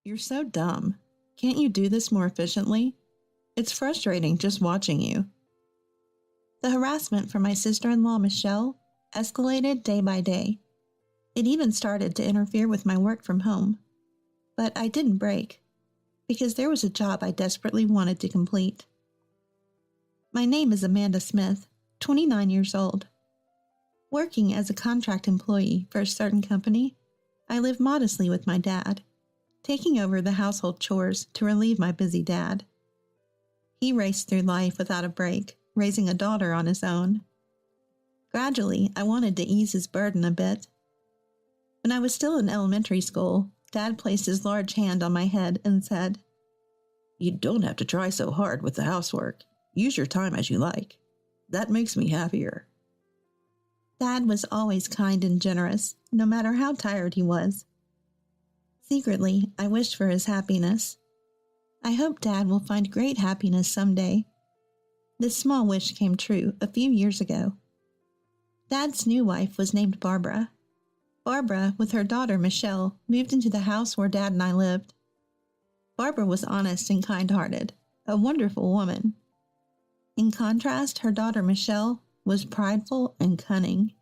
You're so dumb. Can't you do this more efficiently? It's frustrating just watching you. The harassment from my sister-in-law, Michelle, escalated day by day. It even started to interfere with my work from home. But I didn't break, because there was a job I desperately wanted to complete. My name is Amanda Smith, 29 years old. Working as a contract employee for a certain company, I live modestly with my dad, taking over the household chores to relieve my busy dad. He raced through life without a break, raising a daughter on his own. Gradually, I wanted to ease his burden a bit. When I was still in elementary school, Dad placed his large hand on my head and said, "You don't have to try so hard with the housework. Use your time as you like. That makes me happier." Dad was always kind and generous, no matter how tired he was. Secretly, I wished for his happiness. I hope Dad will find great happiness someday. This small wish came true a few years ago. Dad's new wife was named Barbara. Barbara, with her daughter Michelle, moved into the house where Dad and I lived. Barbara was honest and kind-hearted, a wonderful woman. In contrast, her daughter Michelle was prideful and cunning.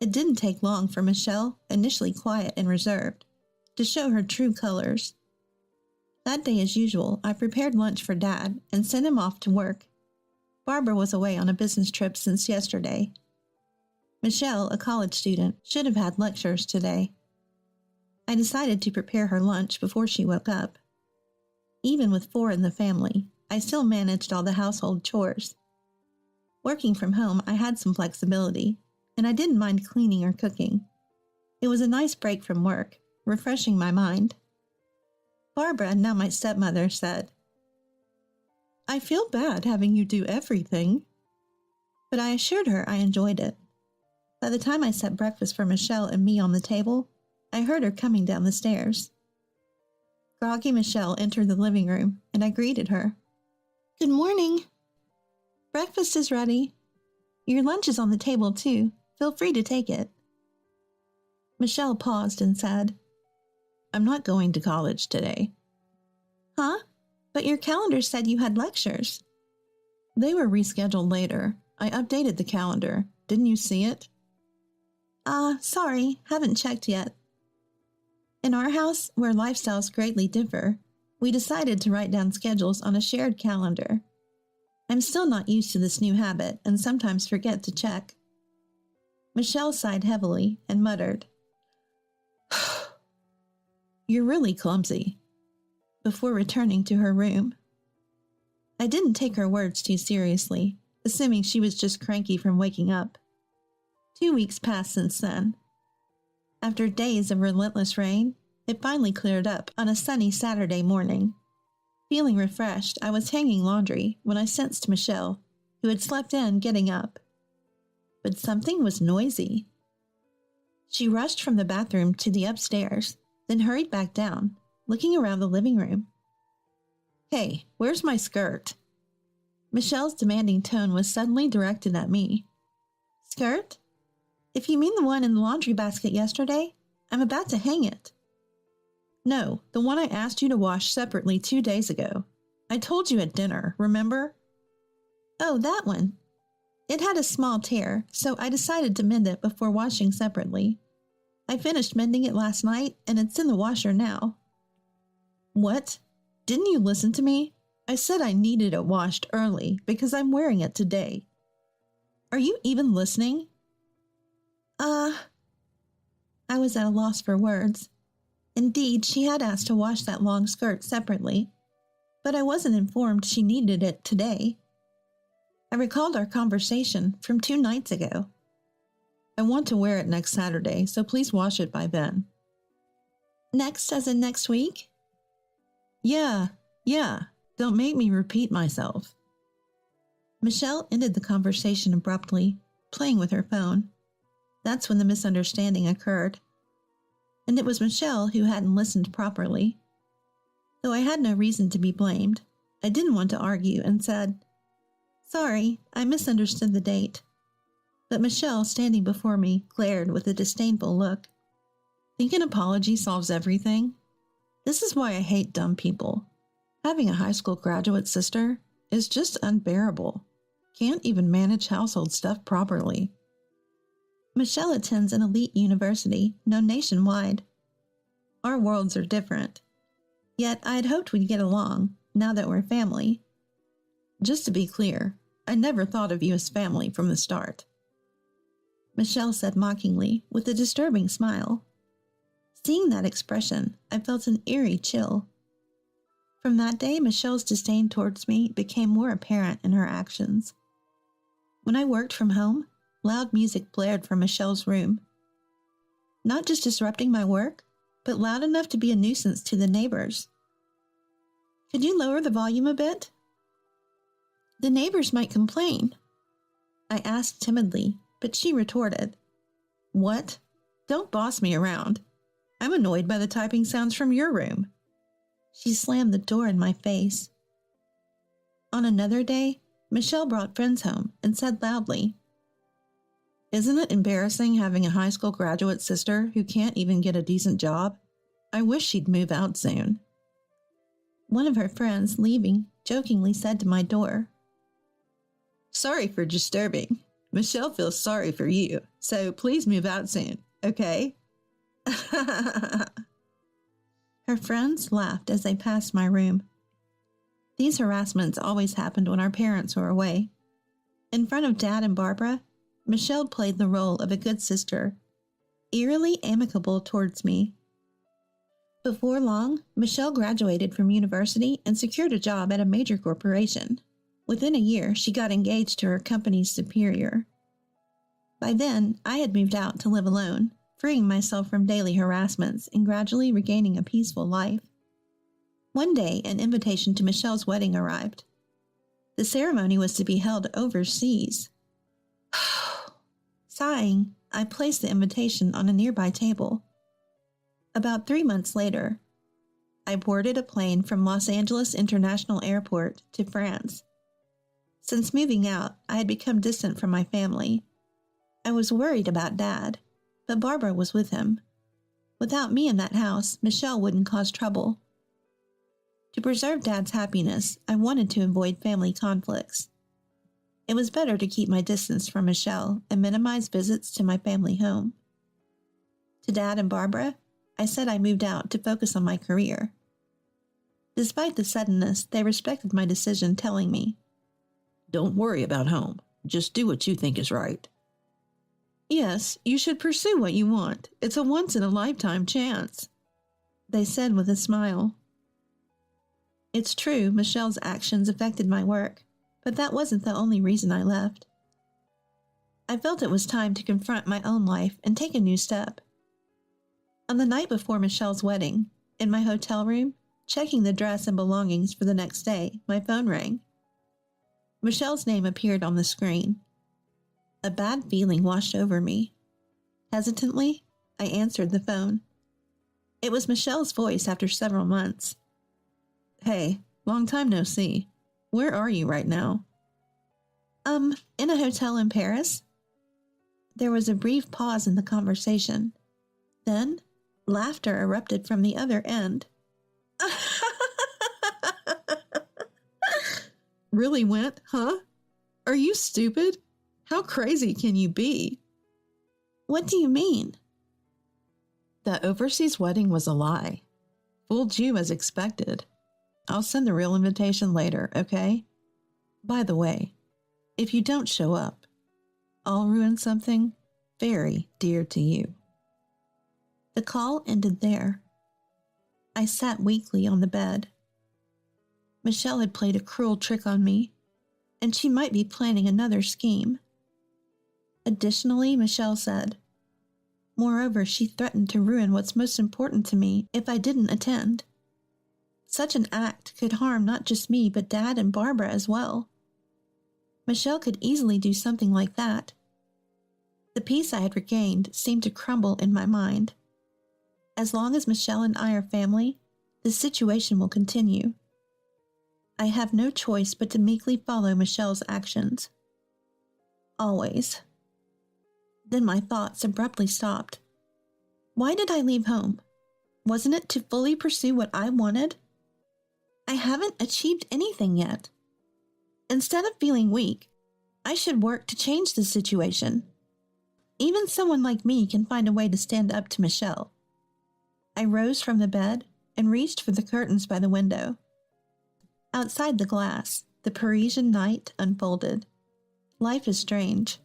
It didn't take long for Michelle, initially quiet and reserved, to show her true colors. That day, as usual, I prepared lunch for Dad and sent him off to work. Barbara was away on a business trip since yesterday. Michelle, a college student, should have had lectures today. I decided to prepare her lunch before she woke up. Even with 4 in the family, I still managed all the household chores. Working from home, I had some flexibility, and I didn't mind cleaning or cooking. It was a nice break from work, refreshing my mind. Barbara, now my stepmother, said, "I feel bad having you do everything." But I assured her I enjoyed it. By the time I set breakfast for Michelle and me on the table, I heard her coming down the stairs. Groggy Michelle entered the living room, and I greeted her. "Good morning. Breakfast is ready. Your lunch is on the table, too. Feel free to take it." Michelle paused and said, "I'm not going to college today." "Huh? But your calendar said you had lectures." "They were rescheduled later. I updated the calendar. Didn't you see it?" Sorry, haven't checked yet." In our house, where lifestyles greatly differ, we decided to write down schedules on a shared calendar. I'm still not used to this new habit and sometimes forget to check. Michelle sighed heavily and muttered, "You're really clumsy," before returning to her room. I didn't take her words too seriously, assuming she was just cranky from waking up. 2 weeks passed since then. After days of relentless rain, it finally cleared up on a sunny Saturday morning. Feeling refreshed, I was hanging laundry when I sensed Michelle, who had slept in, getting up. But something was noisy. She rushed from the bathroom to the upstairs, then hurried back down, looking around the living room. "Hey, where's my skirt?" Michelle's demanding tone was suddenly directed at me. "Skirt? If you mean the one in the laundry basket yesterday, I'm about to hang it." "No, the one I asked you to wash separately 2 days ago. I told you at dinner, remember?" "Oh, that one. It had a small tear, so I decided to mend it before washing separately. I finished mending it last night, and it's in the washer now." "What? Didn't you listen to me? I said I needed it washed early because I'm wearing it today. Are you even listening?" I was at a loss for words. Indeed, she had asked to wash that long skirt separately, but I wasn't informed she needed it today. I recalled our conversation from 2 nights ago. "I want to wear it next Saturday, so please wash it by then." "Next as in next week?" Yeah. Don't make me repeat myself." Michelle ended the conversation abruptly, playing with her phone. That's when the misunderstanding occurred. And it was Michelle who hadn't listened properly. Though I had no reason to be blamed, I didn't want to argue and said, "Sorry, I misunderstood the date." But Michelle, standing before me, glared with a disdainful look. "Think an apology solves everything?" This is why I hate dumb people. Having a high school graduate sister is just unbearable. Can't even manage household stuff properly. Michelle attends an elite university known nationwide. Our worlds are different. Yet I'd hoped we'd get along, now that we're family. Just to be clear, I never thought of you as family from the start. Michelle said mockingly, with a disturbing smile. Seeing that expression, I felt an eerie chill. From that day, Michelle's disdain towards me became more apparent in her actions. When I worked from home, loud music blared from Michelle's room. Not just disrupting my work, but loud enough to be a nuisance to the neighbors. Could you lower the volume a bit? The neighbors might complain. I asked timidly, but she retorted. What? Don't boss me around. I'm annoyed by the typing sounds from your room. She slammed the door in my face. On another day, Michelle brought friends home and said loudly, Isn't it embarrassing having a high school graduate sister who can't even get a decent job? I wish she'd move out soon. One of her friends, leaving, jokingly said to my door, Sorry for disturbing. Michelle feels sorry for you, so please move out soon, okay? Her friends laughed as they passed my room. These harassments always happened when our parents were away. In front of Dad and Barbara, Michelle played the role of a good sister, eerily amicable towards me. Before long, Michelle graduated from university and secured a job at a major corporation. Within a year, she got engaged to her company's superior. By then, I had moved out to live alone, freeing myself from daily harassments and gradually regaining a peaceful life. One day, an invitation to Michelle's wedding arrived. The ceremony was to be held overseas. Sighing, I placed the invitation on a nearby table. About 3 months later, I boarded a plane from Los Angeles International Airport to France. Since moving out, I had become distant from my family. I was worried about Dad, but Barbara was with him. Without me in that house, Michelle wouldn't cause trouble. To preserve Dad's happiness, I wanted to avoid family conflicts. It was better to keep my distance from Michelle and minimize visits to my family home. To Dad and Barbara, I said I moved out to focus on my career. Despite the suddenness, they respected my decision, telling me, Don't worry about home. Just do what you think is right. Yes, you should pursue what you want. It's a once-in-a-lifetime chance, they said with a smile. It's true, Michelle's actions affected my work, but that wasn't the only reason I left. I felt it was time to confront my own life and take a new step. On the night before Michelle's wedding, in my hotel room, checking the dress and belongings for the next day, my phone rang. Michelle's name appeared on the screen. A bad feeling washed over me. Hesitantly, I answered the phone. It was Michelle's voice after several months. Hey, long time no see. Where are you right now? In a hotel in Paris. There was a brief pause in the conversation. Then, laughter erupted from the other end. Really went, huh? Are you stupid? How crazy can you be? What do you mean? The overseas wedding was a lie. Fooled you as expected. I'll send the real invitation later, okay? By the way, if you don't show up, I'll ruin something very dear to you. The call ended there. I sat weakly on the bed. Michelle had played a cruel trick on me, and she might be planning another scheme. Additionally, Michelle said, moreover, she threatened to ruin what's most important to me if I didn't attend. Such an act could harm not just me, but Dad and Barbara as well. Michelle could easily do something like that. The peace I had regained seemed to crumble in my mind. As long as Michelle and I are family, this situation will continue. I have no choice but to meekly follow Michelle's actions. Always. Then my thoughts abruptly stopped. Why did I leave home? Wasn't it to fully pursue what I wanted? I haven't achieved anything yet. Instead of feeling weak, I should work to change the situation. Even someone like me can find a way to stand up to Michelle. I rose from the bed and reached for the curtains by the window. Outside the glass, the Parisian night unfolded. Life is strange.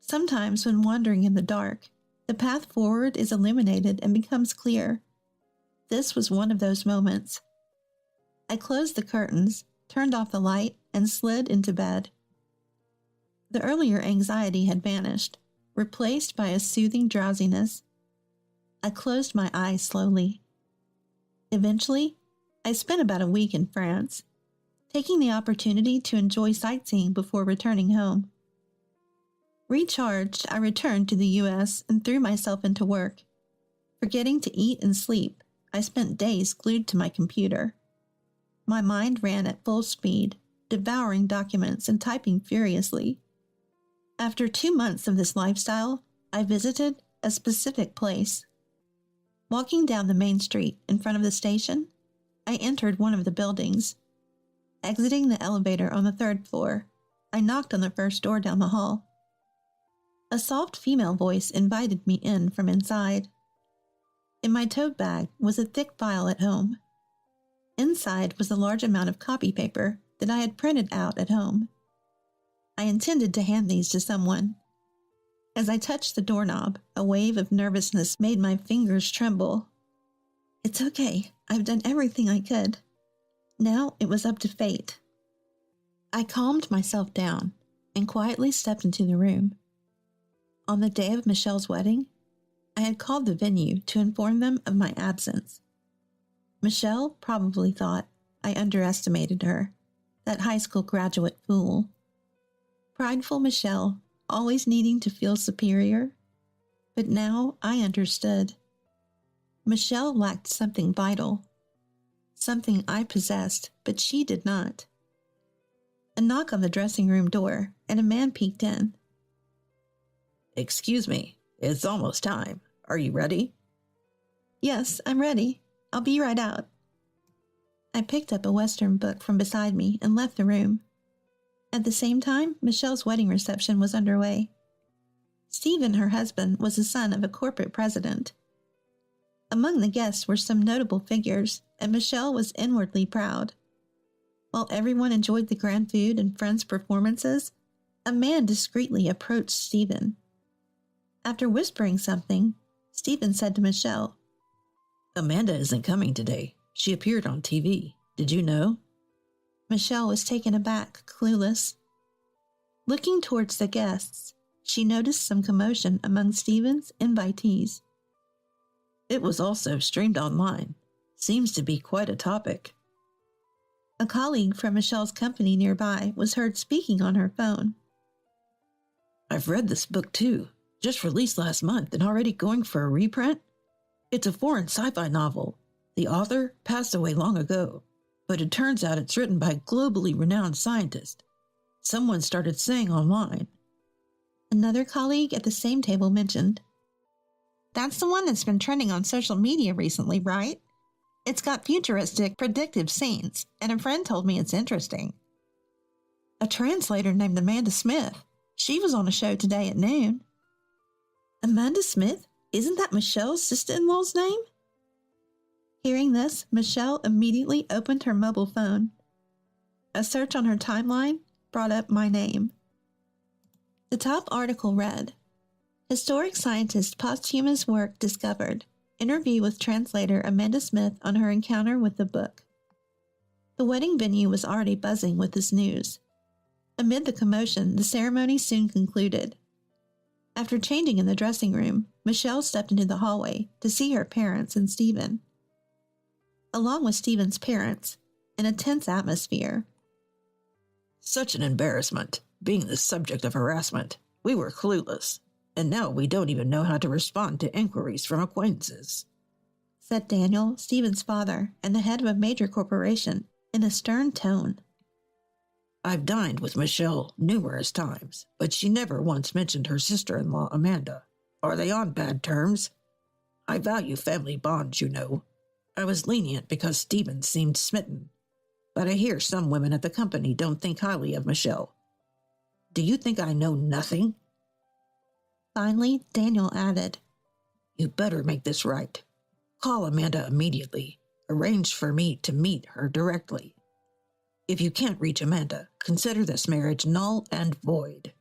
Sometimes when wandering in the dark, the path forward is illuminated and becomes clear. This was one of those moments. I closed the curtains, turned off the light, and slid into bed. The earlier anxiety had vanished, replaced by a soothing drowsiness. I closed my eyes slowly. Eventually, I spent about a week in France, taking the opportunity to enjoy sightseeing before returning home. Recharged, I returned to the U.S. and threw myself into work. Forgetting to eat and sleep, I spent days glued to my computer. My mind ran at full speed, devouring documents and typing furiously. After 2 months of this lifestyle, I visited a specific place. Walking down the main street in front of the station, I entered one of the buildings. Exiting the elevator on the 3rd floor, I knocked on the first door down the hall. A soft female voice invited me in from inside. In my tote bag was a thick file at home. Inside was a large amount of copy paper that I had printed out at home. I intended to hand these to someone. As I touched the doorknob, a wave of nervousness made my fingers tremble. It's okay. I've done everything I could. Now it was up to fate. I calmed myself down and quietly stepped into the room. On the day of Michelle's wedding, I had called the venue to inform them of my absence. Michelle probably thought I underestimated her, that high school graduate fool. Prideful Michelle, always needing to feel superior. But now I understood. Michelle lacked something vital, something I possessed, but she did not. A knock on the dressing room door, and a man peeked in. Excuse me, it's almost time. Are you ready? Yes, I'm ready. I'll be right out. I picked up a Western book from beside me and left the room. At the same time, Michelle's wedding reception was underway. Stephen, her husband, was the son of a corporate president. Among the guests were some notable figures, and Michelle was inwardly proud. While everyone enjoyed the grand food and friends' performances, a man discreetly approached Stephen. After whispering something, Stephen said to Michelle, Amanda isn't coming today. She appeared on TV. Did you know? Michelle was taken aback, clueless. Looking towards the guests, she noticed some commotion among Stephen's invitees. It was also streamed online. Seems to be quite a topic. A colleague from Michelle's company nearby was heard speaking on her phone. I've read this book too, just released last month and already going for a reprint. It's a foreign sci-fi novel. The author passed away long ago, but it turns out it's written by a globally renowned scientist. Someone started saying online. Another colleague at the same table mentioned, That's the one that's been trending on social media recently, right? It's got futuristic, predictive scenes, and a friend told me it's interesting. A translator named Amanda Smith. She was on a show today at noon. Amanda Smith? Isn't that Michelle's sister-in-law's name? Hearing this, Michelle immediately opened her mobile phone. A search on her timeline brought up my name. The top article read, Historic scientist posthumous work discovered. Interview with translator Amanda Smith on her encounter with the book. The wedding venue was already buzzing with this news. Amid the commotion, the ceremony soon concluded. After changing in the dressing room, Michelle stepped into the hallway to see her parents and Stephen. Along with Stephen's parents, in a tense atmosphere. Such an embarrassment, being the subject of harassment. We were clueless, and now we don't even know how to respond to inquiries from acquaintances, said Daniel, Stephen's father, and the head of a major corporation, in a stern tone. I've dined with Michelle numerous times, but she never once mentioned her sister-in-law, Amanda. Are they on bad terms? I value family bonds, you know. I was lenient because Stephen seemed smitten, but I hear some women at the company don't think highly of Michelle. Do you think I know nothing? Finally, Daniel added, You better make this right. Call Amanda immediately. Arrange for me to meet her directly. If you can't reach Amanda, consider this marriage null and void.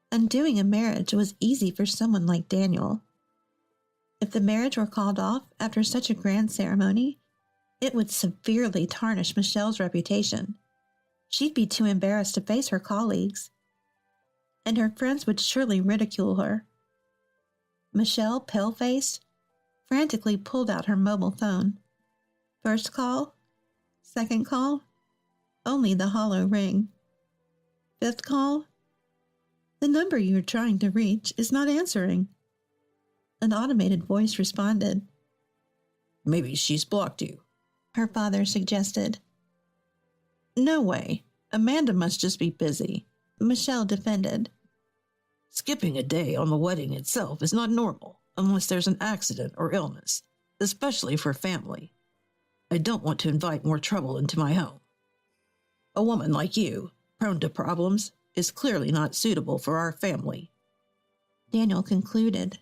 Undoing a marriage was easy for someone like Daniel. If the marriage were called off after such a grand ceremony, it would severely tarnish Michelle's reputation. She'd be too embarrassed to face her colleagues, and her friends would surely ridicule her. Michelle, pale-faced, frantically pulled out her mobile phone. First call, second call, only the hollow ring. Fifth call, the number you're trying to reach is not answering. An automated voice responded. Maybe she's blocked you, her father suggested. No way. Amanda must just be busy, Michelle defended. Skipping a day on the wedding itself is not normal unless there's an accident or illness, especially for family. I don't want to invite more trouble into my home. A woman like you, prone to problems, is clearly not suitable for our family, Daniel concluded.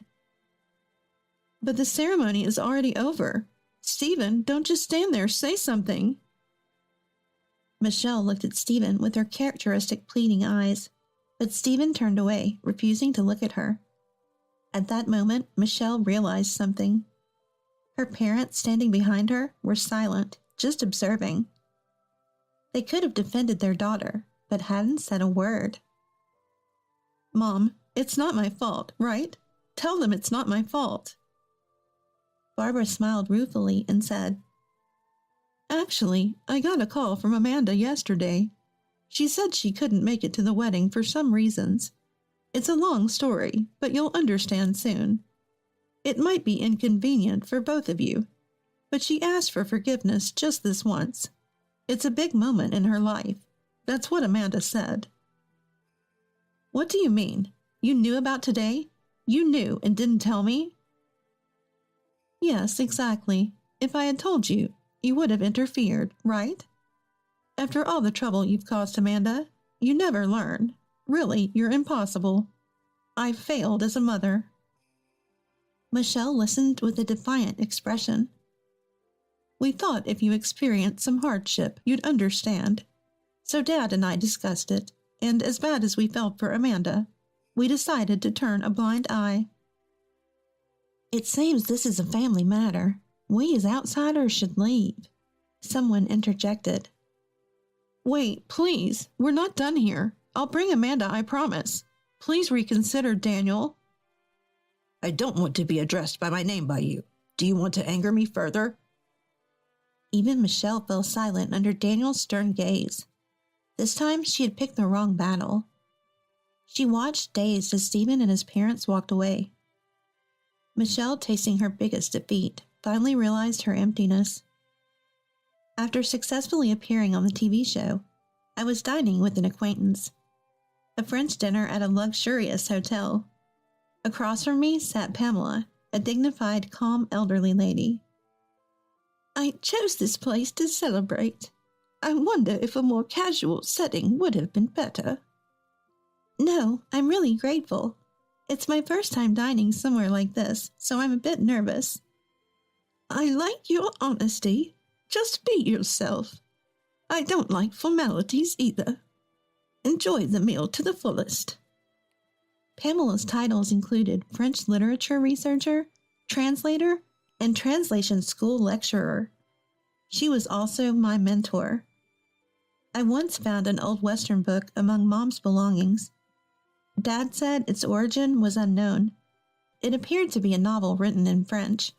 But the ceremony is already over. Stephen, don't just stand there, say something. Michelle looked at Stephen with her characteristic pleading eyes, but Stephen turned away, refusing to look at her. At that moment, Michelle realized something. Her parents, standing behind her, were silent, just observing. They could have defended their daughter, but hadn't said a word. Mom, it's not my fault, right? Tell them it's not my fault. Barbara smiled ruefully and said, Actually, I got a call from Amanda yesterday. She said she couldn't make it to the wedding for some reasons. It's a long story, but you'll understand soon. It might be inconvenient for both of you, but she asked for forgiveness just this once. It's a big moment in her life. That's what Amanda said. What do you mean? You knew about today? You knew and didn't tell me? Yes, exactly. If I had told you, you would have interfered, right? After all the trouble you've caused Amanda, you never learn. Really, you're impossible. I've failed as a mother. Michelle listened with a defiant expression. We thought if you experienced some hardship, you'd understand. So Dad and I discussed it, and as bad as we felt for Amanda, we decided to turn a blind eye. It seems this is a family matter. We as outsiders should leave. Someone interjected. Wait, please, we're not done here. I'll bring Amanda, I promise. Please reconsider, Daniel. I don't want to be addressed by my name by you. Do you want to anger me further? Even Michelle fell silent under Daniel's stern gaze. This time she had picked the wrong battle. She watched dazed as Stephen and his parents walked away. Michelle, tasting her biggest defeat, finally realized her emptiness. After successfully appearing on the TV show, I was dining with an acquaintance. A French dinner at a luxurious hotel. Across from me sat Pamela, a dignified, calm elderly lady. I chose this place to celebrate. I wonder if a more casual setting would have been better. No, I'm really grateful. It's my first time dining somewhere like this, so I'm a bit nervous. I like your honesty. Just be yourself. I don't like formalities either. Enjoy the meal to the fullest. Pamela's titles included French literature researcher, translator, and translation school lecturer. She was also my mentor. I once found an old Western book among Mom's belongings. Dad said its origin was unknown. It appeared to be a novel written in French.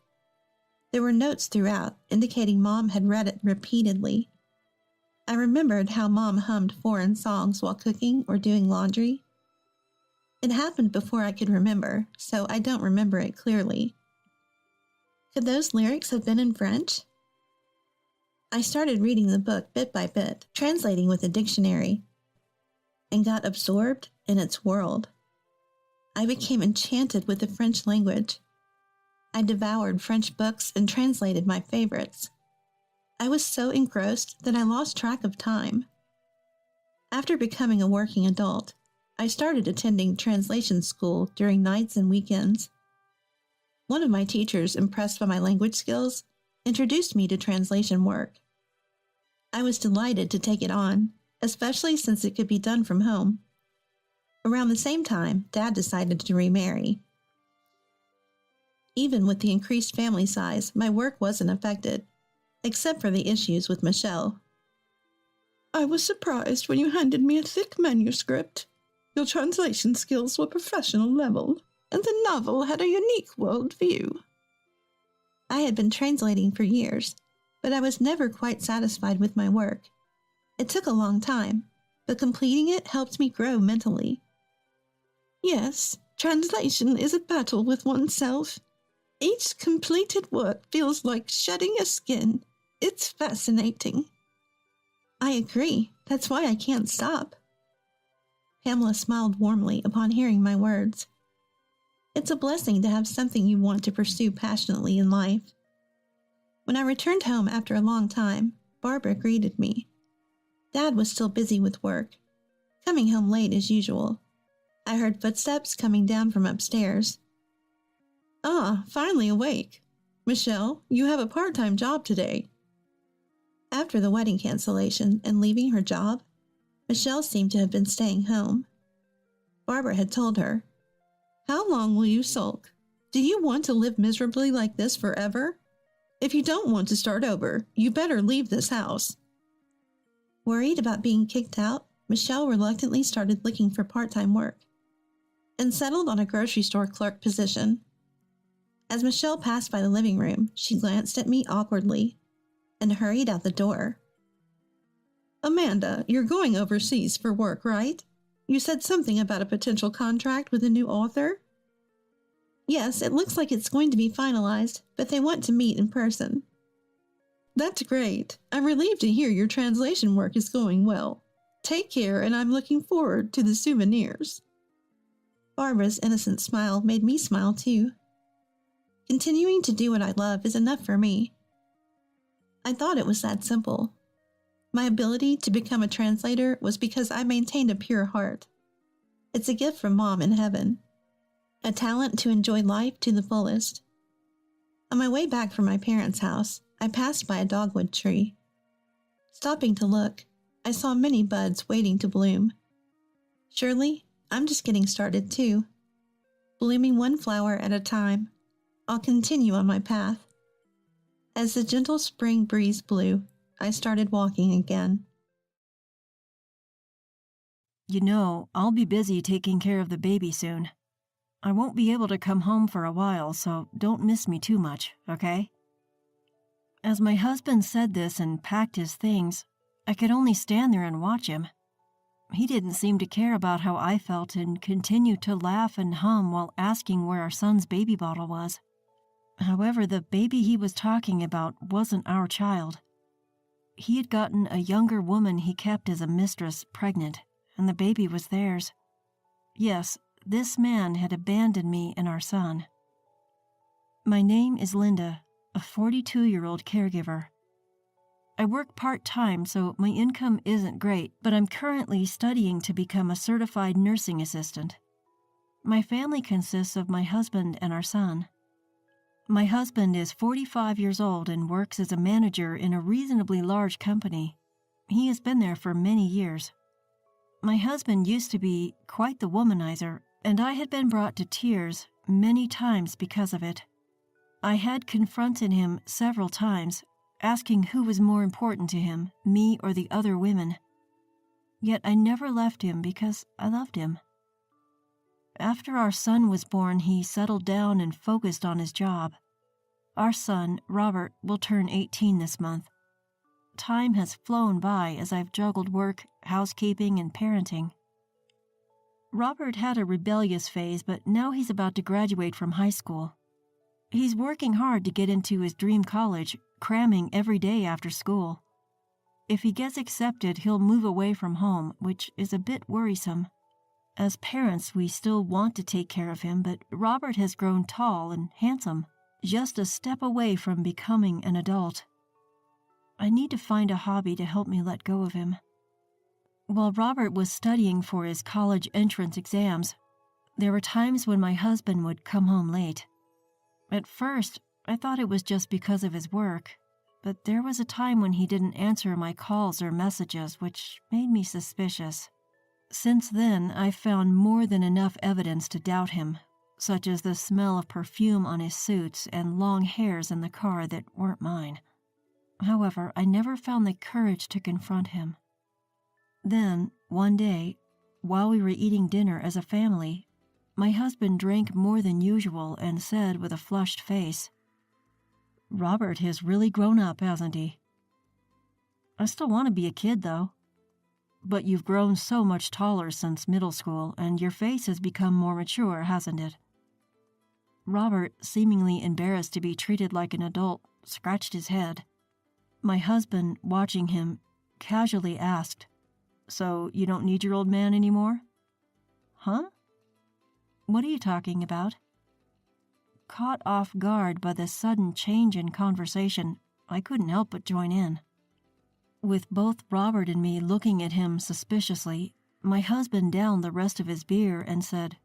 There were notes throughout indicating Mom had read it repeatedly. I remembered how Mom hummed foreign songs while cooking or doing laundry. It happened before I could remember, so I don't remember it clearly. Could those lyrics have been in French? I started reading the book bit by bit, translating with a dictionary, and got absorbed in its world. I became enchanted with the French language. I devoured French books and translated my favorites. I was so engrossed that I lost track of time. After becoming a working adult, I started attending translation school during nights and weekends. One of my teachers, impressed by my language skills, introduced me to translation work. I was delighted to take it on, especially since it could be done from home. Around the same time, Dad decided to remarry. Even with the increased family size, my work wasn't affected, except for the issues with Michelle. I was surprised when you handed me a thick manuscript. Your translation skills were professional level, and the novel had a unique world view. I had been translating for years, but I was never quite satisfied with my work. It took a long time, but completing it helped me grow mentally. Yes, translation is a battle with oneself. Each completed work feels like shedding a skin. It's fascinating. I agree. That's why I can't stop. Pamela smiled warmly upon hearing my words. It's a blessing to have something you want to pursue passionately in life. When I returned home after a long time, Barbara greeted me. Dad was still busy with work, coming home late as usual. I heard footsteps coming down from upstairs. Ah, finally awake. Michelle, you have a part-time job today. After the wedding cancellation and leaving her job, Michelle seemed to have been staying home. Barbara had told her, "How long will you sulk? Do you want to live miserably like this forever? If you don't want to start over, you better leave this house." Worried about being kicked out, Michelle reluctantly started looking for part-time work and settled on a grocery store clerk position. As Michelle passed by the living room, she glanced at me awkwardly and hurried out the door. Amanda, you're going overseas for work, right? You said something about a potential contract with a new author? Yes, it looks like it's going to be finalized, but they want to meet in person. That's great. I'm relieved to hear your translation work is going well. Take care, and I'm looking forward to the souvenirs. Barbara's innocent smile made me smile too. Continuing to do what I love is enough for me. I thought it was that simple. My ability to become a translator was because I maintained a pure heart. It's a gift from Mom in heaven. A talent to enjoy life to the fullest. On my way back from my parents' house, I passed by a dogwood tree. Stopping to look, I saw many buds waiting to bloom. Surely, I'm just getting started too. Blooming one flower at a time, I'll continue on my path. As the gentle spring breeze blew, I started walking again. You know, I'll be busy taking care of the baby soon. I won't be able to come home for a while, so don't miss me too much, okay? As my husband said this and packed his things, I could only stand there and watch him. He didn't seem to care about how I felt and continued to laugh and hum while asking where our son's baby bottle was. However, the baby he was talking about wasn't our child. He had gotten a younger woman he kept as a mistress pregnant, and the baby was theirs. Yes, this man had abandoned me and our son. My name is Linda, a 42-year-old caregiver. I work part-time, so my income isn't great, but I'm currently studying to become a certified nursing assistant. My family consists of my husband and our son. My husband is 45 years old and works as a manager in a reasonably large company. He has been there for many years. My husband used to be quite the womanizer, and I had been brought to tears many times because of it. I had confronted him several times, asking who was more important to him, me or the other women. Yet I never left him because I loved him. After our son was born, he settled down and focused on his job. Our son, Robert, will turn 18 this month. Time has flown by as I've juggled work, housekeeping, and parenting. Robert had a rebellious phase, but now he's about to graduate from high school. He's working hard to get into his dream college, cramming every day after school. If he gets accepted, he'll move away from home, which is a bit worrisome. As parents, we still want to take care of him, but Robert has grown tall and handsome. just a step away from becoming an adult. I need to find a hobby to help me let go of him. While Robert was studying for his college entrance exams, there were times when my husband would come home late. At first, I thought it was just because of his work, but there was a time when he didn't answer my calls or messages, which made me suspicious. Since then, I've found more than enough evidence to doubt him, such as the smell of perfume on his suits and long hairs in the car that weren't mine. However, I never found the courage to confront him. Then, one day, while we were eating dinner as a family, my husband drank more than usual and said with a flushed face, "Robert has really grown up, hasn't he? I still want to be a kid, though. But you've grown so much taller since middle school, and your face has become more mature, hasn't it?" Robert, seemingly embarrassed to be treated like an adult, scratched his head. My husband, watching him, casually asked, "So you don't need your old man anymore?" "Huh? What are you talking about?" Caught off guard by the sudden change in conversation, I couldn't help but join in. With both Robert and me looking at him suspiciously, my husband downed the rest of his beer and said,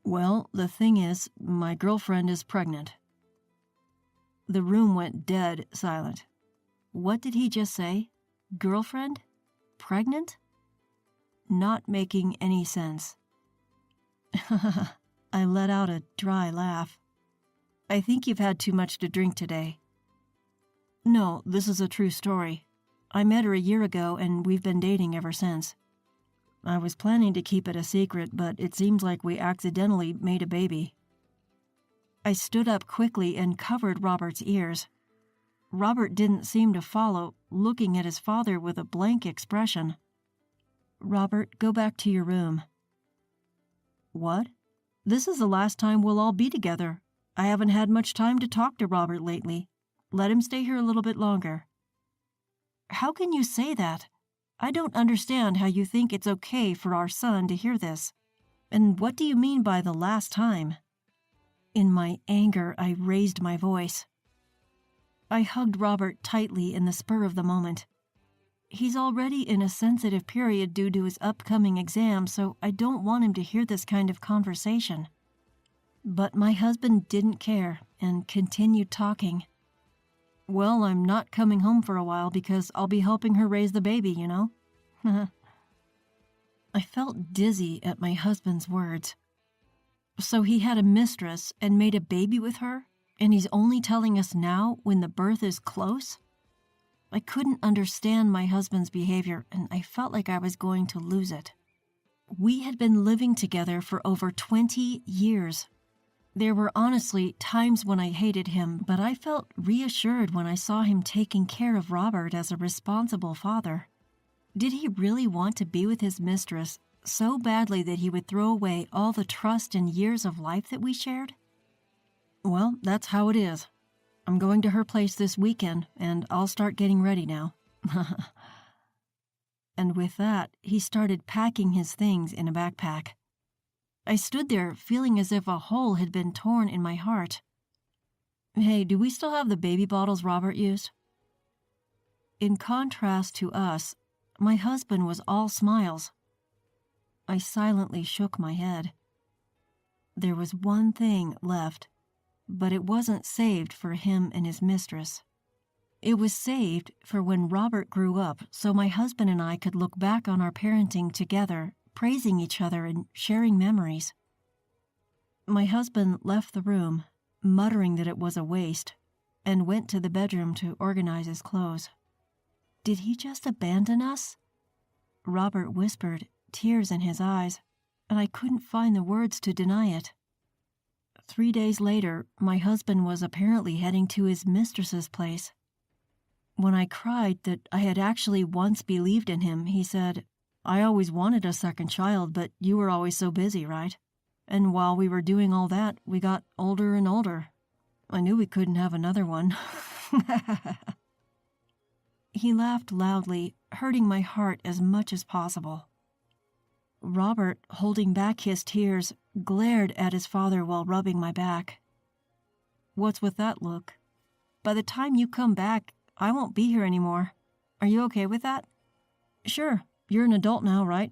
"Well, the thing is, my girlfriend is pregnant." The room went dead silent. What did he just say? Girlfriend? Pregnant? Not making any sense. I let out a dry laugh. "I think you've had too much to drink today." "No, this is a true story. I met her a year ago and we've been dating ever since. I was planning to keep it a secret, but it seems like we accidentally made a baby." I stood up quickly and covered Robert's ears. Robert didn't seem to follow, looking at his father with a blank expression. "Robert, go back to your room." "What? This is the last time we'll all be together. I haven't had much time to talk to Robert lately. Let him stay here a little bit longer." "How can you say that? I don't understand how you think it's okay for our son to hear this. And what do you mean by the last time?" In my anger, I raised my voice. I hugged Robert tightly in the spur of the moment. He's already in a sensitive period due to his upcoming exam, so I don't want him to hear this kind of conversation. But my husband didn't care and continued talking. "Well, I'm not coming home for a while because I'll be helping her raise the baby, you know?" I felt dizzy at my husband's words. So he had a mistress and made a baby with her, and he's only telling us now when the birth is close? I couldn't understand my husband's behavior, and I felt like I was going to lose it. We had been living together for over 20 years. There were honestly times when I hated him, but I felt reassured when I saw him taking care of Robert as a responsible father. Did he really want to be with his mistress so badly that he would throw away all the trust and years of life that we shared? Well, that's how it is. I'm going to her place this weekend, and I'll start getting ready now. And with that, he started packing his things in a backpack. I stood there feeling as if a hole had been torn in my heart. "Hey, do we still have the baby bottles Robert used?" In contrast to us, my husband was all smiles. I silently shook my head. There was one thing left, but it wasn't saved for him and his mistress. It was saved for when Robert grew up so my husband and I could look back on our parenting together, praising each other and sharing memories. My husband left the room, muttering that it was a waste, and went to the bedroom to organize his clothes. Did he just abandon us? Robert whispered, tears in his eyes, and I couldn't find the words to deny it. 3 days later, my husband was apparently heading to his mistress's place. When I cried that I had actually once believed in him, he said, "I always wanted a second child, but you were always so busy, right? And while we were doing all that, we got older and older. I knew we couldn't have another one." He laughed loudly, hurting my heart as much as possible. Robert, holding back his tears, glared at his father while rubbing my back. What's with that look? By the time you come back, I won't be here anymore. Are you okay with that? Sure, you're an adult now, right?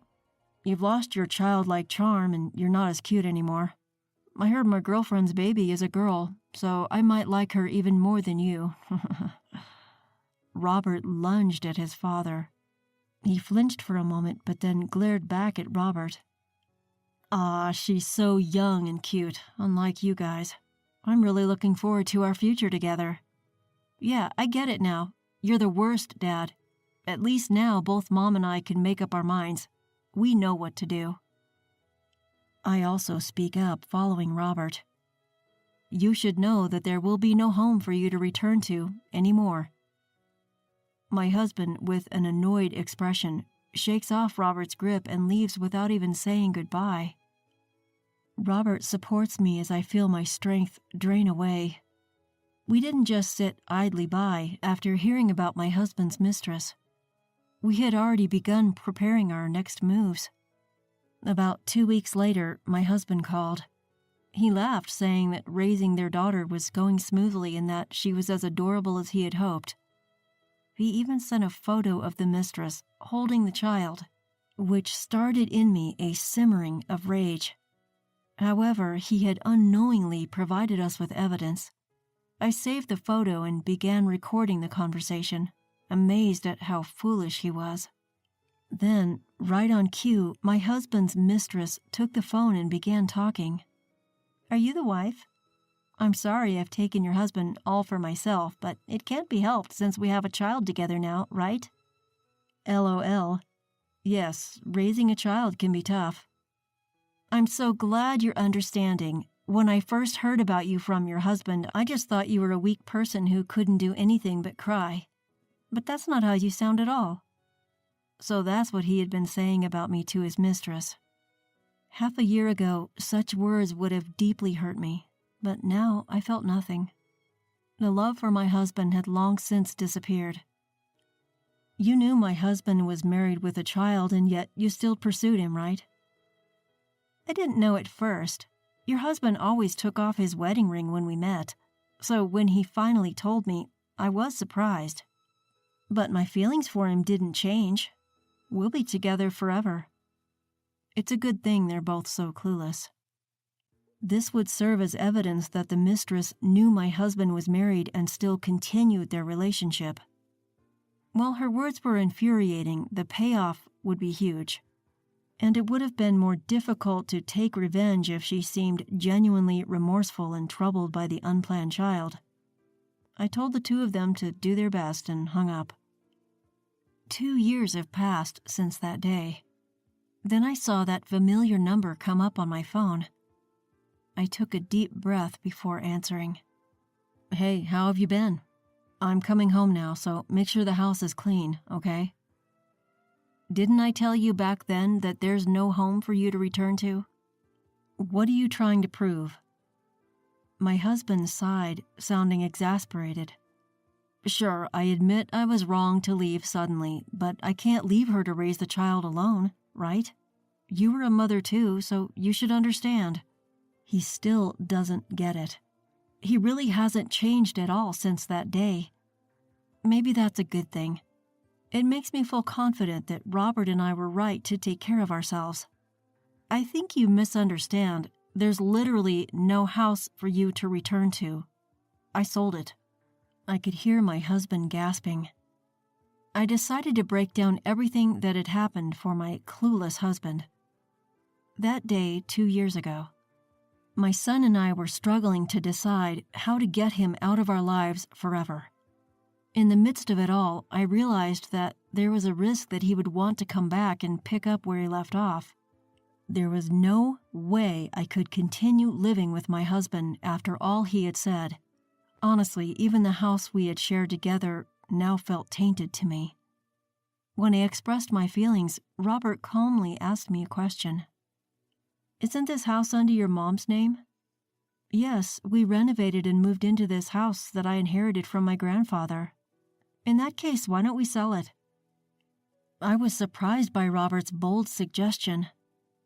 You've lost your childlike charm and you're not as cute anymore. I heard my girlfriend's baby is a girl, so I might like her even more than you. Robert lunged at his father. He flinched for a moment, but then glared back at Robert. Ah, she's so young and cute, unlike you guys. I'm really looking forward to our future together. Yeah, I get it now. You're the worst, Dad. At least now both Mom and I can make up our minds. We know what to do. I also speak up, following Robert. You should know that there will be no home for you to return to anymore. My husband, with an annoyed expression, shakes off Robert's grip and leaves without even saying goodbye. Robert supports me as I feel my strength drain away. We didn't just sit idly by after hearing about my husband's mistress. We had already begun preparing our next moves. About 2 weeks later, my husband called. He laughed, saying that raising their daughter was going smoothly and that she was as adorable as he had hoped. He even sent a photo of the mistress holding the child, which started in me a simmering of rage. However, he had unknowingly provided us with evidence. I saved the photo and began recording the conversation, amazed at how foolish he was. Then, right on cue, my husband's mistress took the phone and began talking. Are you the wife? I'm sorry I've taken your husband all for myself, but it can't be helped since we have a child together now, right? LOL. Yes, raising a child can be tough. I'm so glad you're understanding. When I first heard about you from your husband, I just thought you were a weak person who couldn't do anything but cry. But that's not how you sound at all. So that's what he had been saying about me to his mistress. Half a year ago, such words would have deeply hurt me, but now I felt nothing. The love for my husband had long since disappeared. You knew my husband was married with a child, and yet you still pursued him, right? I didn't know at first. Your husband always took off his wedding ring when we met, so when he finally told me, I was surprised. But my feelings for him didn't change. We'll be together forever. It's a good thing they're both so clueless. This would serve as evidence that the mistress knew my husband was married and still continued their relationship. While her words were infuriating, the payoff would be huge. And it would have been more difficult to take revenge if she seemed genuinely remorseful and troubled by the unplanned child. I told the two of them to do their best and hung up. 2 years have passed since that day. Then I saw that familiar number come up on my phone. I took a deep breath before answering. Hey, how have you been? I'm coming home now, so make sure the house is clean, okay? Didn't I tell you back then that there's no home for you to return to? What are you trying to prove? My husband sighed, sounding exasperated. Sure, I admit I was wrong to leave suddenly, but I can't leave her to raise the child alone, right? You were a mother too, so you should understand. He still doesn't get it. He really hasn't changed at all since that day. Maybe that's a good thing. It makes me feel confident that Robert and I were right to take care of ourselves. I think you misunderstand. There's literally no house for you to return to. I sold it. I could hear my husband gasping. I decided to break down everything that had happened for my clueless husband. That day, 2 years ago, my son and I were struggling to decide how to get him out of our lives forever. In the midst of it all, I realized that there was a risk that he would want to come back and pick up where he left off. There was no way I could continue living with my husband after all he had said. Honestly, even the house we had shared together now felt tainted to me. When I expressed my feelings, Robert calmly asked me a question. Isn't this house under your mom's name? Yes, we renovated and moved into this house that I inherited from my grandfather. In that case, why don't we sell it? I was surprised by Robert's bold suggestion,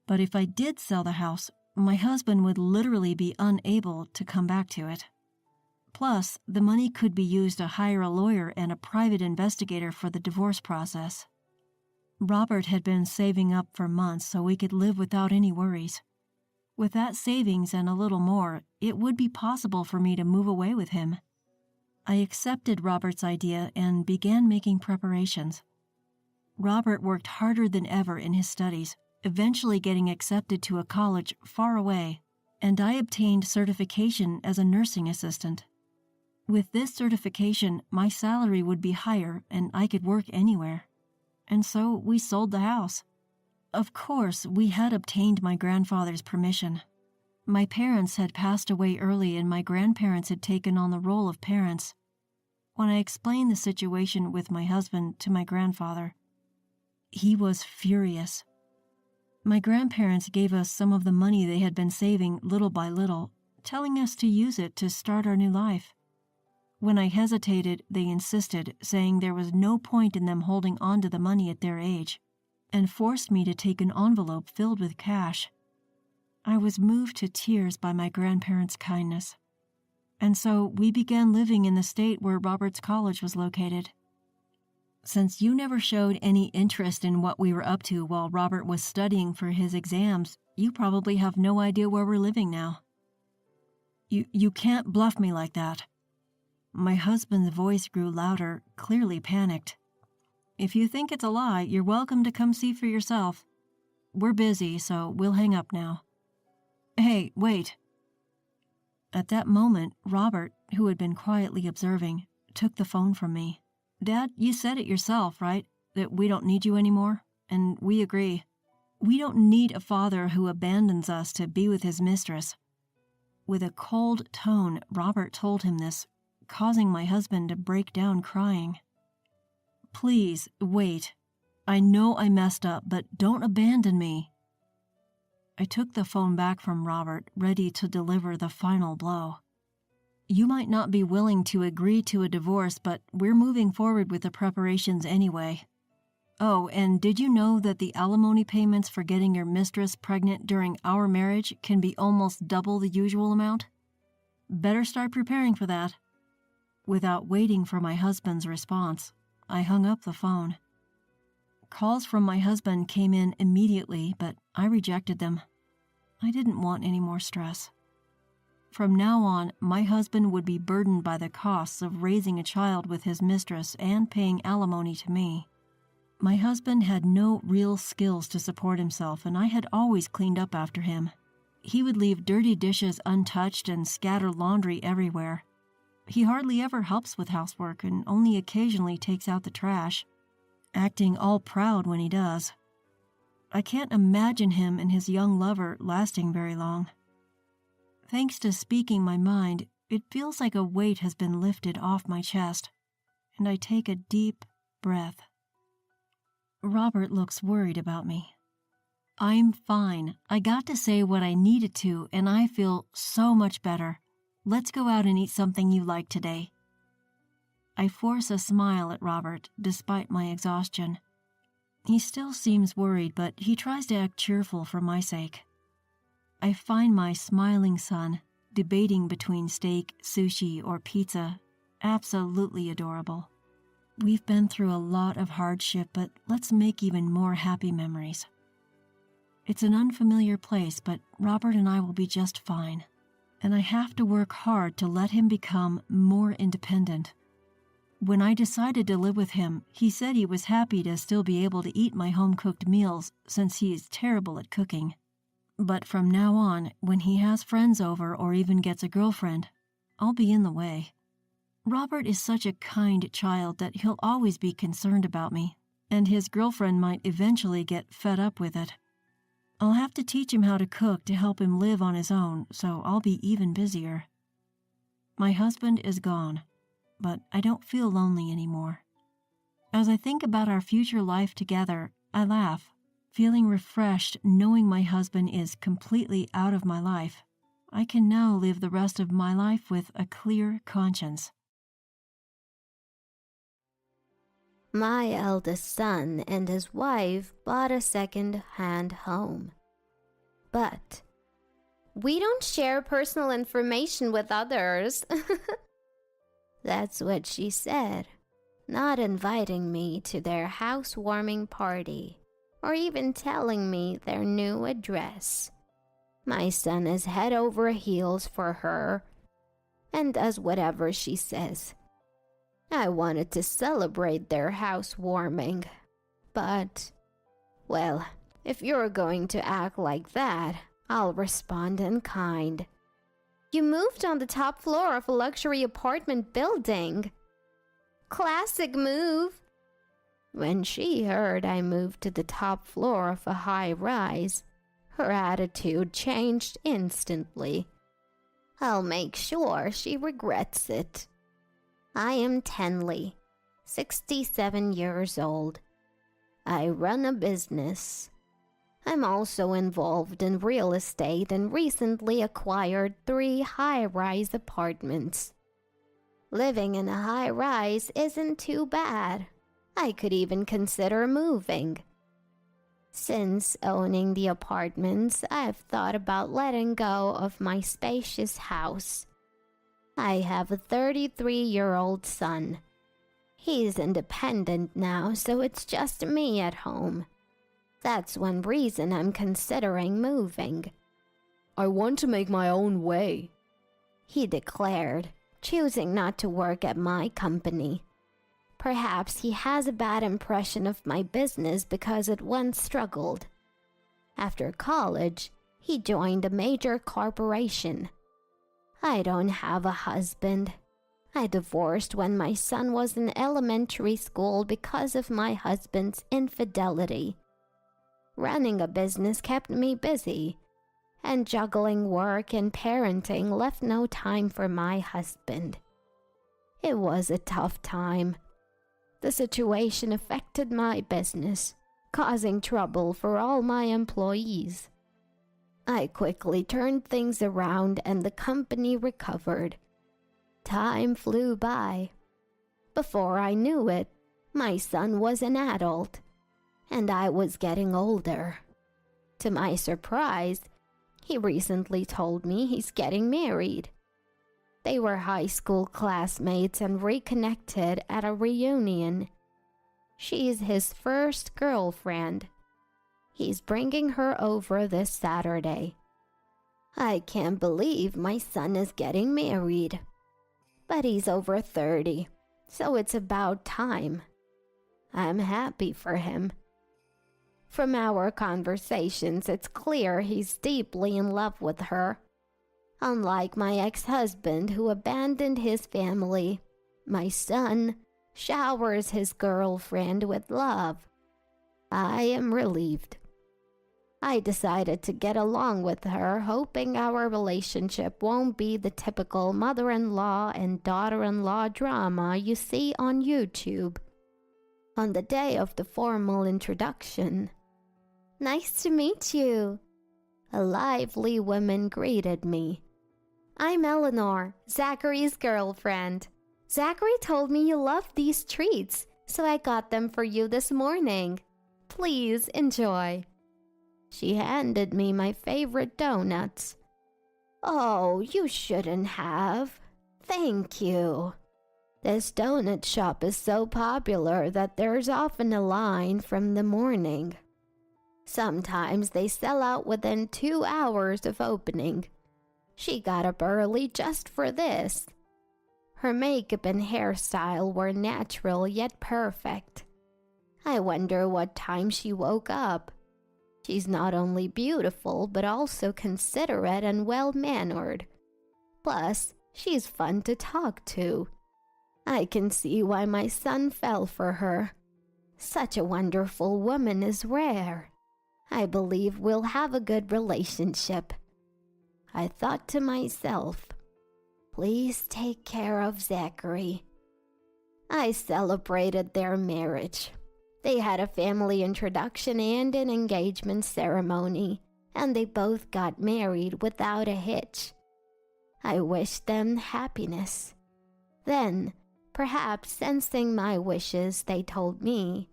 but if I did sell the house, my husband would literally be unable to come back to it. Plus, the money could be used to hire a lawyer and a private investigator for the divorce process. Robert had been saving up for months so we could live without any worries. With that savings and a little more, it would be possible for me to move away with him. I accepted Robert's idea and began making preparations. Robert worked harder than ever in his studies, eventually getting accepted to a college far away, and I obtained certification as a nursing assistant. With this certification, my salary would be higher and I could work anywhere. And so we sold the house. Of course, we had obtained my grandfather's permission. My parents had passed away early and my grandparents had taken on the role of parents. When I explained the situation with my husband to my grandfather, he was furious. My grandparents gave us some of the money they had been saving little by little, telling us to use it to start our new life. When I hesitated, they insisted, saying there was no point in them holding on to the money at their age, and forced me to take an envelope filled with cash. I was moved to tears by my grandparents' kindness. And so we began living in the state where Robert's college was located. Since you never showed any interest in what we were up to while Robert was studying for his exams, you probably have no idea where we're living now. You can't bluff me like that. My husband's voice grew louder, clearly panicked. If you think it's a lie, you're welcome to come see for yourself. We're busy, so we'll hang up now. Hey, wait. At that moment, Robert, who had been quietly observing, took the phone from me. Dad, you said it yourself, right? That we don't need you anymore? And we agree. We don't need a father who abandons us to be with his mistress. With a cold tone, Robert told him this, causing my husband to break down crying. Please, wait. I know I messed up, but don't abandon me. I took the phone back from Robert, ready to deliver the final blow. You might not be willing to agree to a divorce, but we're moving forward with the preparations anyway. Oh, and did you know that the alimony payments for getting your mistress pregnant during our marriage can be almost double the usual amount? Better start preparing for that. Without waiting for my husband's response, I hung up the phone. Calls from my husband came in immediately, but I rejected them. I didn't want any more stress. From now on, my husband would be burdened by the costs of raising a child with his mistress and paying alimony to me. My husband had no real skills to support himself, and I had always cleaned up after him. He would leave dirty dishes untouched and scatter laundry everywhere. He hardly ever helps with housework and only occasionally takes out the trash, acting all proud when he does. I can't imagine him and his young lover lasting very long. Thanks to speaking my mind, it feels like a weight has been lifted off my chest, and I take a deep breath. Robert looks worried about me. I'm fine. I got to say what I needed to, and I feel so much better. Let's go out and eat something you like today. I force a smile at Robert, despite my exhaustion. He still seems worried, but he tries to act cheerful for my sake. I find my smiling son, debating between steak, sushi, or pizza, absolutely adorable. We've been through a lot of hardship, but let's make even more happy memories. It's an unfamiliar place, but Robert and I will be just fine. And I have to work hard to let him become more independent. When I decided to live with him, he said he was happy to still be able to eat my home-cooked meals since he is terrible at cooking. But from now on, when he has friends over or even gets a girlfriend, I'll be in the way. Robert is such a kind child that he'll always be concerned about me, and his girlfriend might eventually get fed up with it. I'll have to teach him how to cook to help him live on his own, so I'll be even busier. My husband is gone, but I don't feel lonely anymore. As I think about our future life together, I laugh, feeling refreshed knowing my husband is completely out of my life. I can now live the rest of my life with a clear conscience. My eldest son and his wife bought a second-hand home. But we don't share personal information with others. That's what she said, not inviting me to their housewarming party or even telling me their new address. My son is head over heels for her and does whatever she says. I wanted to celebrate their housewarming, but, well, if you're going to act like that, I'll respond in kind. You moved on the top floor of a luxury apartment building. Classic move. When she heard I moved to the top floor of a high-rise, her attitude changed instantly. I'll make sure she regrets it. I am Tenley, 67 years old. I run a business. I'm also involved in real estate and recently acquired 3 high-rise apartments. Living in a high-rise isn't too bad. I could even consider moving. Since owning the apartments, I've thought about letting go of my spacious house. I have a 33-year-old son. He's independent now, so it's just me at home. That's one reason I'm considering moving. I want to make my own way, he declared, choosing not to work at my company. Perhaps he has a bad impression of my business because it once struggled. After college, he joined a major corporation. I don't have a husband. I divorced when my son was in elementary school because of my husband's infidelity. Running a business kept me busy, and juggling work and parenting left no time for my husband. It was a tough time. The situation affected my business, causing trouble for all my employees. I quickly turned things around and the company recovered. Time flew by. Before I knew it, my son was an adult, and I was getting older. To my surprise, he recently told me he's getting married. They were high school classmates and reconnected at a reunion. She's his first girlfriend. He's bringing her over this Saturday. I can't believe my son is getting married. But he's over 30, so it's about time. I'm happy for him. From our conversations, it's clear he's deeply in love with her. Unlike my ex-husband who abandoned his family, my son showers his girlfriend with love. I am relieved. I decided to get along with her, hoping our relationship won't be the typical mother-in-law and daughter-in-law drama you see on YouTube. On the day of the formal introduction, "Nice to meet you," a lively woman greeted me. "I'm Eleanor, Zachary's girlfriend. Zachary told me you love these treats, so I got them for you this morning. Please enjoy." She handed me my favorite donuts. "Oh, you shouldn't have. Thank you." This donut shop is so popular that there's often a line from the morning. Sometimes they sell out within 2 hours of opening. She got up early just for this. Her makeup and hairstyle were natural yet perfect. I wonder what time she woke up. She's not only beautiful, but also considerate and well-mannered. Plus, she's fun to talk to. I can see why my son fell for her. Such a wonderful woman is rare. I believe we'll have a good relationship. I thought to myself, please take care of Zachary. I celebrated their marriage. They had a family introduction and an engagement ceremony, and they both got married without a hitch. I wished them happiness. Then, perhaps sensing my wishes, they told me,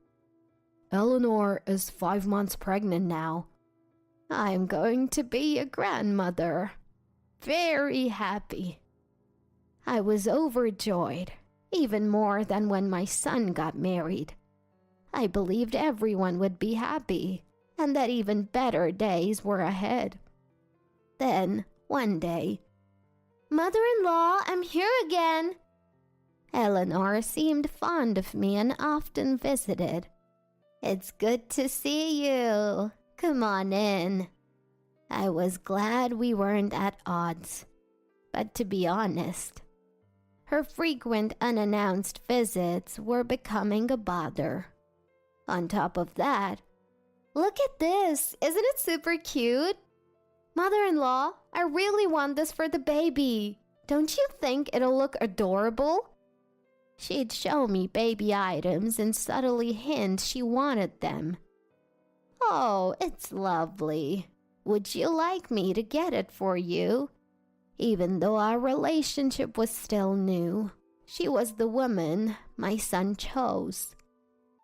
"Eleanor is 5 months pregnant now. I'm going to be a grandmother. Very happy." I was overjoyed. even more than when my son got married. I believed everyone would be happy, and that even better days were ahead. Then, one day, "Mother-in-law, I'm here again." Eleanor seemed fond of me and often visited. "It's good to see you. Come on in." I was glad we weren't at odds. But to be honest, her frequent unannounced visits were becoming a bother. On top of that, "Look at this. Isn't it super cute? Mother-in-law, I really want this for the baby. Don't you think it'll look adorable?" She'd show me baby items and subtly hint she wanted them. "Oh, it's lovely. Would you like me to get it for you?" Even though our relationship was still new, she was the woman my son chose.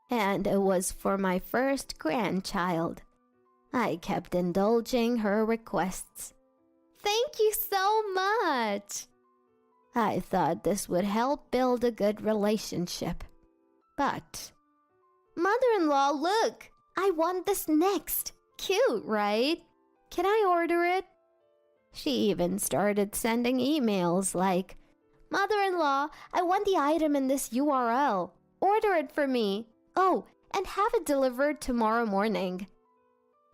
And it was for my first grandchild. I kept indulging her requests. "Thank you so much." I thought this would help build a good relationship. But, "Mother-in-law, look! I want this next. Cute, right? Can I order it?" She even started sending emails like, "Mother-in-law, I want the item in this URL. Order it for me. Oh, and have it delivered tomorrow morning."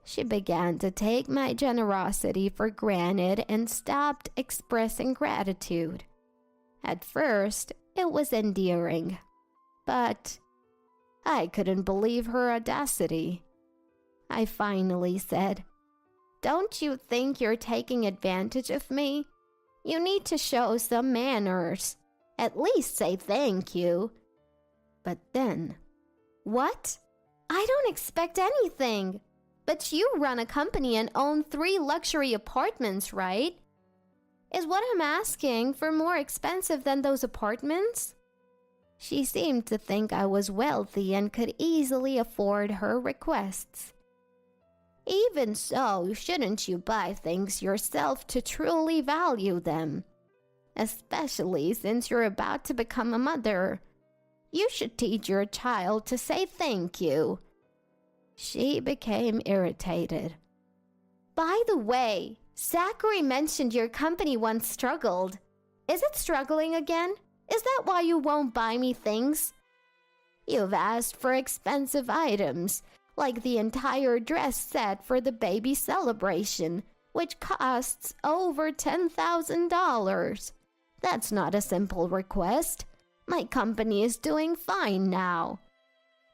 She began to take my generosity for granted and stopped expressing gratitude. At first, it was endearing, but I couldn't believe her audacity. I finally said, "Don't you think you're taking advantage of me? You need to show some manners. At least say thank you." But then, "What? I don't expect anything. But you run a company and own 3 luxury apartments, right? Is what I'm asking for more expensive than those apartments?" She seemed to think I was wealthy and could easily afford her requests. "Even so, shouldn't you buy things yourself to truly value them? Especially since you're about to become a mother. You should teach your child to say thank you." She became irritated. "By the way, Zachary mentioned your company once struggled. Is it struggling again? Is that why you won't buy me things? You've asked for expensive items, like the entire dress set for the baby celebration, which costs over $10,000. That's not a simple request. My company is doing fine now."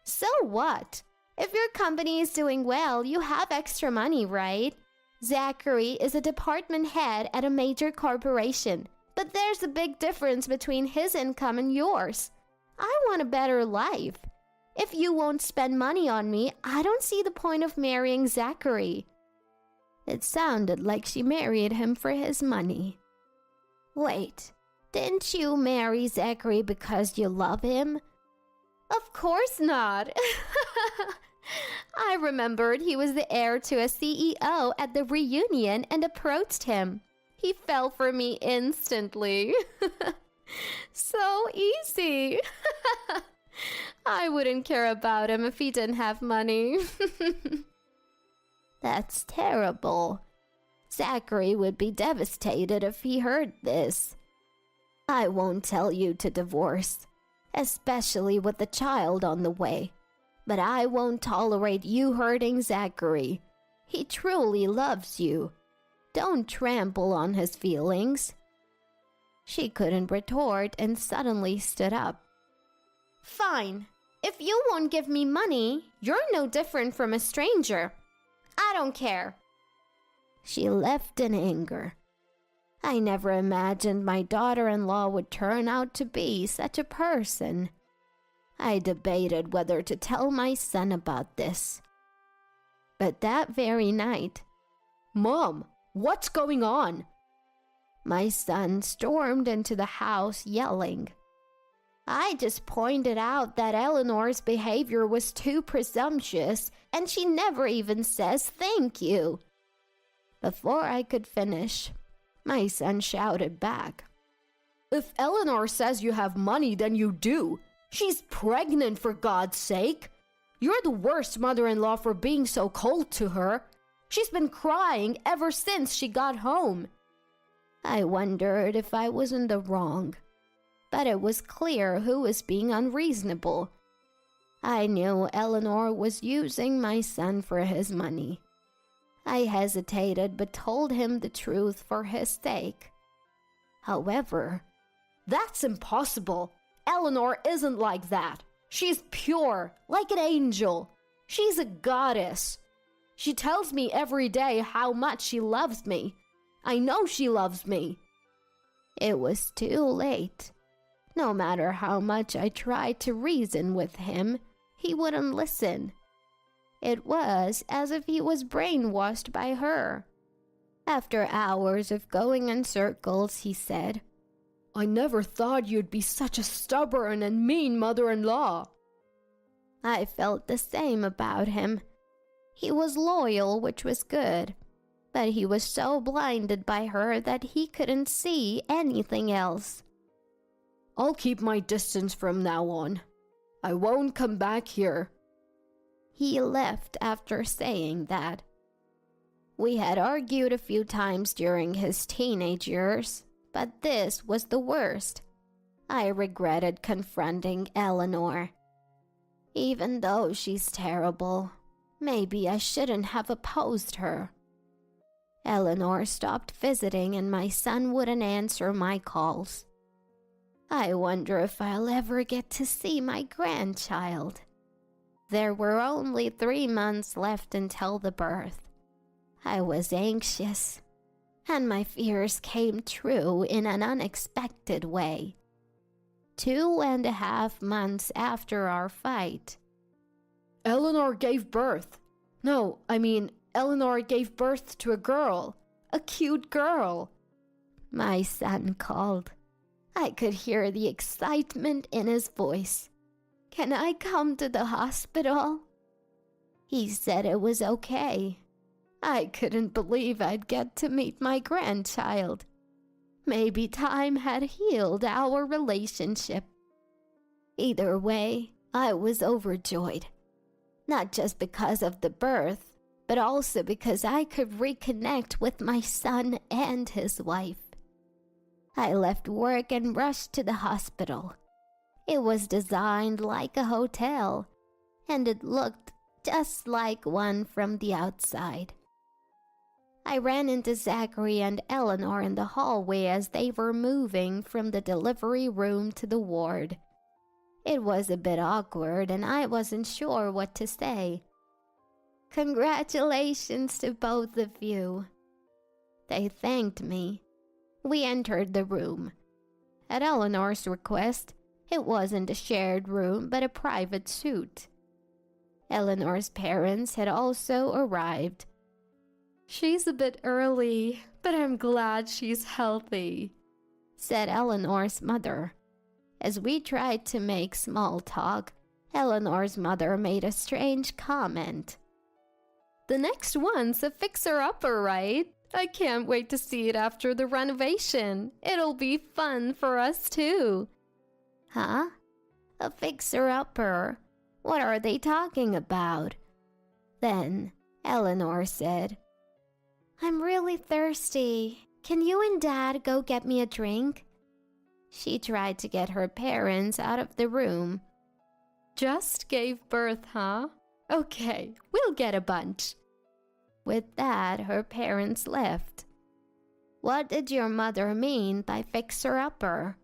"So what? If your company is doing well, you have extra money, right? Zachary is a department head at a major corporation, but there's a big difference between his income and yours. I want a better life. If you won't spend money on me, I don't see the point of marrying Zachary." It sounded like she married him for his money. "Wait, didn't you marry Zachary because you love him?" "Of course not." I remembered he was the heir to a CEO at the reunion and approached him. He fell for me instantly. So easy. I wouldn't care about him if he didn't have money. That's terrible. Zachary would be devastated if he heard this. I won't tell you to divorce, especially with a child on the way. But I won't tolerate you hurting Zachary. He truly loves you. Don't trample on his feelings." She couldn't retort and suddenly stood up. "Fine. If you won't give me money, you're no different from a stranger. I don't care." She left in anger. I never imagined my daughter-in-law would turn out to be such a person. I debated whether to tell my son about this. But that very night, "Mom, what's going on?" My son stormed into the house yelling. "I just pointed out that Eleanor's behavior was too presumptuous, and she never even says thank you." Before I could finish, my son shouted back, If Eleanor says you have money, then you do. She's pregnant, for God's sake. You're the worst mother-in-law for being so cold to her. She's been crying ever since she got home. I wondered if I was in the wrong, but it was clear who was being unreasonable. I knew Eleanor was using my son for his money. I hesitated but told him the truth for his sake. However, that's impossible. Eleanor isn't like that. She's pure, like an angel. She's a goddess. She tells me every day how much she loves me. I know she loves me. It was too late. No matter how much I tried to reason with him, he wouldn't listen. It was as if he was brainwashed by her. After hours of going in circles, he said, I never thought you'd be such a stubborn and mean mother-in-law. I felt the same about him. He was loyal, which was good, but he was so blinded by her that he couldn't see anything else. I'll keep my distance from now on. I won't come back here. He left after saying that. We had argued a few times during his teenage years, but this was the worst. I regretted confronting Eleanor. Even though she's terrible, maybe I shouldn't have opposed her. Eleanor stopped visiting and my son wouldn't answer my calls. I wonder if I'll ever get to see my grandchild. There were only 3 months left until the birth. I was anxious, and my fears came true in an unexpected way. 2.5 months after our fight. Eleanor gave birth. Eleanor gave birth to a girl. A cute girl. My son called. I could hear the excitement in his voice. Can I come to the hospital? He said it was okay. I couldn't believe I'd get to meet my grandchild. Maybe time had healed our relationship. Either way, I was overjoyed. Not just because of the birth, but also because I could reconnect with my son and his wife. I left work and rushed to the hospital. It was designed like a hotel, and it looked just like one from the outside. I ran into Zachary and Eleanor in the hallway as they were moving from the delivery room to the ward. It was a bit awkward, and I wasn't sure what to say. Congratulations to both of you. They thanked me. We entered the room. At Eleanor's request, it wasn't a shared room, but a private suite. Eleanor's parents had also arrived. She's a bit early, but I'm glad she's healthy, said Eleanor's mother. As we tried to make small talk, Eleanor's mother made a strange comment. The next one's a fixer-upper, right? I can't wait to see it after the renovation. It'll be fun for us too. Huh? A fixer-upper? What are they talking about? Then Eleanor said, I'm really thirsty. Can you and Dad go get me a drink? She tried to get her parents out of the room. Just gave birth, huh? Okay, we'll get a bunch. With that, her parents left. What did your mother mean by fixer-upper?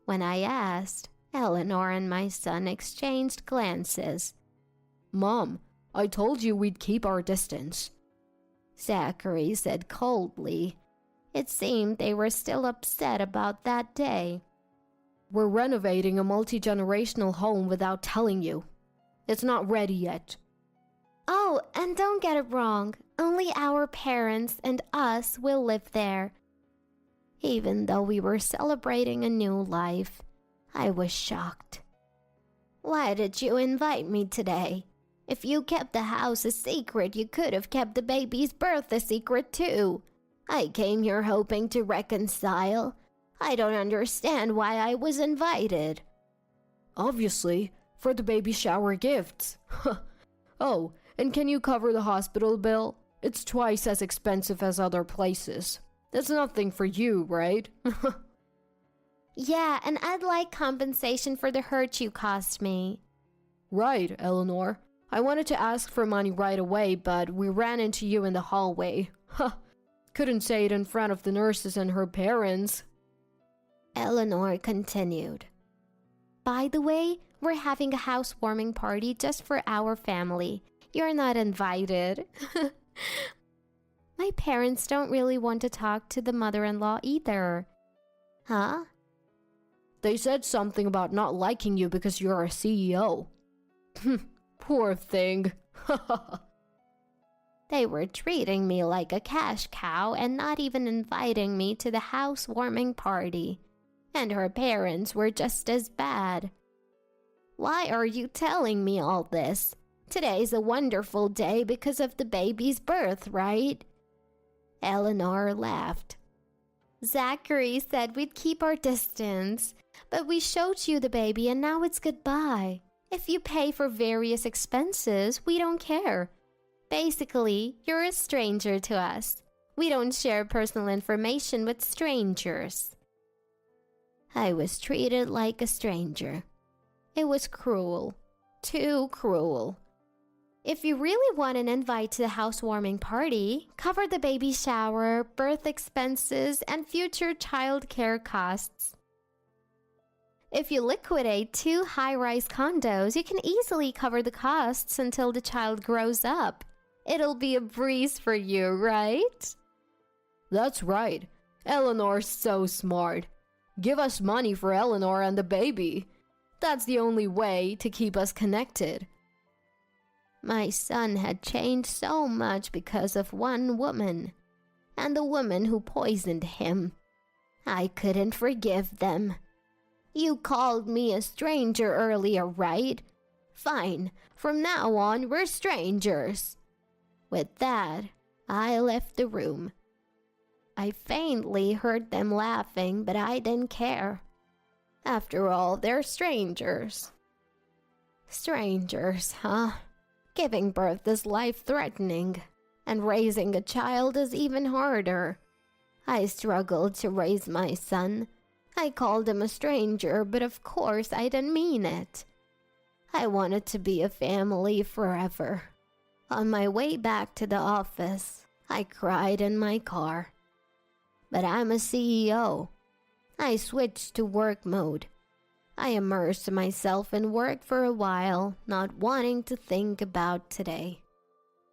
When I asked, Eleanor and my son exchanged glances. Mom, I told you we'd keep our distance, Zachary said coldly. It seemed they were still upset about that day. We're renovating a multi-generational home without telling you. It's not ready yet. Oh, and don't get it wrong. Only our parents and us will live there. Even though we were celebrating a new life, I was shocked. Why did you invite me today? If you kept the house a secret, you could have kept the baby's birth a secret too. I came here hoping to reconcile. I don't understand why I was invited. Obviously, for the baby shower gifts. Oh, and can you cover the hospital bill? It's twice as expensive as other places. That's nothing for you, right? Yeah, and I'd like compensation for the hurt you caused me. Right, Eleanor. I wanted to ask for money right away, but we ran into you in the hallway. Couldn't say it in front of the nurses and her parents. Eleanor continued. By the way, we're having a housewarming party just for our family. You're not invited. My parents don't really want to talk to the mother-in-law either. Huh? They said something about not liking you because you're a CEO. Poor thing. They were treating me like a cash cow and not even inviting me to the housewarming party. And her parents were just as bad. Why are you telling me all this? Today's a wonderful day because of the baby's birth, right? Eleanor laughed. Zachary said we'd keep our distance, but we showed you the baby and now it's goodbye. If you pay for various expenses, we don't care. Basically, you're a stranger to us. We don't share personal information with strangers. I was treated like a stranger. It was cruel. Too cruel. If you really want an invite to the housewarming party, cover the baby shower, birth expenses, and future child care costs. If you liquidate 2 high-rise condos, you can easily cover the costs until the child grows up. It'll be a breeze for you, right? That's right. Eleanor's so smart. Give us money for Eleanor and the baby. That's the only way to keep us connected. My son had changed so much because of one woman, and the woman who poisoned him. I couldn't forgive them. You called me a stranger earlier, right? Fine, from now on we're strangers. With that, I left the room. I faintly heard them laughing, but I didn't care. After all, they're strangers. Strangers, huh? Giving birth is life-threatening, and raising a child is even harder. I struggled to raise my son. I called him a stranger, but of course I didn't mean it. I wanted to be a family forever. On my way back to the office, I cried in my car. But I'm a CEO. I switched to work mode. I immersed myself in work for a while, not wanting to think about today.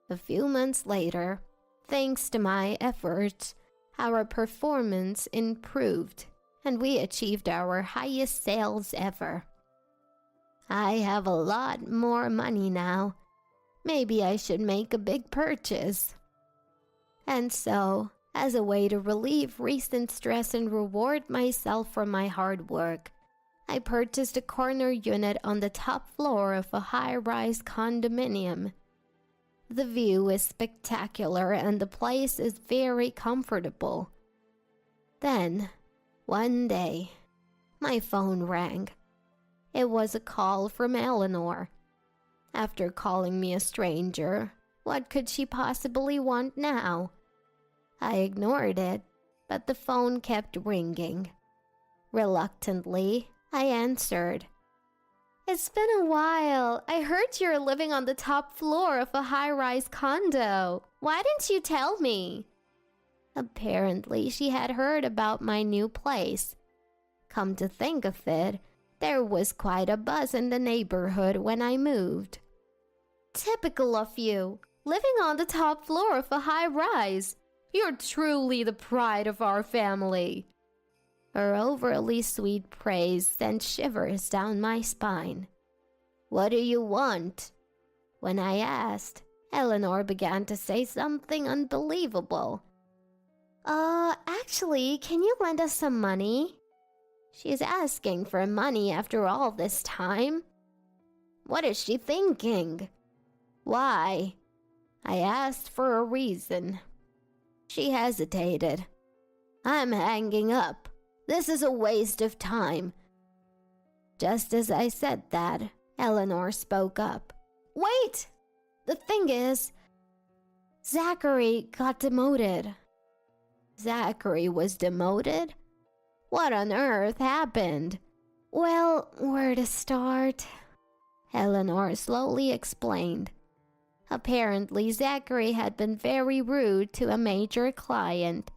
A few months later, thanks to my efforts, our performance improved, and we achieved our highest sales ever. I have a lot more money now. Maybe I should make a big purchase. And so, as a way to relieve recent stress and reward myself for my hard work, I purchased a corner unit on the top floor of a high-rise condominium. The view is spectacular and the place is very comfortable. Then, one day, my phone rang. It was a call from Eleanor. After calling me a stranger, what could she possibly want now? I ignored it, but the phone kept ringing. Reluctantly, I answered. It's been a while. I heard you're living on the top floor of a high-rise condo. Why didn't you tell me? Apparently, she had heard about my new place. Come to think of it, there was quite a buzz in the neighborhood when I moved. Typical of you, living on the top floor of a high-rise. You're truly the pride of our family. Her overly sweet praise sent shivers down my spine. What do you want? When I asked, Eleanor began to say something unbelievable. Actually, can you lend us some money? She's asking for money after all this time. What is she thinking? Why? I asked for a reason. She hesitated. I'm hanging up. This is a waste of time." Just as I said that, Eleanor spoke up. Wait! The thing is, Zachary got demoted. Zachary was demoted? What on earth happened? Well, where to start? Eleanor slowly explained. Apparently, Zachary had been very rude to a major client.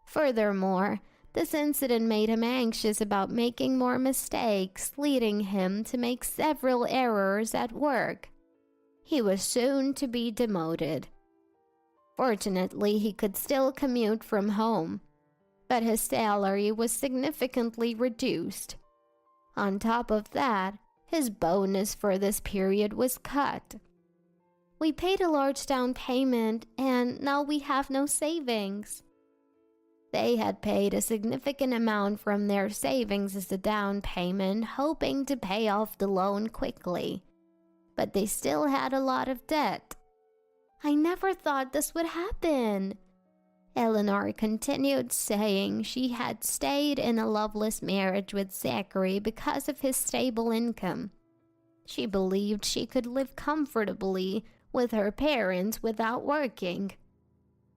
Furthermore, this incident made him anxious about making more mistakes, leading him to make several errors at work. He was soon to be demoted. Fortunately, he could still commute from home, but his salary was significantly reduced. On top of that, his bonus for this period was cut. We paid a large down payment, and now we have no savings. They had paid a significant amount from their savings as a down payment, hoping to pay off the loan quickly. But they still had a lot of debt. I never thought this would happen. Eleanor continued, saying she had stayed in a loveless marriage with Zachary because of his stable income. She believed she could live comfortably with her parents without working.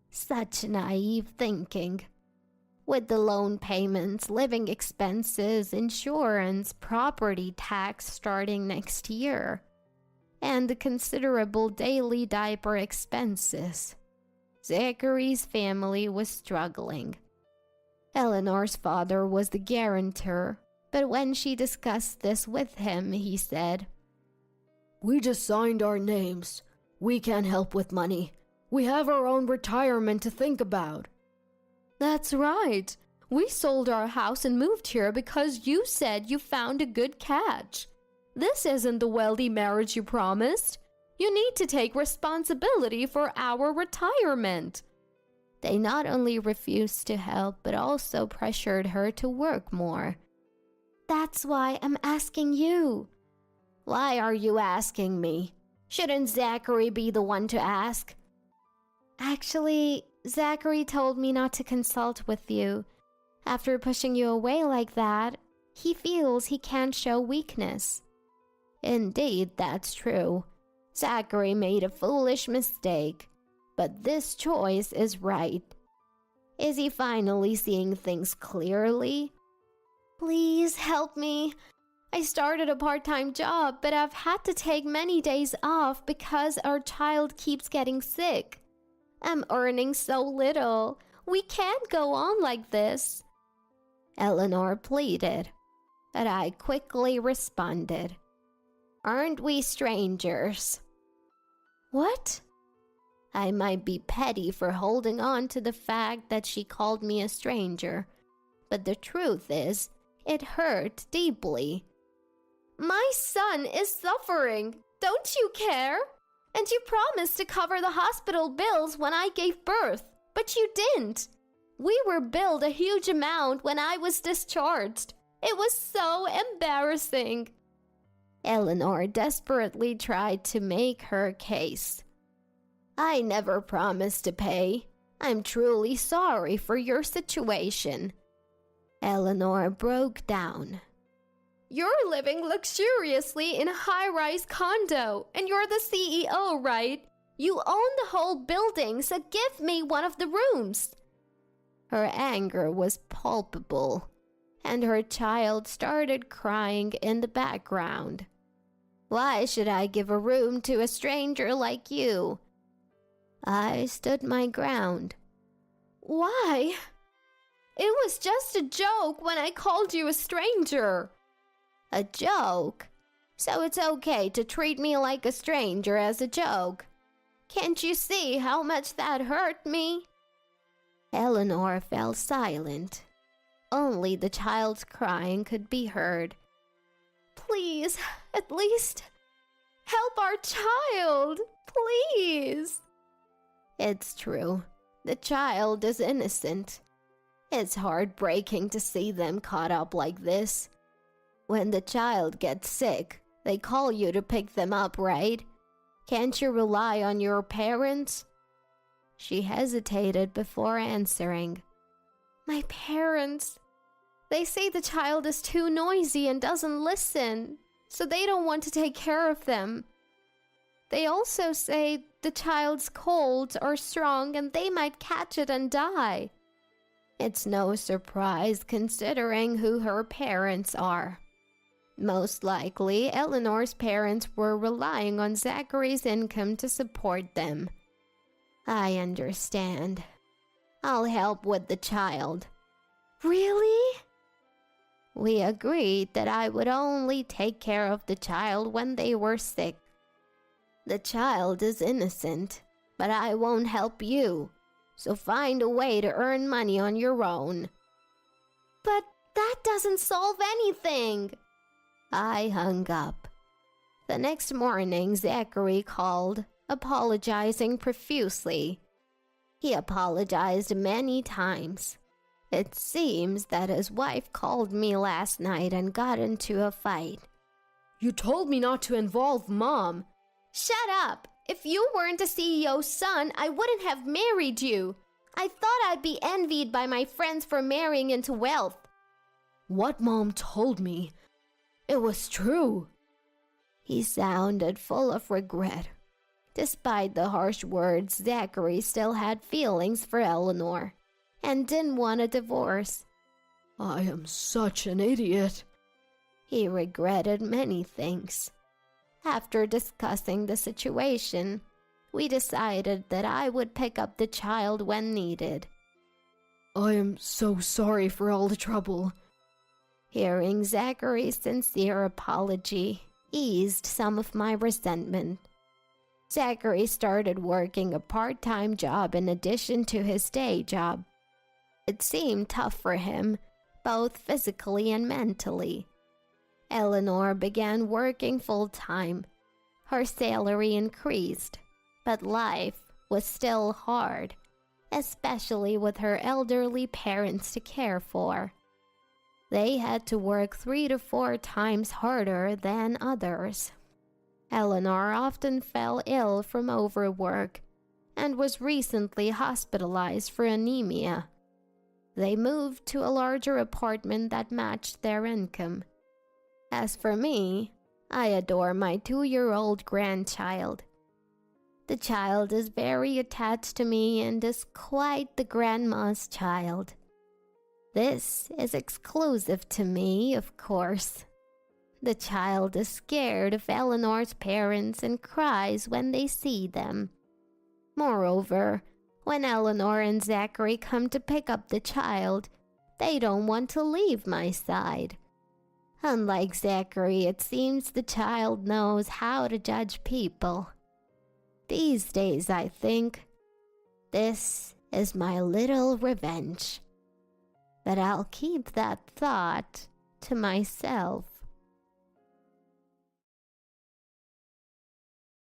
Such naive thinking. With the loan payments, living expenses, insurance, property tax starting next year, and the considerable daily diaper expenses, Zachary's family was struggling. Eleanor's father was the guarantor, but when she discussed this with him, he said, We just signed our names. We can't help with money. We have our own retirement to think about. That's right. We sold our house and moved here because you said you found a good catch. This isn't the wealthy marriage you promised. You need to take responsibility for our retirement. They not only refused to help, but also pressured her to work more. That's why I'm asking you. Why are you asking me? Shouldn't Zachary be the one to ask? Actually, Zachary told me not to consult with you. After pushing you away like that, he feels he can't show weakness. Indeed, that's true. Zachary made a foolish mistake, but this choice is right. Is he finally seeing things clearly? Please help me. I started a part-time job, but I've had to take many days off because our child keeps getting sick. I'm earning so little. We can't go on like this. Eleanor pleaded, but I quickly responded. Aren't we strangers? What? I might be petty for holding on to the fact that she called me a stranger, but the truth is, it hurt deeply. My son is suffering. Don't you care? And you promised to cover the hospital bills when I gave birth, but you didn't. We were billed a huge amount when I was discharged. It was so embarrassing. Eleanor desperately tried to make her case. I never promised to pay. I'm truly sorry for your situation. Eleanor broke down. You're living luxuriously in a high-rise condo, and you're the CEO, right? You own the whole building, so give me one of the rooms. Her anger was palpable, and her child started crying in the background. Why should I give a room to a stranger like you? I stood my ground. Why? It was just a joke when I called you a stranger. A joke? So it's okay to treat me like a stranger as a joke. Can't you see how much that hurt me? Eleanor fell silent. Only the child's crying could be heard. Please, at least, help our child, please. It's true. The child is innocent. It's heartbreaking to see them caught up like this. When the child gets sick, they call you to pick them up, right? Can't you rely on your parents? She hesitated before answering. My parents, They say the child is too noisy and doesn't listen, so they don't want to take care of them. They also say the child's cold or strong and they might catch it and die. It's no surprise considering who her parents are. Most likely, Eleanor's parents were relying on Zachary's income to support them. I understand. I'll help with the child. Really? We agreed that I would only take care of the child when they were sick. The child is innocent, but I won't help you, so find a way to earn money on your own. But that doesn't solve anything. I hung up. The next morning, Zachary called, apologizing profusely. He apologized many times. It seems that his wife called me last night and got into a fight. You told me not to involve Mom. Shut up! If you weren't a CEO's son, I wouldn't have married you. I thought I'd be envied by my friends for marrying into wealth. What Mom told me, it was true. He sounded full of regret. Despite the harsh words, Zachary still had feelings for Eleanor and didn't want a divorce. I am such an idiot. He regretted many things. After discussing the situation, we decided that I would pick up the child when needed. I am so sorry for all the trouble. Hearing Zachary's sincere apology eased some of my resentment. Zachary started working a part-time job in addition to his day job. It seemed tough for him, both physically and mentally. Eleanor began working full-time. Her salary increased, but life was still hard, especially with her elderly parents to care for. They had to work 3 to 4 times harder than others. Eleanor often fell ill from overwork and was recently hospitalized for anemia. They moved to a larger apartment that matched their income. As for me, I adore my 2-year-old grandchild. The child is very attached to me and is quite the grandma's child. This is exclusive to me, of course. The child is scared of Eleanor's parents and cries when they see them. Moreover, when Eleanor and Zachary come to pick up the child, they don't want to leave my side. Unlike Zachary, it seems the child knows how to judge people. These days, I think, this is my little revenge. But I'll keep that thought to myself.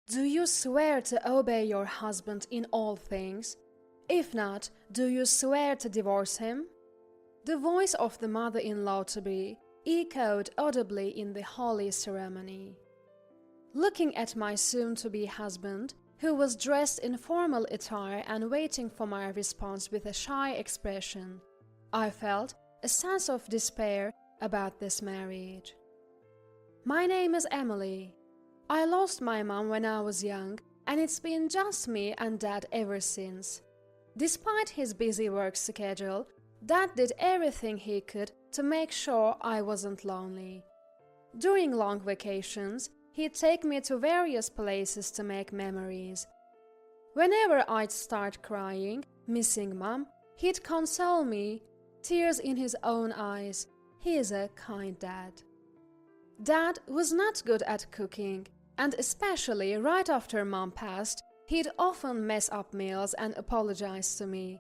Do you swear to obey your husband in all things? If not, do you swear to divorce him? The voice of the mother-in-law-to-be echoed audibly in the holy ceremony. Looking at my soon-to-be husband, who was dressed in formal attire and waiting for my response with a shy expression, I felt a sense of despair about this marriage. My name is Emily. I lost my mom when I was young, and it's been just me and Dad ever since. Despite his busy work schedule, Dad did everything he could to make sure I wasn't lonely. During long vacations, he'd take me to various places to make memories. Whenever I'd start crying, missing Mom, he'd console me, tears in his own eyes. He is a kind dad. Dad was not good at cooking, and especially right after Mom passed, he'd often mess up meals and apologize to me.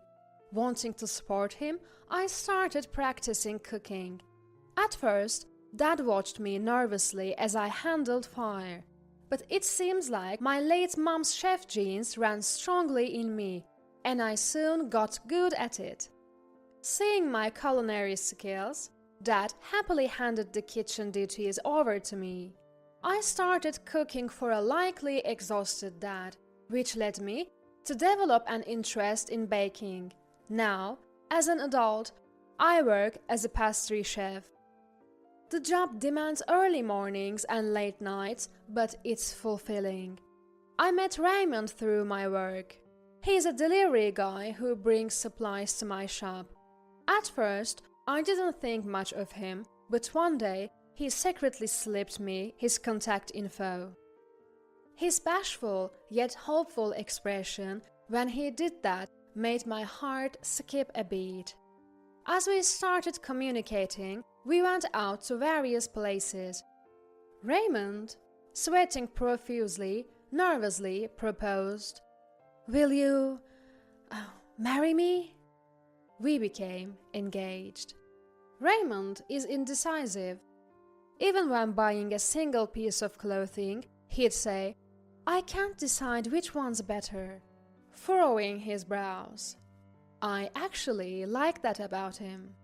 Wanting to support him, I started practicing cooking. At first, Dad watched me nervously as I handled fire, but it seems like my late mom's chef genes ran strongly in me, and I soon got good at it. Seeing my culinary skills, Dad happily handed the kitchen duties over to me. I started cooking for a likely exhausted Dad, which led me to develop an interest in baking. Now, as an adult, I work as a pastry chef. The job demands early mornings and late nights, but it's fulfilling. I met Raymond through my work. He's a delivery guy who brings supplies to my shop. At first, I didn't think much of him, but one day he secretly slipped me his contact info. His bashful yet hopeful expression when he did that made my heart skip a beat. As we started communicating, we went out to various places. Raymond, sweating profusely, nervously proposed, "Will you marry me?" We became engaged. Raymond is indecisive. Even when buying a single piece of clothing, he'd say, "I can't decide which one's better," furrowing his brows. I actually like that about him.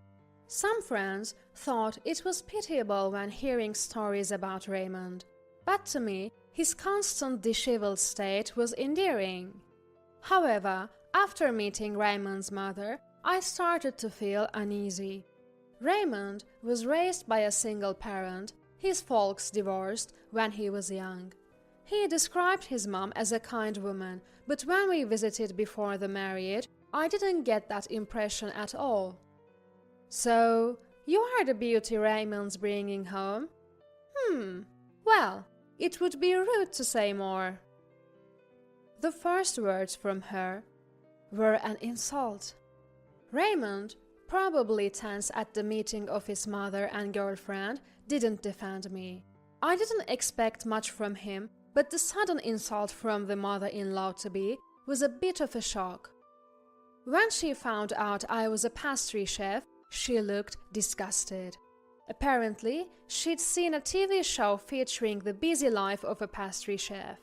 Some friends thought it was pitiable when hearing stories about Raymond, but to me, his constant disheveled state was endearing. However, after meeting Raymond's mother, I started to feel uneasy. Raymond was raised by a single parent. His folks divorced when he was young. He described his mom as a kind woman, but when we visited before the marriage, I didn't get that impression at all. "So, you are the beauty Raymond's bringing home?" Well, it would be rude to say more." The first words from her were an insult. Raymond, probably tense at the meeting of his mother and girlfriend, didn't defend me. I didn't expect much from him, but the sudden insult from the mother-in-law-to-be was a bit of a shock. When she found out I was a pastry chef, she looked disgusted. Apparently, she'd seen a TV show featuring the busy life of a pastry chef.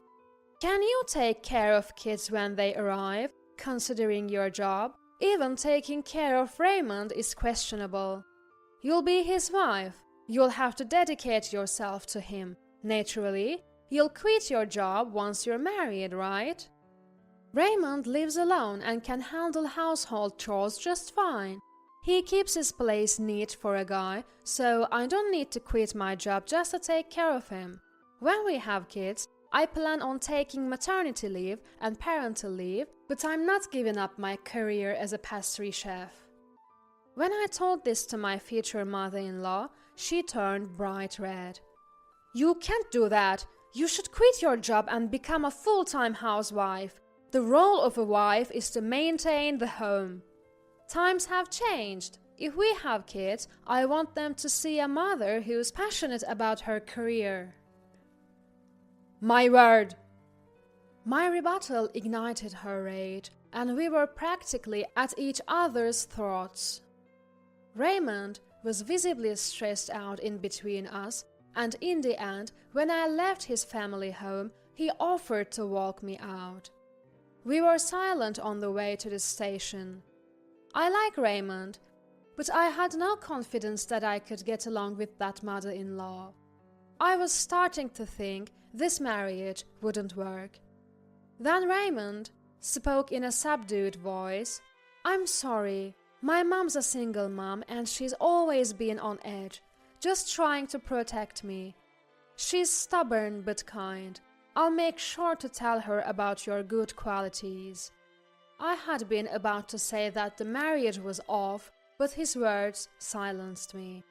"Can you take care of kids when they arrive, considering your job? Even taking care of Raymond is questionable. You'll be his wife. You'll have to dedicate yourself to him. Naturally, you'll quit your job once you're married, right? Raymond lives alone and can handle household chores just fine. He keeps his place neat for a guy, so I don't need to quit my job just to take care of him. When we have kids, I plan on taking maternity leave and parental leave, but I'm not giving up my career as a pastry chef." When I told this to my future mother-in-law, she turned bright red. "You can't do that. You should quit your job and become a full-time housewife. The role of a wife is to maintain the home. Times have changed. If we have kids, I want them to see a mother who's passionate about her career." "My word!" My rebuttal ignited her rage, and we were practically at each other's throats. Raymond was visibly stressed out in between us, and in the end, when I left his family home, he offered to walk me out. We were silent on the way to the station. I like Raymond, but I had no confidence that I could get along with that mother-in-law. I was starting to think this marriage wouldn't work. Then Raymond spoke in a subdued voice. "I'm sorry. My mom's a single mom and she's always been on edge, just trying to protect me. She's stubborn but kind. I'll make sure to tell her about your good qualities." I had been about to say that the marriage was off, but his words silenced me.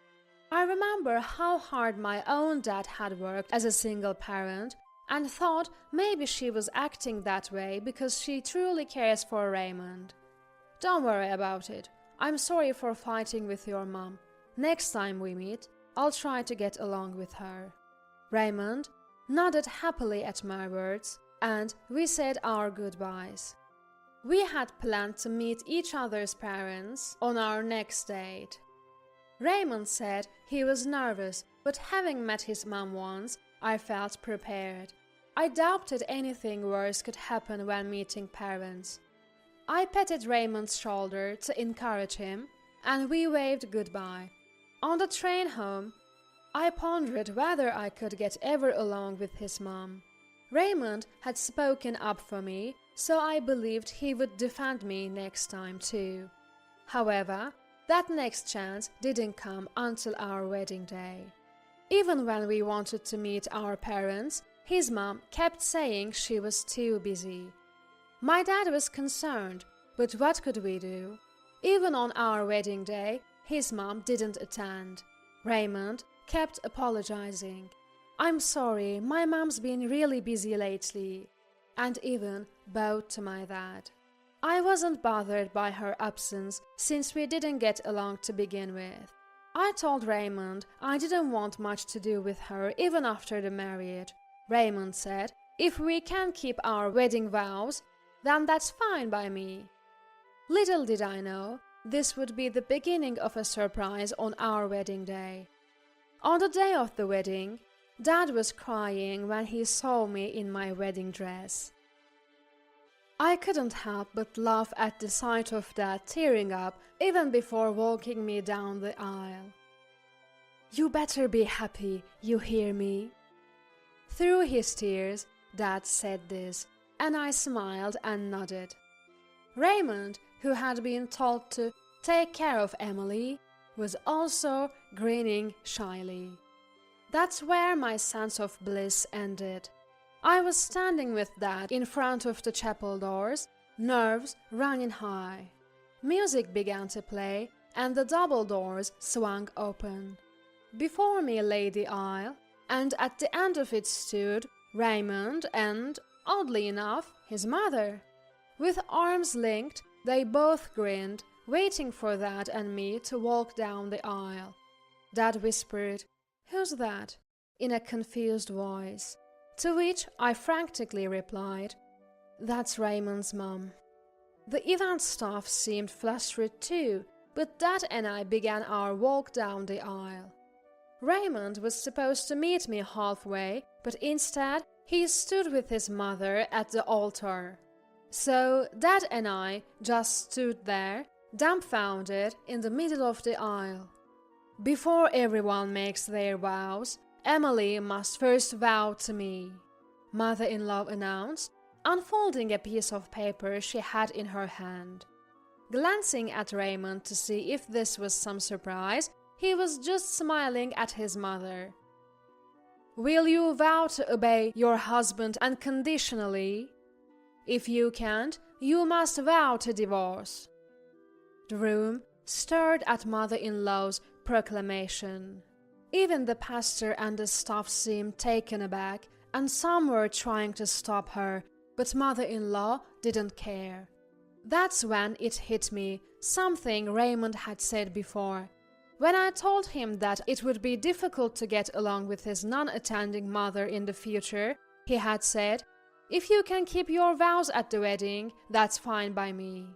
I remember how hard my own dad had worked as a single parent, and thought maybe she was acting that way because she truly cares for Raymond. "Don't worry about it. I'm sorry for fighting with your mom. Next time we meet, I'll try to get along with her." Raymond nodded happily at my words, and we said our goodbyes. We had planned to meet each other's parents on our next date. Raymond said he was nervous, but having met his mom once, I felt prepared. I doubted anything worse could happen when meeting parents. I patted Raymond's shoulder to encourage him, and we waved goodbye. On the train home, I pondered whether I could get ever along with his mom. Raymond had spoken up for me, so I believed he would defend me next time too. However, That next chance didn't come until our wedding day. Even when we wanted to meet our parents, his mom kept saying she was too busy. My dad was concerned, but what could we do? Even on our wedding day, his mom didn't attend. Raymond kept apologizing. "I'm sorry, my mom's been really busy lately," and even bowed to my dad. I wasn't bothered by her absence since we didn't get along to begin with. I told Raymond I didn't want much to do with her even after the marriage. Raymond said, "If we can keep our wedding vows, then that's fine by me." Little did I know, this would be the beginning of a surprise on our wedding day. On the day of the wedding, Dad was crying when he saw me in my wedding dress. I couldn't help but laugh at the sight of Dad tearing up even before walking me down the aisle. "You better be happy, you hear me?" Through his tears, Dad said this, and I smiled and nodded. Raymond, who had been told to take care of Emily, was also grinning shyly. That's where my sense of bliss ended. I was standing with Dad in front of the chapel doors, nerves running high. Music began to play, and the double doors swung open. Before me lay the aisle, and at the end of it stood Raymond and, oddly enough, his mother. With arms linked, they both grinned, waiting for Dad and me to walk down the aisle. Dad whispered, "Who's that?" in a confused voice, to which I frantically replied, "That's Raymond's mom." The event staff seemed flustered too, but Dad and I began our walk down the aisle. Raymond was supposed to meet me halfway, but instead he stood with his mother at the altar. So Dad and I just stood there, dumbfounded in the middle of the aisle. "Before everyone makes their vows, Emily must first vow to me," Mother-in-law announced, unfolding a piece of paper she had in her hand. Glancing at Raymond to see if this was some surprise, he was just smiling at his mother. "Will you vow to obey your husband unconditionally? If you can't, you must vow to divorce." The room stirred at mother-in-law's proclamation. Even the pastor and the staff seemed taken aback, and some were trying to stop her, but mother-in-law didn't care. That's when it hit me, something Raymond had said before. When I told him that it would be difficult to get along with his non-attending mother in the future, he had said, "If you can keep your vows at the wedding, that's fine by me."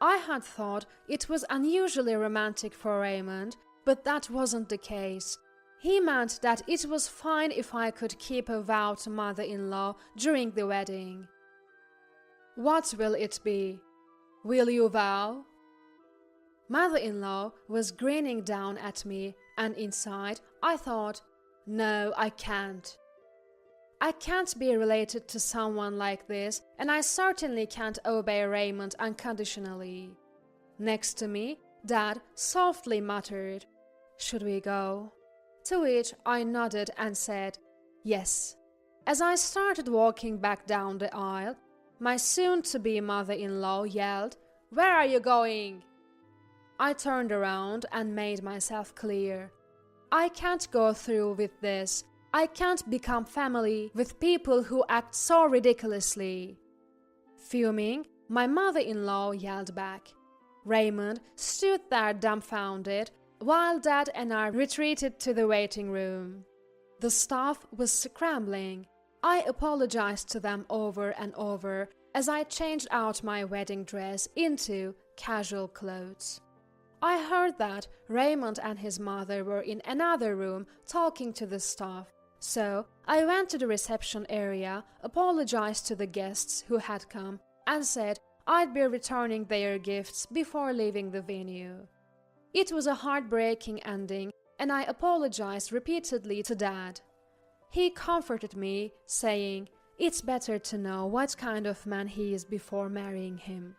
I had thought it was unusually romantic for Raymond, but that wasn't the case. He meant that it was fine if I could keep a vow to mother-in-law during the wedding. "What will it be? Will you vow?" Mother-in-law was grinning down at me, and inside I thought, "No, I can't. I can't be related to someone like this, and I certainly can't obey Raymond unconditionally." Next to me, Dad softly muttered, "Should we go?" To which I nodded and said, "Yes." As I started walking back down the aisle, my soon-to-be mother-in-law yelled, "Where are you going?" I turned around and made myself clear. I can't go through with this. I can't become family with people who act so ridiculously. Fuming, my mother-in-law yelled back. Raymond stood there dumbfounded, while Dad and I retreated to the waiting room. The staff was scrambling. I apologized to them over and over as I changed out my wedding dress into casual clothes. I heard that Raymond and his mother were in another room talking to the staff, so I went to the reception area, apologized to the guests who had come, and said I'd be returning their gifts before leaving the venue. It was a heartbreaking ending, and I apologized repeatedly to Dad. He comforted me, saying, "It's better to know what kind of man he is before marrying him."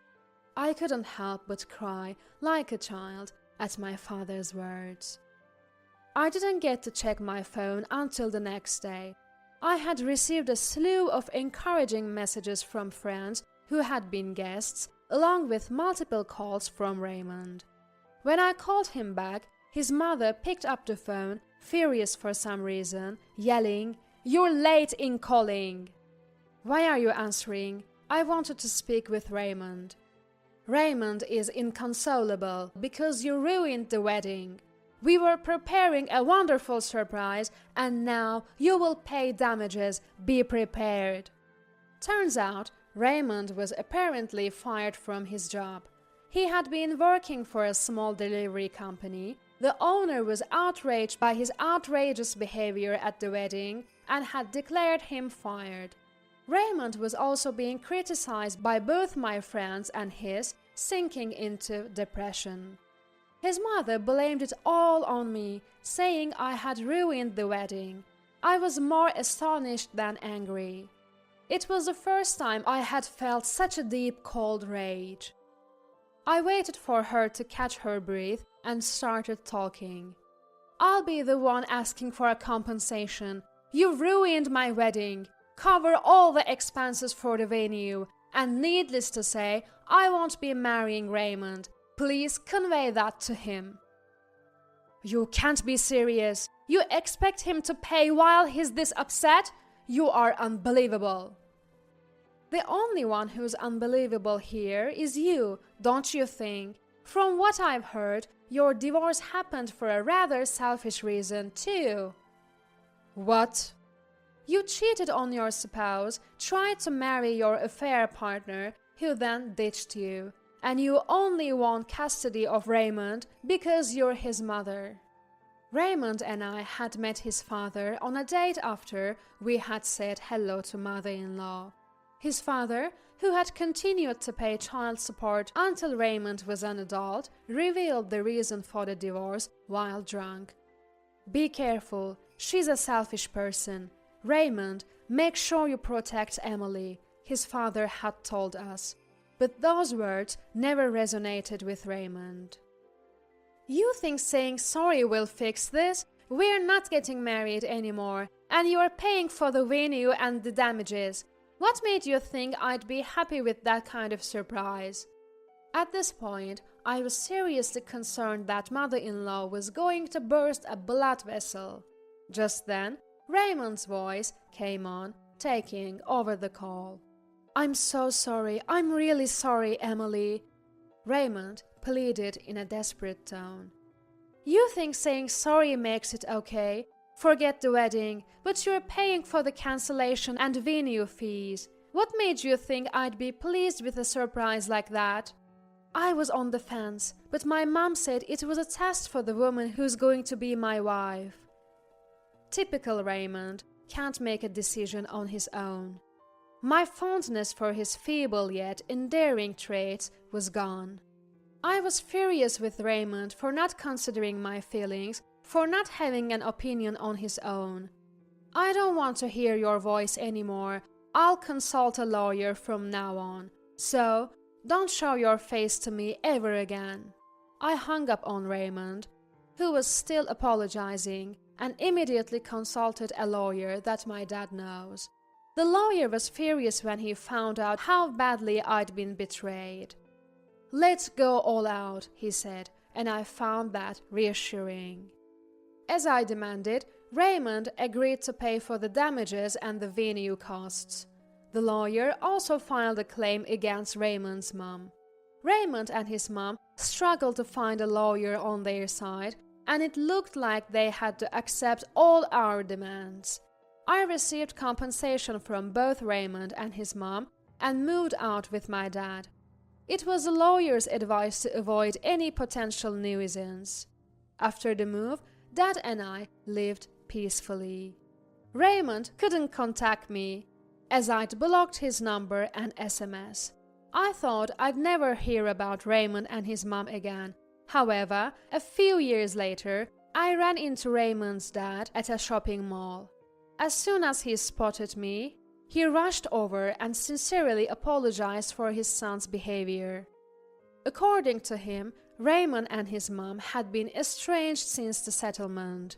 I couldn't help but cry like a child at my father's words. I didn't get to check my phone until the next day. I had received a slew of encouraging messages from friends who had been guests, along with multiple calls from Raymond. When I called him back, his mother picked up the phone, furious for some reason, yelling, "You're late in calling!" "Why are you answering? I wanted to speak with Raymond." "Raymond is inconsolable because you ruined the wedding. We were preparing a wonderful surprise, and now you will pay damages. Be prepared." Turns out, Raymond was apparently fired from his job. He had been working for a small delivery company. The owner was outraged by his outrageous behavior at the wedding and had declared him fired. Raymond was also being criticized by both my friends and his, sinking into depression. His mother blamed it all on me, saying I had ruined the wedding. I was more astonished than angry. It was the first time I had felt such a deep, cold rage. I waited for her to catch her breath and started talking. "I'll be the one asking for a compensation. You ruined my wedding. Cover all the expenses for the venue. And needless to say, I won't be marrying Raymond. Please convey that to him." "You can't be serious. You expect him to pay while he's this upset? You are unbelievable." "The only one who's unbelievable here is you, don't you think? From what I've heard, your divorce happened for a rather selfish reason, too." "What?" "You cheated on your spouse, tried to marry your affair partner, who then ditched you. And you only want custody of Raymond because you're his mother." Raymond and I had met his father on a date after we had said hello to mother-in-law. His father, who had continued to pay child support until Raymond was an adult, revealed the reason for the divorce while drunk. "Be careful, she's a selfish person. Raymond, make sure you protect Emily," his father had told us. But those words never resonated with Raymond. "You think saying sorry will fix this? We're not getting married anymore, and you're paying for the venue and the damages. What made you think I'd be happy with that kind of surprise?" At this point, I was seriously concerned that mother-in-law was going to burst a blood vessel. Just then, Raymond's voice came on, taking over the call. "I'm so sorry. I'm really sorry, Emily," Raymond pleaded in a desperate tone. "You think saying sorry makes it okay? Forget the wedding, but you're paying for the cancellation and venue fees. What made you think I'd be pleased with a surprise like that?" "I was on the fence, but my mom said it was a test for the woman who's going to be my wife." Typical Raymond, can't make a decision on his own. My fondness for his feeble yet endearing traits was gone. I was furious with Raymond for not considering my feelings, for not having an opinion on his own. "I don't want to hear your voice anymore. I'll consult a lawyer from now on. So, don't show your face to me ever again." I hung up on Raymond, who was still apologizing, and immediately consulted a lawyer that my dad knows. The lawyer was furious when he found out how badly I'd been betrayed. "Let's go all out," he said, and I found that reassuring. As I demanded, Raymond agreed to pay for the damages and the venue costs. The lawyer also filed a claim against Raymond's mom. Raymond and his mom struggled to find a lawyer on their side, and it looked like they had to accept all our demands. I received compensation from both Raymond and his mom and moved out with my dad. It was the lawyer's advice to avoid any potential nuisance. After the move, Dad and I lived peacefully. Raymond couldn't contact me, as I'd blocked his number and SMS. I thought I'd never hear about Raymond and his mom again. However, a few years later, I ran into Raymond's dad at a shopping mall. As soon as he spotted me, he rushed over and sincerely apologized for his son's behavior. According to him, Raymond and his mom had been estranged since the settlement.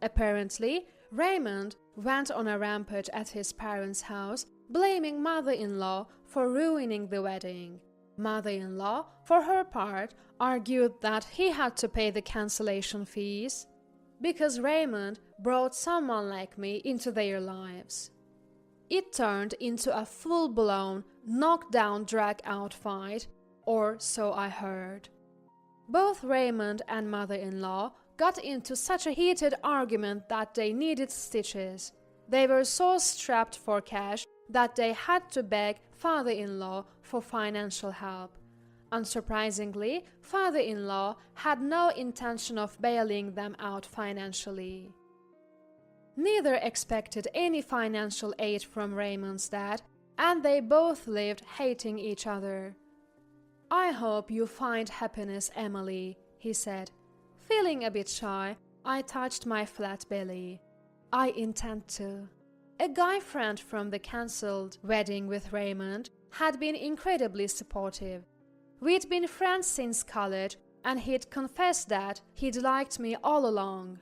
Apparently, Raymond went on a rampage at his parents' house, blaming mother-in-law for ruining the wedding. Mother-in-law, for her part, argued that he had to pay the cancellation fees because Raymond brought someone like me into their lives. It turned into a full-blown, knockdown, drag-out fight, or so I heard. Both Raymond and mother-in-law got into such a heated argument that they needed stitches. They were so strapped for cash that they had to beg father-in-law for financial help. Unsurprisingly, father-in-law had no intention of bailing them out financially. Neither expected any financial aid from Raymond's dad, and they both lived hating each other. "I hope you find happiness, Emily," he said. Feeling a bit shy, I touched my flat belly. "I intend to." A guy friend from the cancelled wedding with Raymond had been incredibly supportive. We'd been friends since college, and he'd confessed that he'd liked me all along.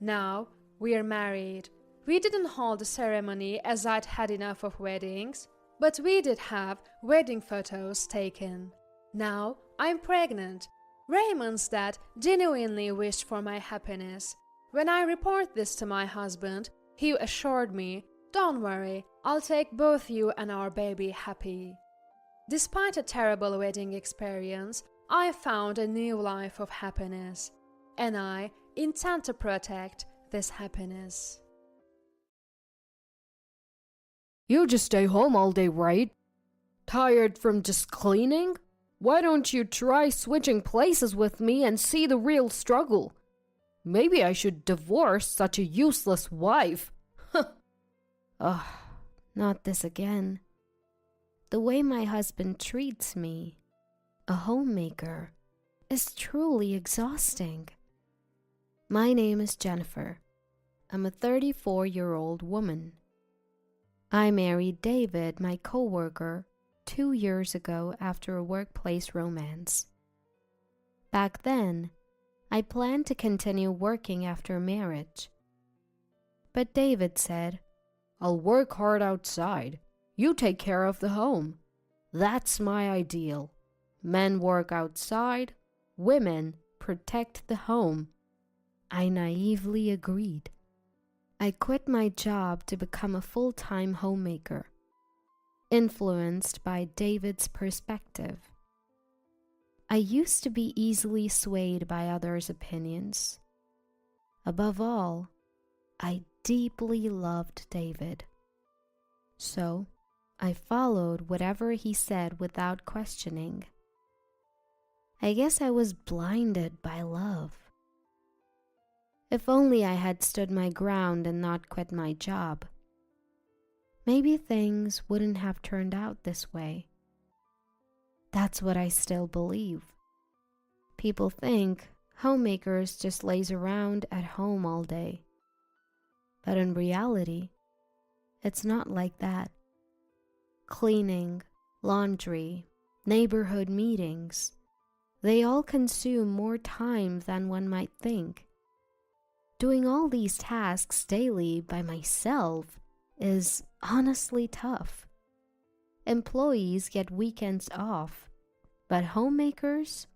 Now, we're married. We didn't hold a ceremony as I'd had enough of weddings, but we did have wedding photos taken. Now, I'm pregnant. Raymond's dad genuinely wished for my happiness. When I report this to my husband, he assured me, "Don't worry, I'll take both you and our baby happy." Despite a terrible wedding experience, I found a new life of happiness, and I intend to protect this happiness. You just stay home all day, right? Tired from just cleaning? Why don't you try switching places with me and see the real struggle? Maybe I should divorce such a useless wife. Ugh, not this again. The way my husband treats me, a homemaker, is truly exhausting. My name is Jennifer. I'm a 34-year-old woman. I married David, my coworker, 2 years ago after a workplace romance. Back then, I planned to continue working after marriage. But David said, "I'll work hard outside. You take care of the home. That's my ideal. Men work outside, women protect the home." I naively agreed. I quit my job to become a full-time homemaker, influenced by David's perspective. I used to be easily swayed by others' opinions. Above all, I deeply loved David. So, I followed whatever he said without questioning. I guess I was blinded by love. If only I had stood my ground and not quit my job. Maybe things wouldn't have turned out this way. That's what I still believe. People think homemakers just laze around at home all day. But in reality, it's not like that. Cleaning, laundry, neighborhood meetings, they all consume more time than one might think. Doing all these tasks daily by myself is honestly tough. Employees get weekends off, but homemakers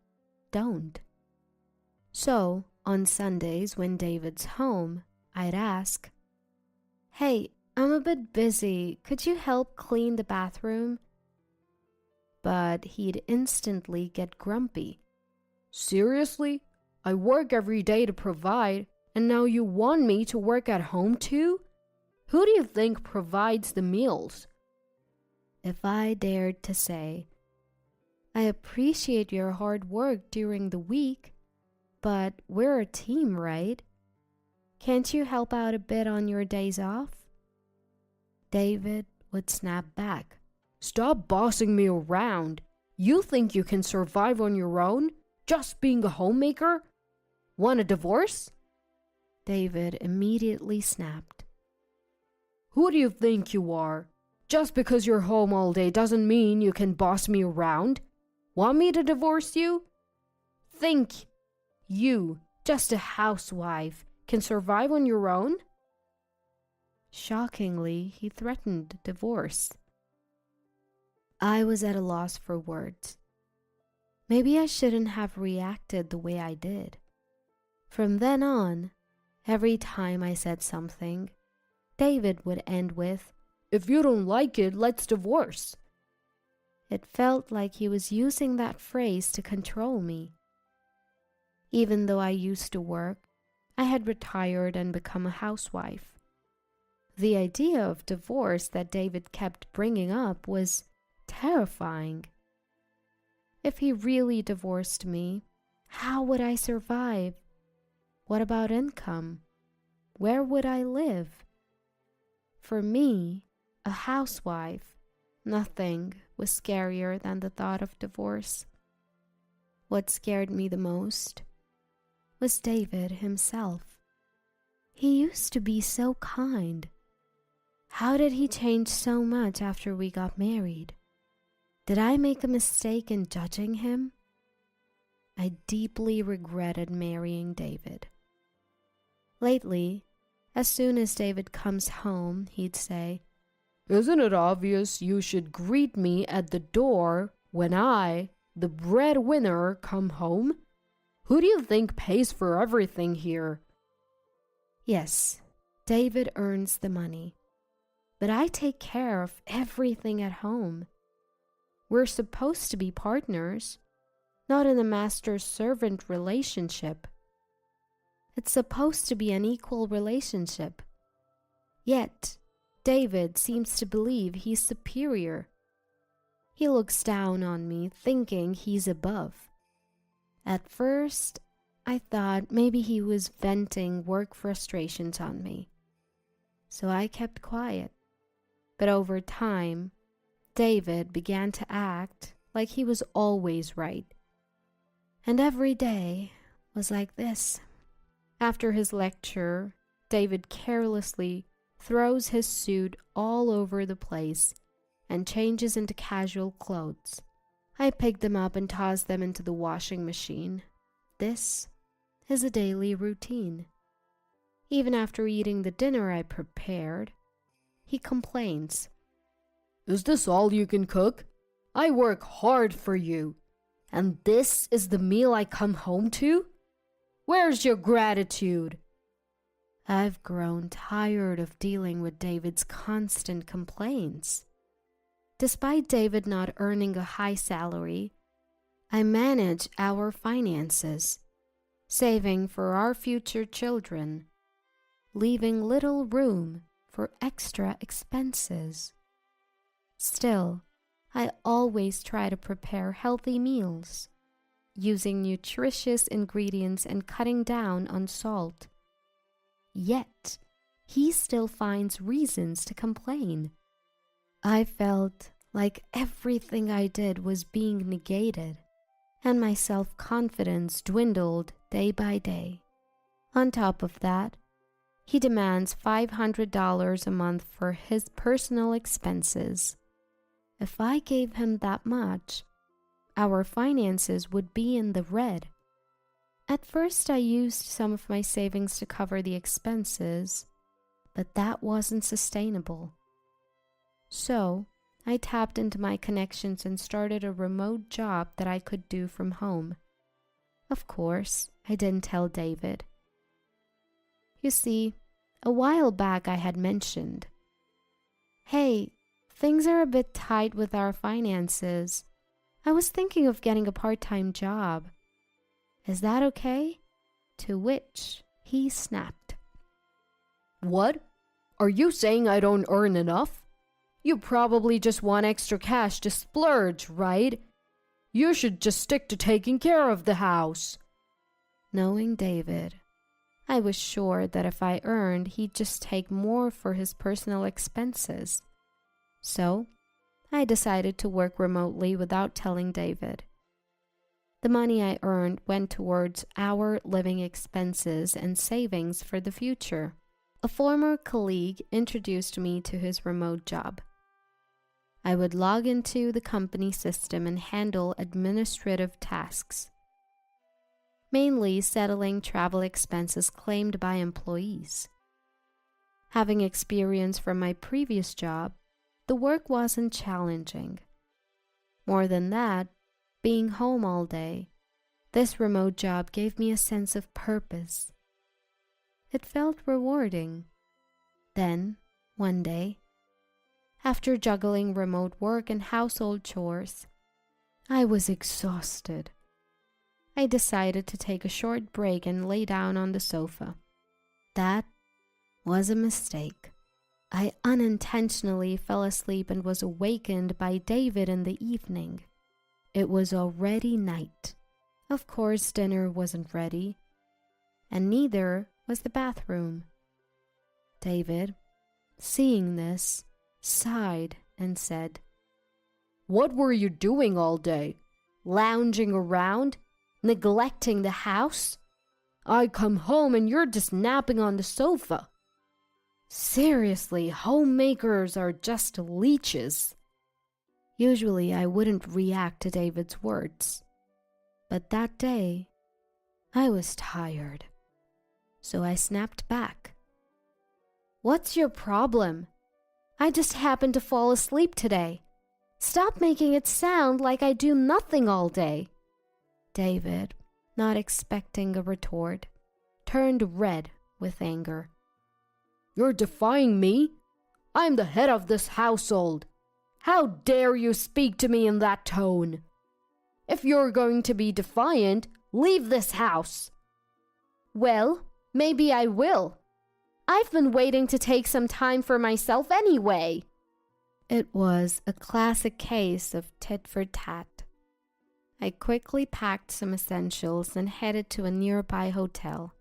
don't. So, on Sundays when David's home, I'd ask, "Hey, I'm a bit busy. Could you help clean the bathroom?" But he'd instantly get grumpy. "Seriously? I work every day to provide, and now you want me to work at home too? Who do you think provides the meals?" If I dared to say, "I appreciate your hard work during the week, but we're a team, right? Can't you help out a bit on your days off?" David would snap back. "Stop bossing me around. You think you can survive on your own, just being a homemaker? Want a divorce?" David immediately snapped. "Who do you think you are? Just because you're home all day doesn't mean you can boss me around. Want me to divorce you?" Think you, just a housewife, can survive on your own? Shockingly, he threatened divorce. I was at a loss for words. Maybe I shouldn't have reacted the way I did. From then on, every time I said something, David would end with, "If you don't like it, let's divorce." It felt like he was using that phrase to control me. Even though I used to work, I had retired and become a housewife. The idea of divorce that David kept bringing up was terrifying. If he really divorced me, how would I survive? What about income? Where would I live? For me, a housewife, nothing was scarier than the thought of divorce. What scared me the most was David himself. He used to be so kind. How did he change so much after we got married? Did I make a mistake in judging him? I deeply regretted marrying David. Lately, as soon as David comes home, he'd say, "Isn't it obvious you should greet me at the door when I, the breadwinner, come home? Who do you think pays for everything here?" Yes, David earns the money, but I take care of everything at home. We're supposed to be partners, not in a master-servant relationship. It's supposed to be an equal relationship. Yet, David seems to believe he's superior. He looks down on me, thinking he's above. At first, I thought maybe he was venting work frustrations on me. So I kept quiet. But over time, David began to act like he was always right. And every day was like this. After his lecture, David carelessly throws his suit all over the place and changes into casual clothes. I pick them up and toss them into the washing machine. This is a daily routine. Even after eating the dinner I prepared, he complains. "Is this all you can cook? I work hard for you, and this is the meal I come home to? Where's your gratitude?" I've grown tired of dealing with David's constant complaints. Despite David not earning a high salary, I manage our finances, saving for our future children, leaving little room for extra expenses. Still, I always try to prepare healthy meals, using nutritious ingredients and cutting down on salt. Yet, he still finds reasons to complain. I felt like everything I did was being negated, and my self-confidence dwindled day by day. On top of that, he demands $500 a month for his personal expenses. If I gave him that much, our finances would be in the red. At first, I used some of my savings to cover the expenses, but that wasn't sustainable. So, I tapped into my connections and started a remote job that I could do from home. Of course, I didn't tell David. You see, a while back I had mentioned, "Hey, things are a bit tight with our finances. I was thinking of getting a part-time job. Is that okay?" To which he snapped. "What? Are you saying I don't earn enough? You probably just want extra cash to splurge, right? You should just stick to taking care of the house." Knowing David, I was sure that if I earned, he'd just take more for his personal expenses. So, I decided to work remotely without telling David. The money I earned went towards our living expenses and savings for the future. A former colleague introduced me to his remote job. I would log into the company system and handle administrative tasks. mainly settling travel expenses claimed by employees. Having experience from my previous job, the work wasn't challenging. More than that, being home all day, this remote job gave me a sense of purpose. It felt rewarding. Then, one day, after juggling remote work and household chores, I was exhausted. I decided to take a short break and lay down on the sofa. That was a mistake. I unintentionally fell asleep and was awakened by David in the evening. It was already night. Of course, dinner wasn't ready, and neither was the bathroom. David, seeing this, sighed and said, What were you doing all day? Lounging around? Neglecting the house? I come home and you're just napping on the sofa. Seriously, homemakers are just leeches. Usually I wouldn't react to David's words, but that day I was tired, so I snapped back. What's your problem? I just happened to fall asleep today. Stop making it sound like I do nothing all day. David, not expecting a retort, turned red with anger. You're defying me? I'm the head of this household. How dare you speak to me in that tone? If you're going to be defiant, leave this house. Well, maybe I will. I've been waiting to take some time for myself anyway. It was a classic case of tit for tat. I quickly packed some essentials and headed to a nearby hotel.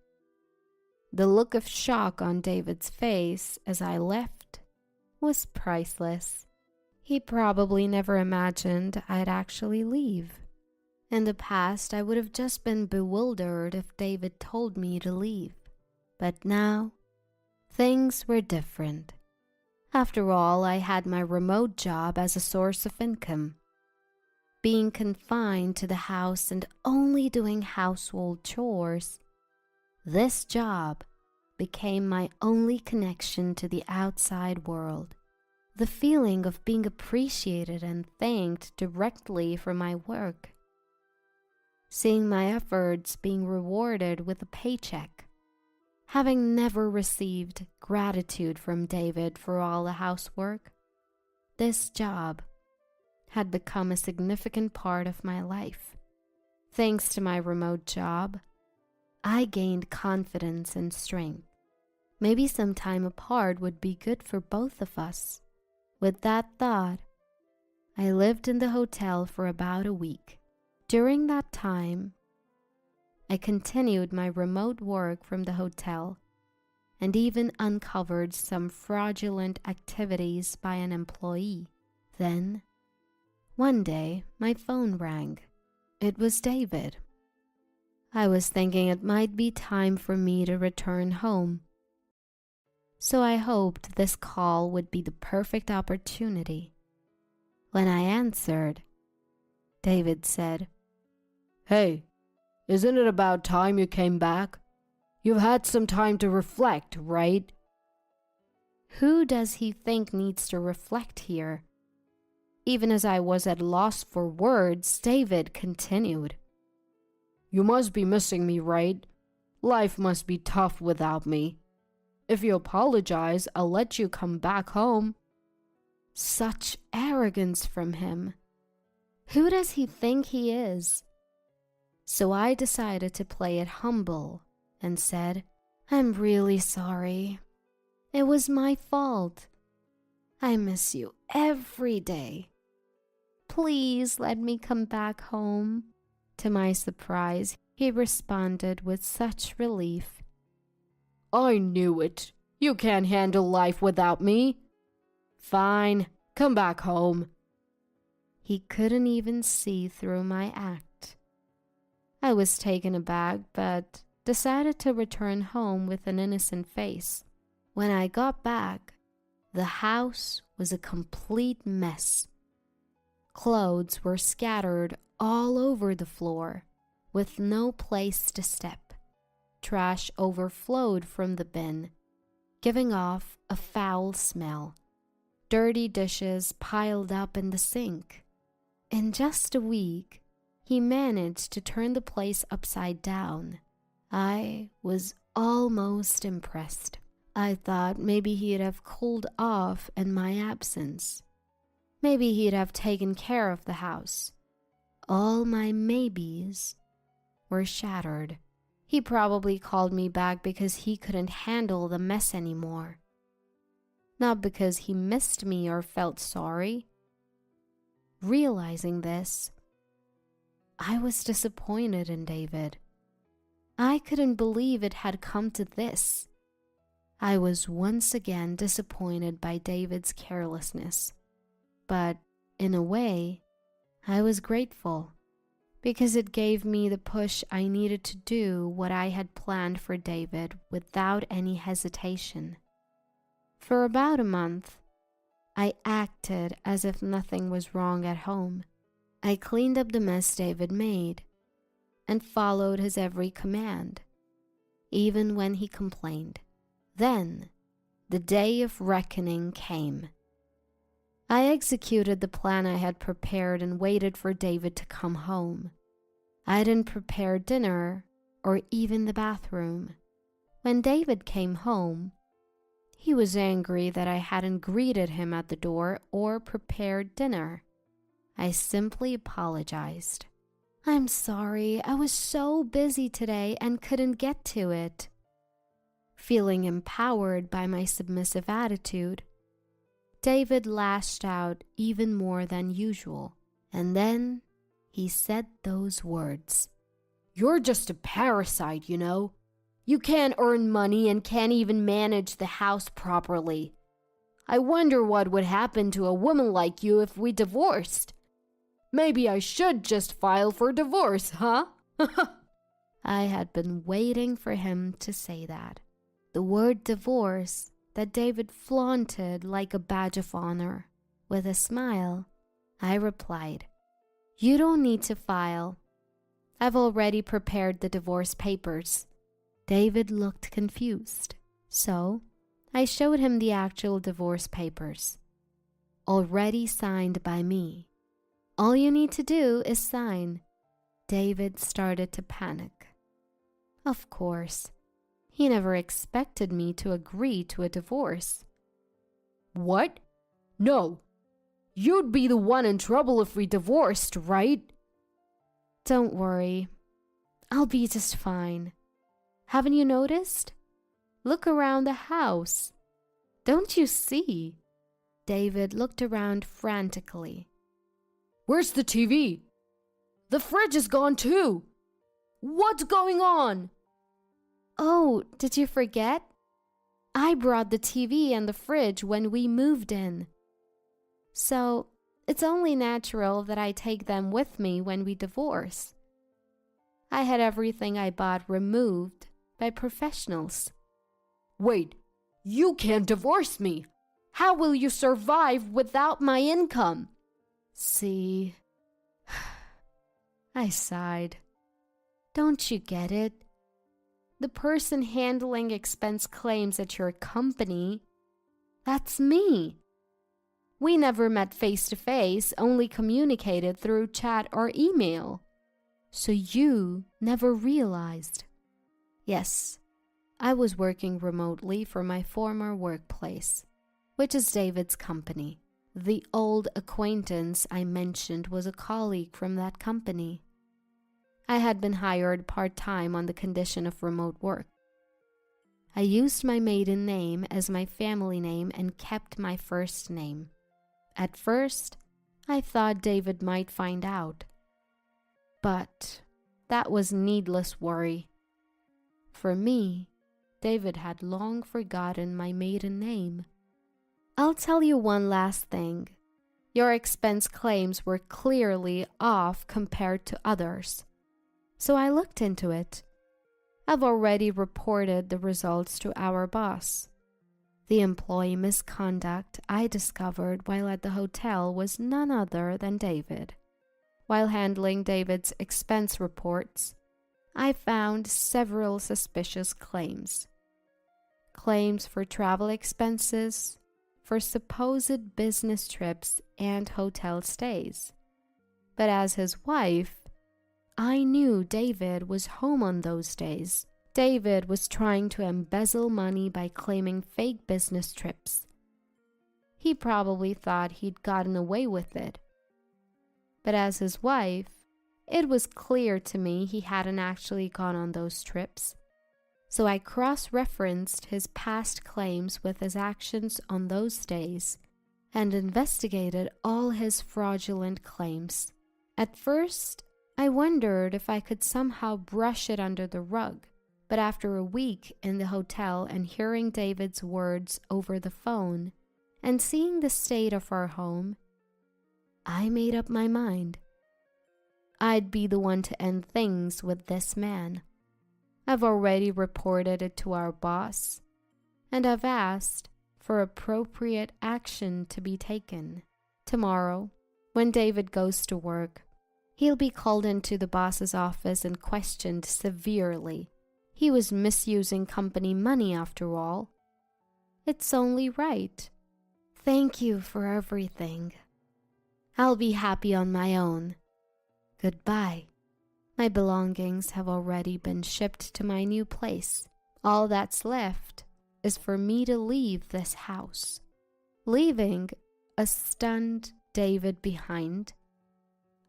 The look of shock on David's face as I left was priceless. He probably never imagined I'd actually leave. In the past, I would have just been bewildered if David told me to leave. But now, things were different. After all, I had my remote job as a source of income. Being confined to the house and only doing household chores, this job became my only connection to the outside world. The feeling of being appreciated and thanked directly for my work. Seeing my efforts being rewarded with a paycheck. Having never received gratitude from David for all the housework, this job had become a significant part of my life. Thanks to my remote job, I gained confidence and strength. Maybe some time apart would be good for both of us. With that thought, I lived in the hotel for about a week. During that time, I continued my remote work from the hotel and even uncovered some fraudulent activities by an employee. Then, one day, my phone rang. It was David. I was thinking it might be time for me to return home. So I hoped this call would be the perfect opportunity. When I answered, David said, Hey, isn't it about time you came back? You've had some time to reflect, right? Who does he think needs to reflect here? Even as I was at loss for words, David continued. You must be missing me, right? Life must be tough without me. If you apologize, I'll let you come back home. Such arrogance from him. Who does he think he is? So I decided to play it humble and said, I'm really sorry. It was my fault. I miss you every day. Please let me come back home. To my surprise, he responded with such relief. I knew it. You can't handle life without me. Fine, come back home. He couldn't even see through my act. I was taken aback, but decided to return home with an innocent face. When I got back, the house was a complete mess. Clothes were scattered all over the floor. with no place to step. Trash overflowed from the bin, giving off a foul smell. Dirty dishes piled up in the sink. In just a week, he managed to turn the place upside down. I was almost impressed. I thought maybe he'd have cooled off in my absence. Maybe he'd have taken care of the house. All my maybes were shattered. He probably called me back because he couldn't handle the mess anymore. Not because he missed me or felt sorry. Realizing this, I was disappointed in David. I couldn't believe it had come to this. I was once again disappointed by David's carelessness. But in a way, I was grateful, because it gave me the push I needed to do what I had planned for David without any hesitation. For about a month, I acted as if nothing was wrong at home. I cleaned up the mess David made and followed his every command, even when he complained. Then, the day of reckoning came. I executed the plan I had prepared and waited for David to come home. I didn't prepare dinner or even the bathroom. When David came home, he was angry that I hadn't greeted him at the door or prepared dinner. I simply apologized. "I'm sorry, I was so busy today and couldn't get to it." Feeling empowered by my submissive attitude, David lashed out even more than usual, and then he said those words. "You're just a parasite, you know. You can't earn money and can't even manage the house properly. I wonder what would happen to a woman like you if we divorced. Maybe I should just file for divorce, huh?" I had been waiting for him to say that. The word divorce that David flaunted like a badge of honor. With a smile, I replied, "You don't need to file. I've already prepared the divorce papers." David looked confused, so I showed him the actual divorce papers, already signed by me. "All you need to do is sign." David started to panic. Of course, he never expected me to agree to a divorce. "What? No. You'd be the one in trouble if we divorced, right?" "Don't worry. I'll be just fine. Haven't you noticed? Look around the house. Don't you see?" David looked around frantically. "Where's the TV? The fridge is gone too. What's going on?" "Oh, did you forget? I brought the TV and the fridge when we moved in. So, it's only natural that I take them with me when we divorce. I had everything I bought removed by professionals." "Wait, you can't divorce me. How will you survive without my income?" "See," I sighed. "Don't you get it? The person handling expense claims at your company, that's me. We never met face to face, only communicated through chat or email. So you never realized." Yes, I was working remotely for my former workplace, which is David's company. The old acquaintance I mentioned was a colleague from that company. I had been hired part-time on the condition of remote work. I used my maiden name as my family name and kept my first name. At first, I thought David might find out. But that was needless worry. For me, David had long forgotten my maiden name. I'll tell you one last thing. Your expense claims were clearly off compared to others. So I looked into it. I've already reported the results to our boss. The employee misconduct I discovered while at the hotel was none other than David. While handling David's expense reports, I found several suspicious claims. Claims for travel expenses, for supposed business trips and hotel stays. But as his wife, I knew David was home on those days. David was trying to embezzle money by claiming fake business trips. He probably thought he'd gotten away with it. But as his wife, it was clear to me he hadn't actually gone on those trips. So I cross-referenced his past claims with his actions on those days and investigated all his fraudulent claims. At first, I wondered if I could somehow brush it under the rug, but after a week in the hotel and hearing David's words over the phone and seeing the state of our home, I made up my mind. I'd be the one to end things with this man. I've already reported it to our boss, and I've asked for appropriate action to be taken. Tomorrow, when David goes to work, he'll be called into the boss's office and questioned severely. He was misusing company money after all. It's only right. Thank you for everything. I'll be happy on my own. Goodbye. My belongings have already been shipped to my new place. All that's left is for me to leave this house. Leaving a stunned David behind,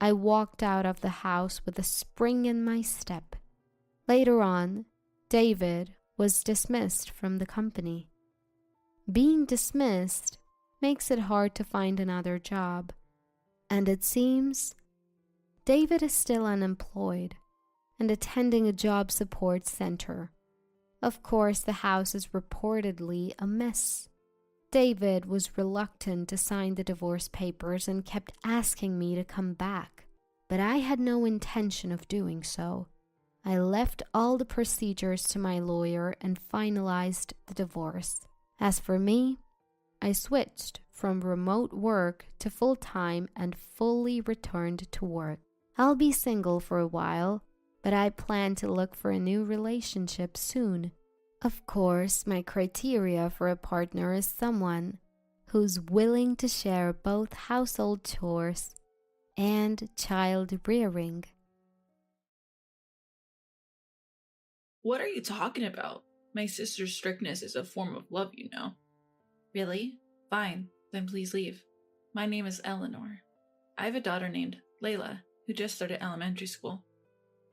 I walked out of the house with a spring in my step. Later on, David was dismissed from the company. Being dismissed makes it hard to find another job, and it seems David is still unemployed and attending a job support center. Of course, the house is reportedly a mess. David was reluctant to sign the divorce papers and kept asking me to come back, but I had no intention of doing so. I left all the procedures to my lawyer and finalized the divorce. As for me, I switched from remote work to full-time and fully returned to work. I'll be single for a while, but I plan to look for a new relationship soon. Of course, my criteria for a partner is someone who's willing to share both household chores and child rearing. What are you talking about? My sister's strictness is a form of love, you know. Really? Fine, then please leave. My name is Eleanor. I have a daughter named Layla, who just started elementary school.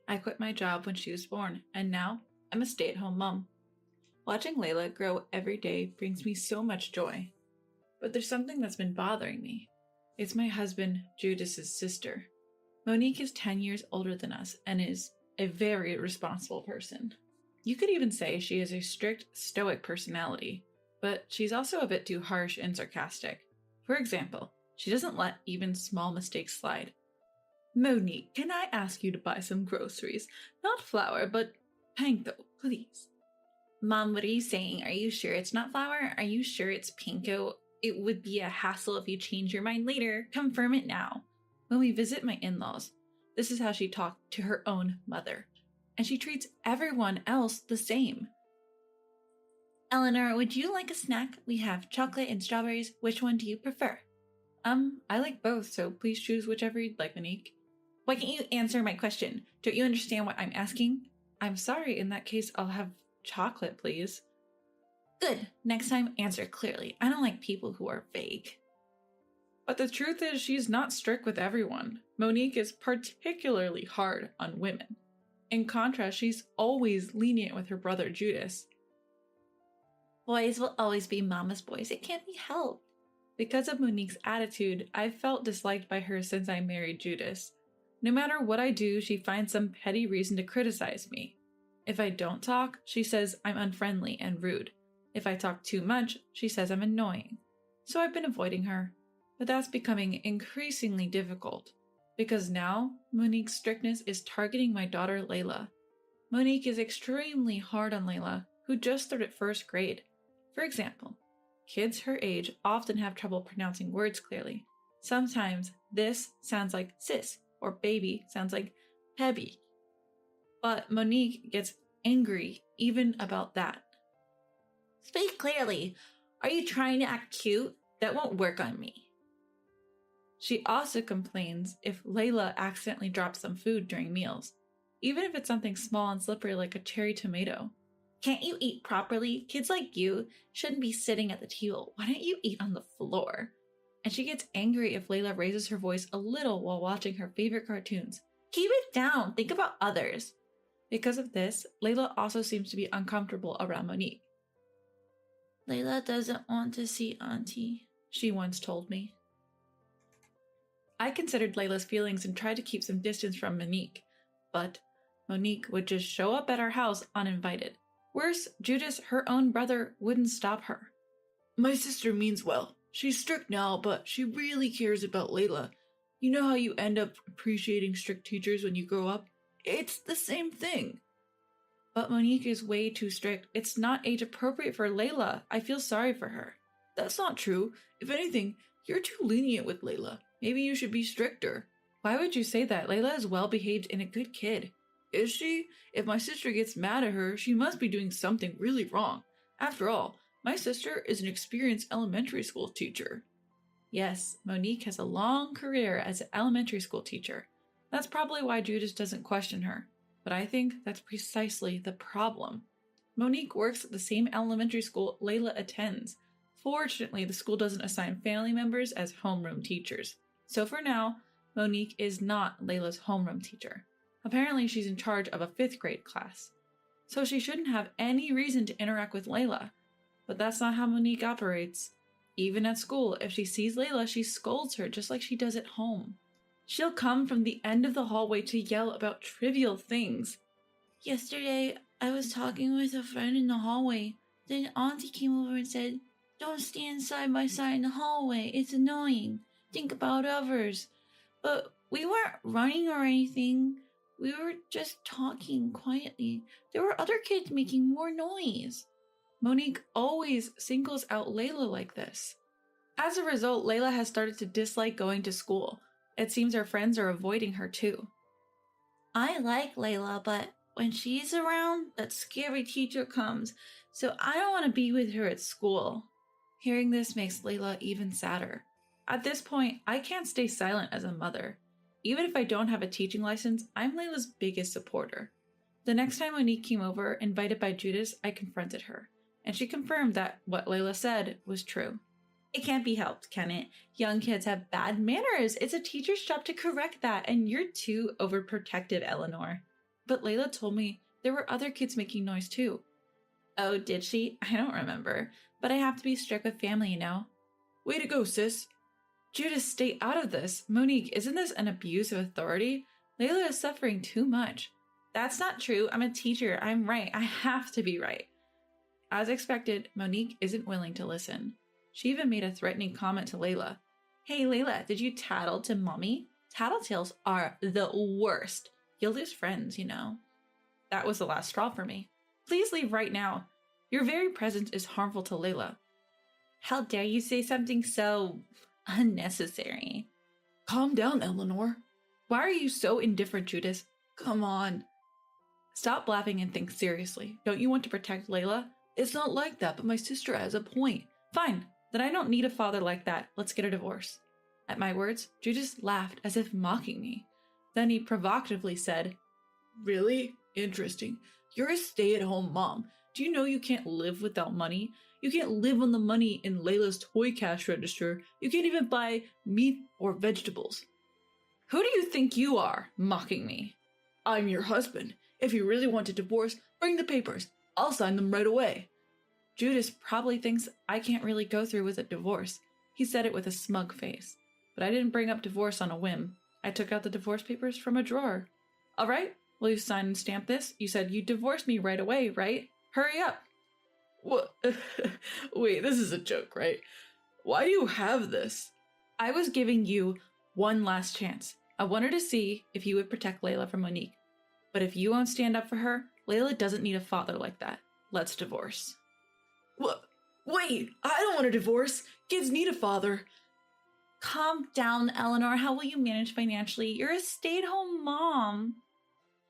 I quit my job when she was born, and now I'm a stay-at-home mom. Watching Layla grow every day brings me so much joy. But there's something that's been bothering me. It's my husband, Judas's sister. Monique is 10 years older than us and is a very responsible person. You could even say she has a strict, stoic personality, but she's also a bit too harsh and sarcastic. For example, she doesn't let even small mistakes slide. Monique, can I ask you to buy some groceries? Not flour, but panko, please. Mom, what are you saying? Are you sure it's not flour? Are you sure it's panko? It would be a hassle if you change your mind later. Confirm it now. When we visit my in-laws, this is how she talked to her own mother. And she treats everyone else the same. Eleanor, would you like a snack? We have chocolate and strawberries. Which one do you prefer? I like both, so please choose whichever you'd like, Monique. Why can't you answer my question? Don't you understand what I'm asking? I'm sorry, in that case, I'll have chocolate, please. Good. Next time, answer clearly. I don't like people who are vague. But the truth is, she's not strict with everyone. Monique is particularly hard on women. In contrast, she's always lenient with her brother Judas. Boys will always be mama's boys. It can't be helped. Because of Monique's attitude, I've felt disliked by her since I married Judas. No matter what I do, she finds some petty reason to criticize me. If I don't talk, she says I'm unfriendly and rude. If I talk too much, she says I'm annoying. So I've been avoiding her. But that's becoming increasingly difficult. Because now, Monique's strictness is targeting my daughter Layla. Monique is extremely hard on Layla, who just started first grade. For example, kids her age often have trouble pronouncing words clearly. Sometimes this sounds like sis, or baby sounds like pebi. But Monique gets angry even about that. Speak clearly. Are you trying to act cute? That won't work on me. She also complains if Layla accidentally drops some food during meals, even if it's something small and slippery like a cherry tomato. Can't you eat properly? Kids like you shouldn't be sitting at the table. Why don't you eat on the floor? And she gets angry if Layla raises her voice a little while watching her favorite cartoons. Keep it down. Think about others. Because of this, Layla also seems to be uncomfortable around Monique. Layla doesn't want to see Auntie, she once told me. I considered Layla's feelings and tried to keep some distance from Monique, but Monique would just show up at our house uninvited. Worse, Judas, her own brother, wouldn't stop her. My sister means well. She's strict now, but she really cares about Layla. You know how you end up appreciating strict teachers when you grow up? It's the same thing. But Monique is way too strict. It's not age appropriate for Layla. I feel sorry for her. That's not true. If anything, you're too lenient with Layla. Maybe you should be stricter. Why would you say that? Layla is well behaved and a good kid. Is she? If my sister gets mad at her, she must be doing something really wrong. After all, my sister is an experienced elementary school teacher. Yes, Monique has a long career as an elementary school teacher. That's probably why Judas doesn't question her. But I think that's precisely the problem. Monique works at the same elementary school Layla attends. Fortunately, the school doesn't assign family members as homeroom teachers. So for now, Monique is not Layla's homeroom teacher. Apparently, she's in charge of a 5th grade class. So she shouldn't have any reason to interact with Layla. But that's not how Monique operates. Even at school, if she sees Layla, she scolds her just like she does at home. She'll come from the end of the hallway to yell about trivial things. Yesterday, I was talking with a friend in the hallway. Then Auntie came over and said, "Don't stand side by side in the hallway. It's annoying. Think about others." But we weren't running or anything. We were just talking quietly. There were other kids making more noise. Monique always singles out Layla like this. As a result, Layla has started to dislike going to school. It seems her friends are avoiding her too. I like Layla, but when she's around, that scary teacher comes, so I don't want to be with her at school. Hearing this makes Layla even sadder. At this point, I can't stay silent as a mother. Even if I don't have a teaching license, I'm Layla's biggest supporter. The next time Monique came over, invited by Judas, I confronted her, and she confirmed that what Layla said was true. It can't be helped, can it? Young kids have bad manners. It's a teacher's job to correct that, and you're too overprotective, Eleanor. But Layla told me there were other kids making noise too. Oh, did she? I don't remember. But I have to be strict with family, you know. Way to go, sis. Judas, stay out of this. Monique, isn't this an abuse of authority? Layla is suffering too much. That's not true. I'm a teacher. I'm right. I have to be right. As expected, Monique isn't willing to listen. She even made a threatening comment to Layla. Hey, Layla, did you tattle to mommy? Tattletales are the worst. You'll lose friends, you know. That was the last straw for me. Please leave right now. Your very presence is harmful to Layla. How dare you say something so unnecessary? Calm down, Eleanor. Why are you so indifferent, Judas? Come on. Stop laughing and think seriously. Don't you want to protect Layla? It's not like that, but my sister has a point. Fine, then I don't need a father like that. Let's get a divorce. At my words, Judas laughed as if mocking me. Then he provocatively said, Really? Interesting. You're a stay-at-home mom. Do you know you can't live without money? You can't live on the money in Layla's toy cash register. You can't even buy meat or vegetables. Who do you think you are, mocking me? I'm your husband. If you really want a divorce, bring the papers. I'll sign them right away. Judas probably thinks I can't really go through with a divorce. He said it with a smug face. But I didn't bring up divorce on a whim. I took out the divorce papers from a drawer. All right, will you sign and stamp this? You said you'd divorce me right away, right? Hurry up. What? Wait, this is a joke, right? Why do you have this? I was giving you one last chance. I wanted to see if you would protect Layla from Monique. But if you won't stand up for her, Layla doesn't need a father like that. Let's divorce. What? Wait, I don't want a divorce. Kids need a father. Calm down, Eleanor. How will you manage financially? You're a stay-at-home mom.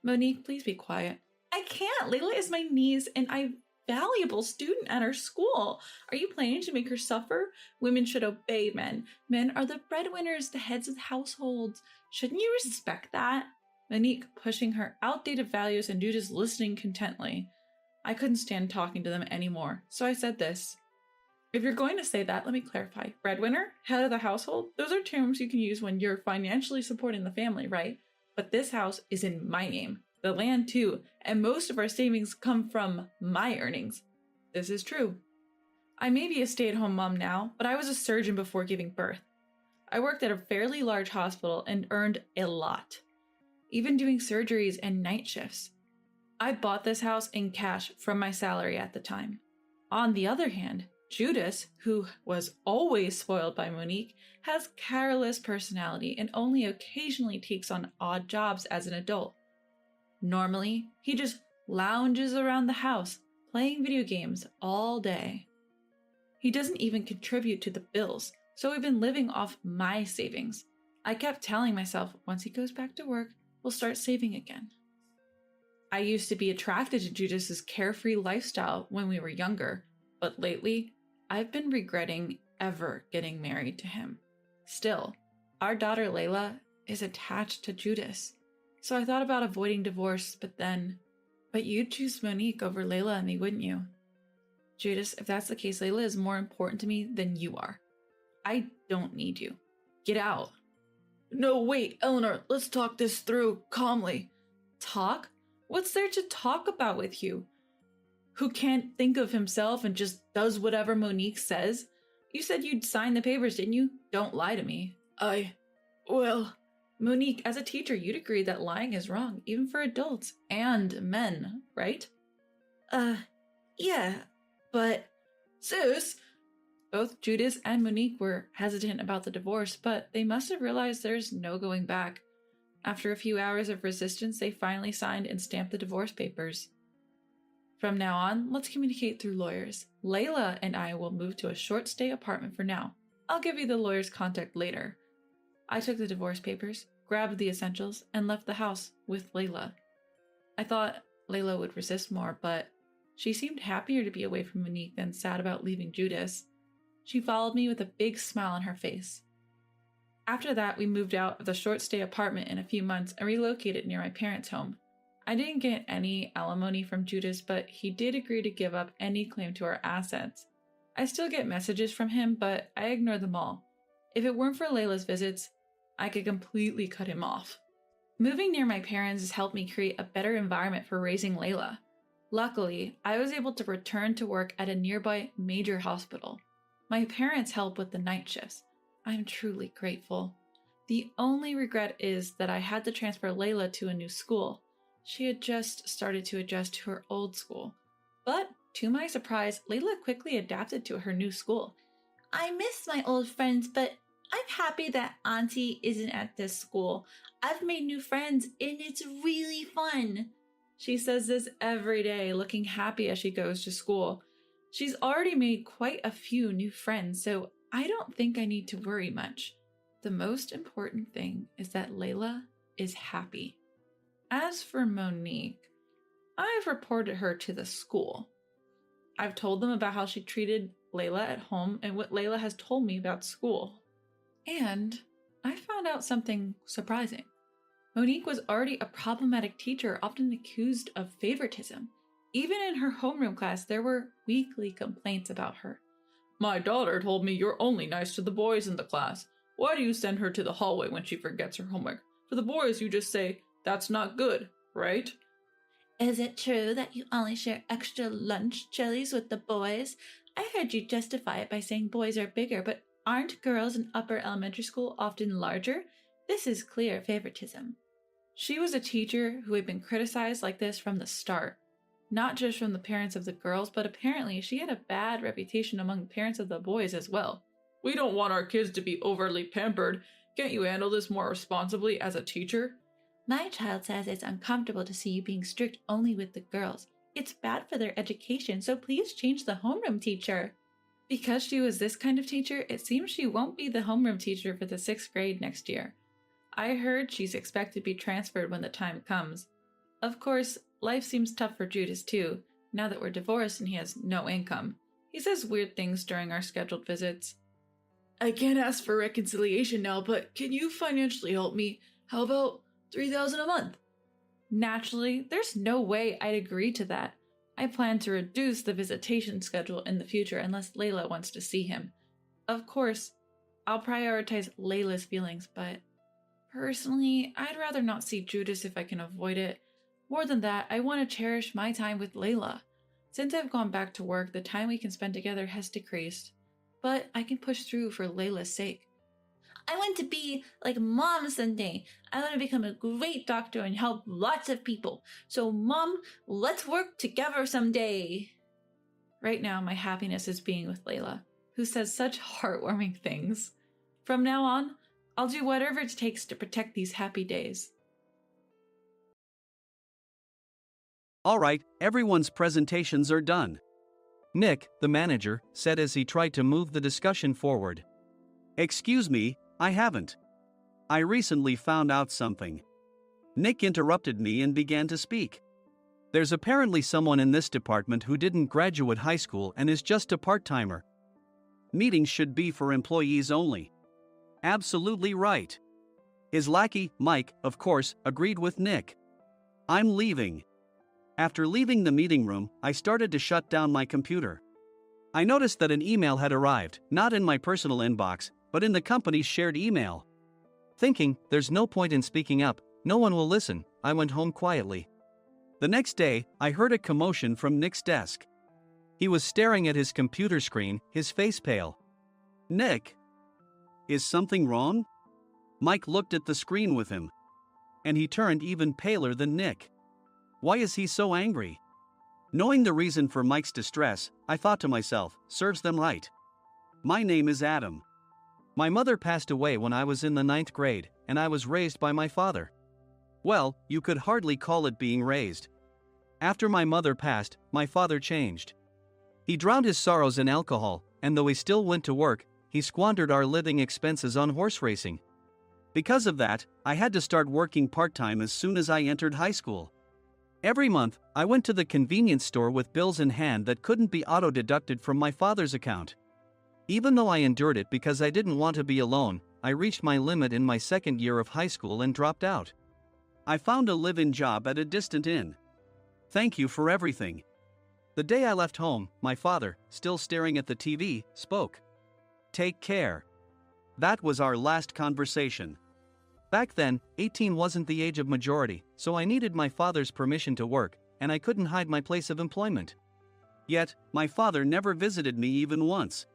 Monique, please be quiet. I can't. Layla is my niece and I'm a valuable student at our school. Are you planning to make her suffer? Women should obey men. Men are the breadwinners, the heads of households. Shouldn't you respect that? Monique pushing her outdated values and Judas listening contently. I couldn't stand talking to them anymore, so I said this. If you're going to say that, let me clarify. Breadwinner? Head of the household? Those are terms you can use when you're financially supporting the family, right? But this house is in my name. The land too, and most of our savings come from my earnings. This is true. I may be a stay-at-home mom now, but I was a surgeon before giving birth. I worked at a fairly large hospital and earned a lot, even doing surgeries and night shifts. I bought this house in cash from my salary at the time. On the other hand, Judas, who was always spoiled by Monique, has careless personality and only occasionally takes on odd jobs as an adult. Normally, he just lounges around the house, playing video games all day. He doesn't even contribute to the bills, so we've been living off my savings. I kept telling myself, once he goes back to work, we'll start saving again. I used to be attracted to Judas's carefree lifestyle when we were younger, but lately, I've been regretting ever getting married to him. Still, our daughter Layla is attached to Judas. So I thought about avoiding divorce, but you'd choose Monique over Layla and me, wouldn't you? Judas, if that's the case, Layla is more important to me than you are. I don't need you. Get out. No, wait, Eleanor, let's talk this through calmly. Talk? What's there to talk about with you? Who can't think of himself and just does whatever Monique says? You said you'd sign the papers, didn't you? Don't lie to me. Well... Monique, as a teacher, you'd agree that lying is wrong, even for adults and men, right? Yeah, but... Sis! Both Judas and Monique were hesitant about the divorce, but they must have realized there's no going back. After a few hours of resistance, they finally signed and stamped the divorce papers. From now on, let's communicate through lawyers. Layla and I will move to a short-stay apartment for now. I'll give you the lawyer's contact later. I took the divorce papers, grabbed the essentials, and left the house with Layla. I thought Layla would resist more, but she seemed happier to be away from Monique than sad about leaving Judas. She followed me with a big smile on her face. After that, we moved out of the short-stay apartment in a few months and relocated near my parents' home. I didn't get any alimony from Judas, but he did agree to give up any claim to our assets. I still get messages from him, but I ignore them all. If it weren't for Layla's visits, I could completely cut him off. Moving near my parents has helped me create a better environment for raising Layla. Luckily, I was able to return to work at a nearby major hospital. My parents help with the night shifts. I'm truly grateful. The only regret is that I had to transfer Layla to a new school. She had just started to adjust to her old school. But, to my surprise, Layla quickly adapted to her new school. I miss my old friends, but I'm happy that Auntie isn't at this school. I've made new friends and it's really fun. She says this every day, looking happy as she goes to school. She's already made quite a few new friends, so I don't think I need to worry much. The most important thing is that Layla is happy. As for Monique, I've reported her to the school. I've told them about how she treated Layla at home and what Layla has told me about school. And I found out something surprising. Monique was already a problematic teacher, often accused of favoritism. Even in her homeroom class, there were weekly complaints about her. My daughter told me you're only nice to the boys in the class. Why do you send her to the hallway when she forgets her homework? For the boys, you just say, that's not good, right? Is it true that you only share extra lunch chilies with the boys? I heard you justify it by saying boys are bigger, but aren't girls in upper elementary school often larger? This is clear favoritism. She was a teacher who had been criticized like this from the start. Not just from the parents of the girls, but apparently she had a bad reputation among the parents of the boys as well. We don't want our kids to be overly pampered. Can't you handle this more responsibly as a teacher? My child says it's uncomfortable to see you being strict only with the girls. It's bad for their education, so please change the homeroom teacher. Because she was this kind of teacher, it seems she won't be the homeroom teacher for the 6th grade next year. I heard she's expected to be transferred when the time comes. Of course, life seems tough for Judas too, now that we're divorced and he has no income. He says weird things during our scheduled visits. I can't ask for reconciliation now, but can you financially help me? How about $3,000 a month? Naturally, there's no way I'd agree to that. I plan to reduce the visitation schedule in the future unless Layla wants to see him. Of course, I'll prioritize Layla's feelings, but personally, I'd rather not see Judas if I can avoid it. More than that, I want to cherish my time with Layla. Since I've gone back to work, the time we can spend together has decreased. But I can push through for Layla's sake. I want to be like Mom someday. I want to become a great doctor and help lots of people. So Mom, let's work together someday. Right now, my happiness is being with Layla, who says such heartwarming things. From now on, I'll do whatever it takes to protect these happy days. All right, everyone's presentations are done. Nick, the manager, said as he tried to move the discussion forward. Excuse me, I haven't. I recently found out something. Nick interrupted me and began to speak. There's apparently someone in this department who didn't graduate high school and is just a part-timer. Meetings should be for employees only. Absolutely right. His lackey, Mike, of course, agreed with Nick. I'm leaving. After leaving the meeting room, I started to shut down my computer. I noticed that an email had arrived, not in my personal inbox, but in the company's shared email. Thinking, there's no point in speaking up, no one will listen, I went home quietly. The next day, I heard a commotion from Nick's desk. He was staring at his computer screen, his face pale. Nick? Is something wrong? Mike looked at the screen with him. And he turned even paler than Nick. Why is he so angry? Knowing the reason for Mike's distress, I thought to myself, serves them right. My name is Adam. My mother passed away when I was in the 9th grade, and I was raised by my father. Well, you could hardly call it being raised. After my mother passed, my father changed. He drowned his sorrows in alcohol, and though he still went to work, he squandered our living expenses on horse racing. Because of that, I had to start working part-time as soon as I entered high school. Every month, I went to the convenience store with bills in hand that couldn't be auto-deducted from my father's account. Even though I endured it because I didn't want to be alone, I reached my limit in my 2nd year of high school and dropped out. I found a live-in job at a distant inn. Thank you for everything. The day I left home, my father, still staring at the TV, spoke. Take care. That was our last conversation. Back then, 18 wasn't the age of majority, so I needed my father's permission to work, and I couldn't hide my place of employment. Yet, my father never visited me even once.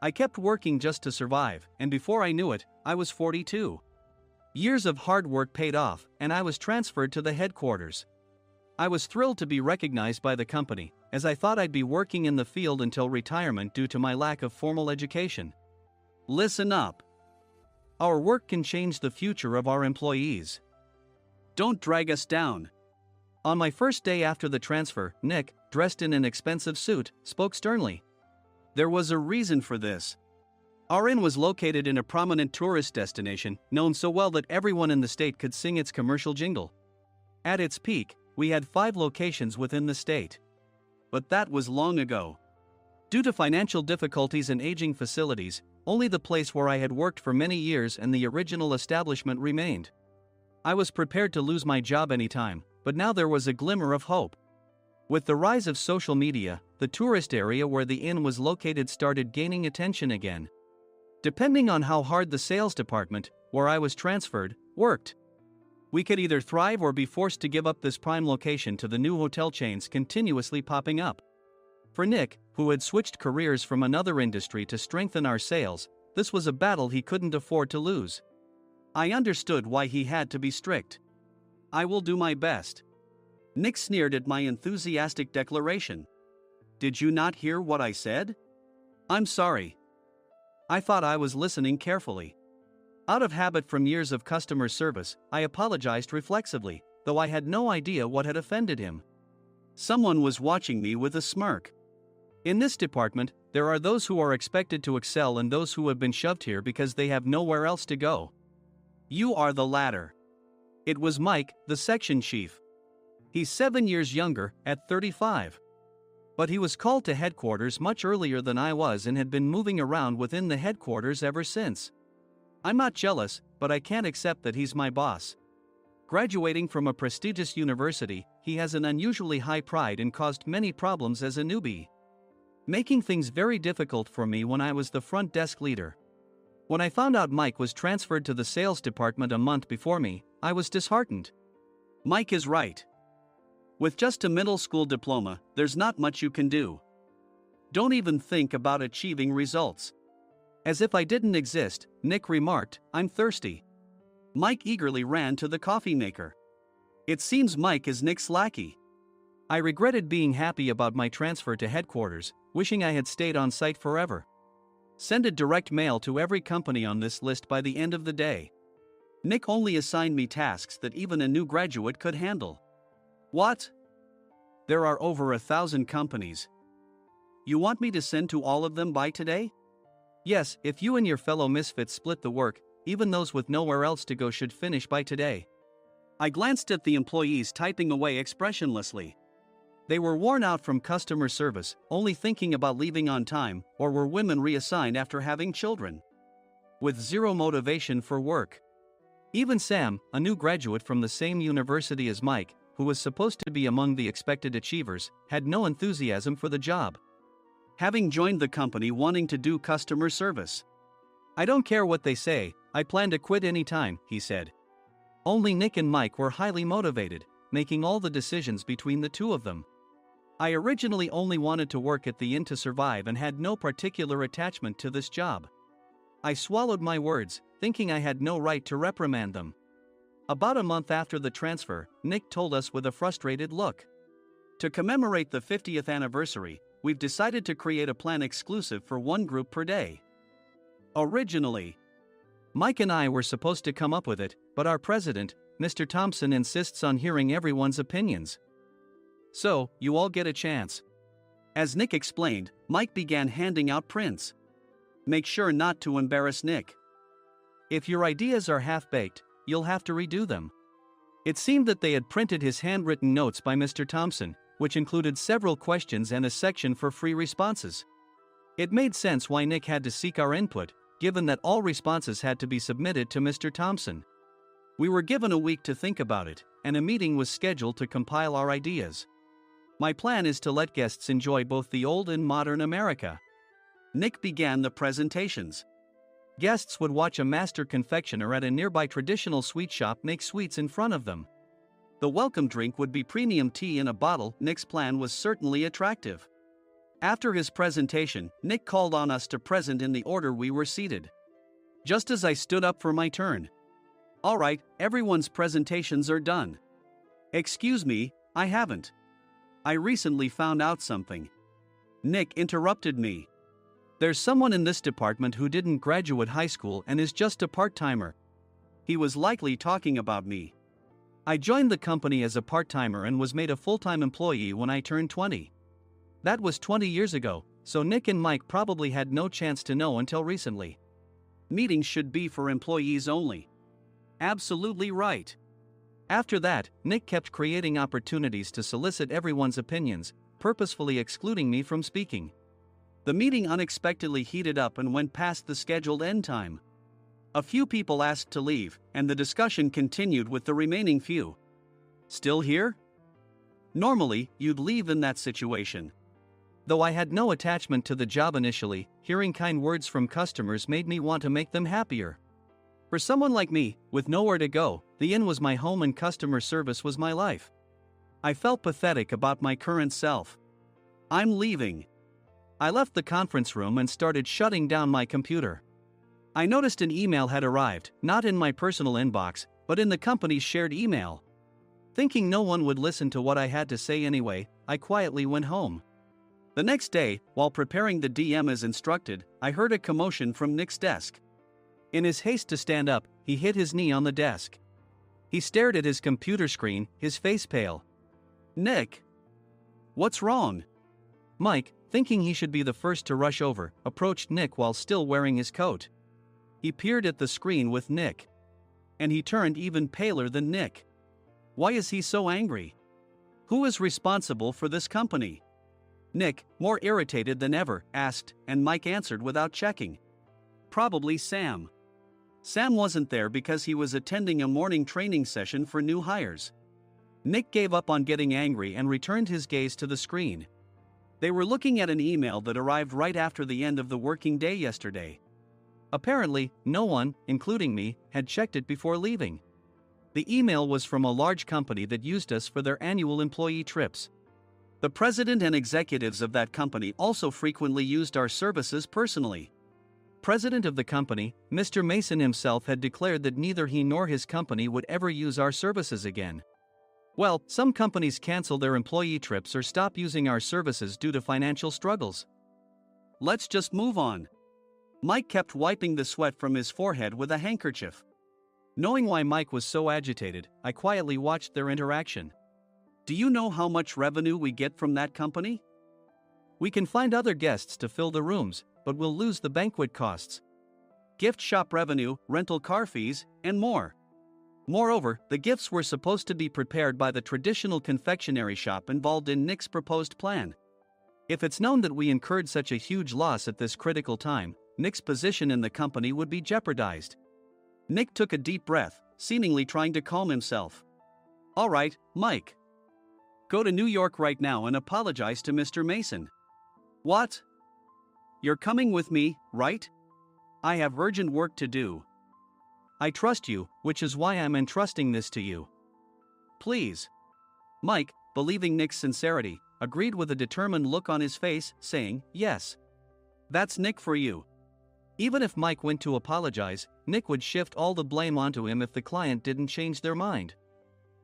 I kept working just to survive, and before I knew it, I was 42. Years of hard work paid off, and I was transferred to the headquarters. I was thrilled to be recognized by the company, as I thought I'd be working in the field until retirement due to my lack of formal education. Listen up. Our work can change the future of our employees. Don't drag us down. On my first day after the transfer, Nick, dressed in an expensive suit, spoke sternly. There was a reason for this. Our inn was located in a prominent tourist destination, known so well that everyone in the state could sing its commercial jingle. At its peak, we had 5 locations within the state. But that was long ago. Due to financial difficulties and aging facilities, only the place where I had worked for many years and the original establishment remained. I was prepared to lose my job anytime, but now there was a glimmer of hope. With the rise of social media, the tourist area where the inn was located started gaining attention again. Depending on how hard the sales department, where I was transferred, worked, we could either thrive or be forced to give up this prime location to the new hotel chains continuously popping up. For Nick, who had switched careers from another industry to strengthen our sales, this was a battle he couldn't afford to lose. I understood why he had to be strict. I will do my best. Nick sneered at my enthusiastic declaration. Did you not hear what I said? I'm sorry. I thought I was listening carefully. Out of habit from years of customer service, I apologized reflexively, though I had no idea what had offended him. Someone was watching me with a smirk. In this department, there are those who are expected to excel and those who have been shoved here because they have nowhere else to go. You are the latter. It was Mike, the section chief. He's 7 years younger, at 35. But he was called to headquarters much earlier than I was and had been moving around within the headquarters ever since. I'm not jealous, but I can't accept that he's my boss. Graduating from a prestigious university, he has an unusually high pride and caused many problems as a newbie, making things very difficult for me when I was the front desk leader. When I found out Mike was transferred to the sales department a month before me, I was disheartened. Mike is right. With just a middle school diploma, there's not much you can do. Don't even think about achieving results. As if I didn't exist, Nick remarked, "I'm thirsty." Mike eagerly ran to the coffee maker. It seems Mike is Nick's lackey. I regretted being happy about my transfer to headquarters, wishing I had stayed on site forever. Send a direct mail to every company on this list by the end of the day. Nick only assigned me tasks that even a new graduate could handle. What? There are over 1,000 companies. You want me to send to all of them by today? Yes, if you and your fellow misfits split the work, even those with nowhere else to go should finish by today. I glanced at the employees typing away expressionlessly. They were worn out from customer service, only thinking about leaving on time, or were women reassigned after having children, with zero motivation for work. Even Sam, a new graduate from the same university as Mike, who was supposed to be among the expected achievers, had no enthusiasm for the job, having joined the company wanting to do customer service. "I don't care what they say, I plan to quit any time," he said. Only Nick and Mike were highly motivated, making all the decisions between the two of them. I originally only wanted to work at the inn to survive and had no particular attachment to this job. I swallowed my words, thinking I had no right to reprimand them. About a month after the transfer, Nick told us with a frustrated look, "To commemorate the 50th anniversary, we've decided to create a plan exclusive for one group per day." Originally, Mike and I were supposed to come up with it, but our president, Mr. Thompson, insists on hearing everyone's opinions. "So, you all get a chance." As Nick explained, Mike began handing out prints. "Make sure not to embarrass Nick. If your ideas are half-baked, you'll have to redo them." It seemed that they had printed his handwritten notes by Mr. Thompson, which included several questions and a section for free responses. It made sense why Nick had to seek our input, given that all responses had to be submitted to Mr. Thompson. We were given a week to think about it, and a meeting was scheduled to compile our ideas. My plan is to let guests enjoy both the old and modern America. Nick began the presentations. Guests would watch a master confectioner at a nearby traditional sweet shop make sweets in front of them. The welcome drink would be premium tea in a bottle. Nick's plan was certainly attractive. After his presentation, Nick called on us to present in the order we were seated. Just as I stood up for my turn. "All right, everyone's presentations are done." "Excuse me, I haven't. I recently found out something." Nick interrupted me. "There's someone in this department who didn't graduate high school and is just a part-timer." He was likely talking about me. I joined the company as a part-timer and was made a full-time employee when I turned 20. That was 20 years ago, so Nick and Mike probably had no chance to know until recently. Meetings should be for employees only. Absolutely right. After that, Nick kept creating opportunities to solicit everyone's opinions, purposefully excluding me from speaking. The meeting unexpectedly heated up and went past the scheduled end time. A few people asked to leave, and the discussion continued with the remaining few. "Still here?" Normally, you'd leave in that situation. Though I had no attachment to the job initially, hearing kind words from customers made me want to make them happier. For someone like me, with nowhere to go, the inn was my home and customer service was my life. I felt pathetic about my current self. "I'm leaving." I left the conference room and started shutting down my computer. I noticed an email had arrived, not in my personal inbox, but in the company's shared email. Thinking no one would listen to what I had to say anyway, I quietly went home. The next day, while preparing the DM as instructed, I heard a commotion from Nick's desk. In his haste to stand up, he hit his knee on the desk. He stared at his computer screen, his face pale. "Nick! What's wrong?" Mike, thinking he should be the first to rush over, approached Nick while still wearing his coat. He peered at the screen with Nick. And he turned even paler than Nick. "Why is he so angry?" Who is responsible for this company? Nick, more irritated than ever, asked, and Mike answered without checking. Probably Sam. Sam wasn't there because he was attending a morning training session for new hires. Nick gave up on getting angry and returned his gaze to the screen. They were looking at an email that arrived right after the end of the working day yesterday. Apparently, no one, including me, had checked it before leaving. The email was from a large company that used us for their annual employee trips. The president and executives of that company also frequently used our services personally. President of the company, Mr. Mason himself, had declared that neither he nor his company would ever use our services again. Well, some companies cancel their employee trips or stop using our services due to financial struggles. Let's just move on. Mike kept wiping the sweat from his forehead with a handkerchief. Knowing why Mike was so agitated, I quietly watched their interaction. Do you know how much revenue we get from that company? We can find other guests to fill the rooms, but we'll lose the banquet costs, gift shop revenue, rental car fees, and more. Moreover, the gifts were supposed to be prepared by the traditional confectionery shop involved in Nick's proposed plan. If it's known that we incurred such a huge loss at this critical time, Nick's position in the company would be jeopardized. Nick took a deep breath, seemingly trying to calm himself. All right, Mike. Go to New York right now and apologize to Mr. Mason. What? You're coming with me, right? I have urgent work to do. I trust you, which is why I'm entrusting this to you. Please. Mike, believing Nick's sincerity, agreed with a determined look on his face, saying, yes. That's Nick for you. Even if Mike went to apologize, Nick would shift all the blame onto him if the client didn't change their mind.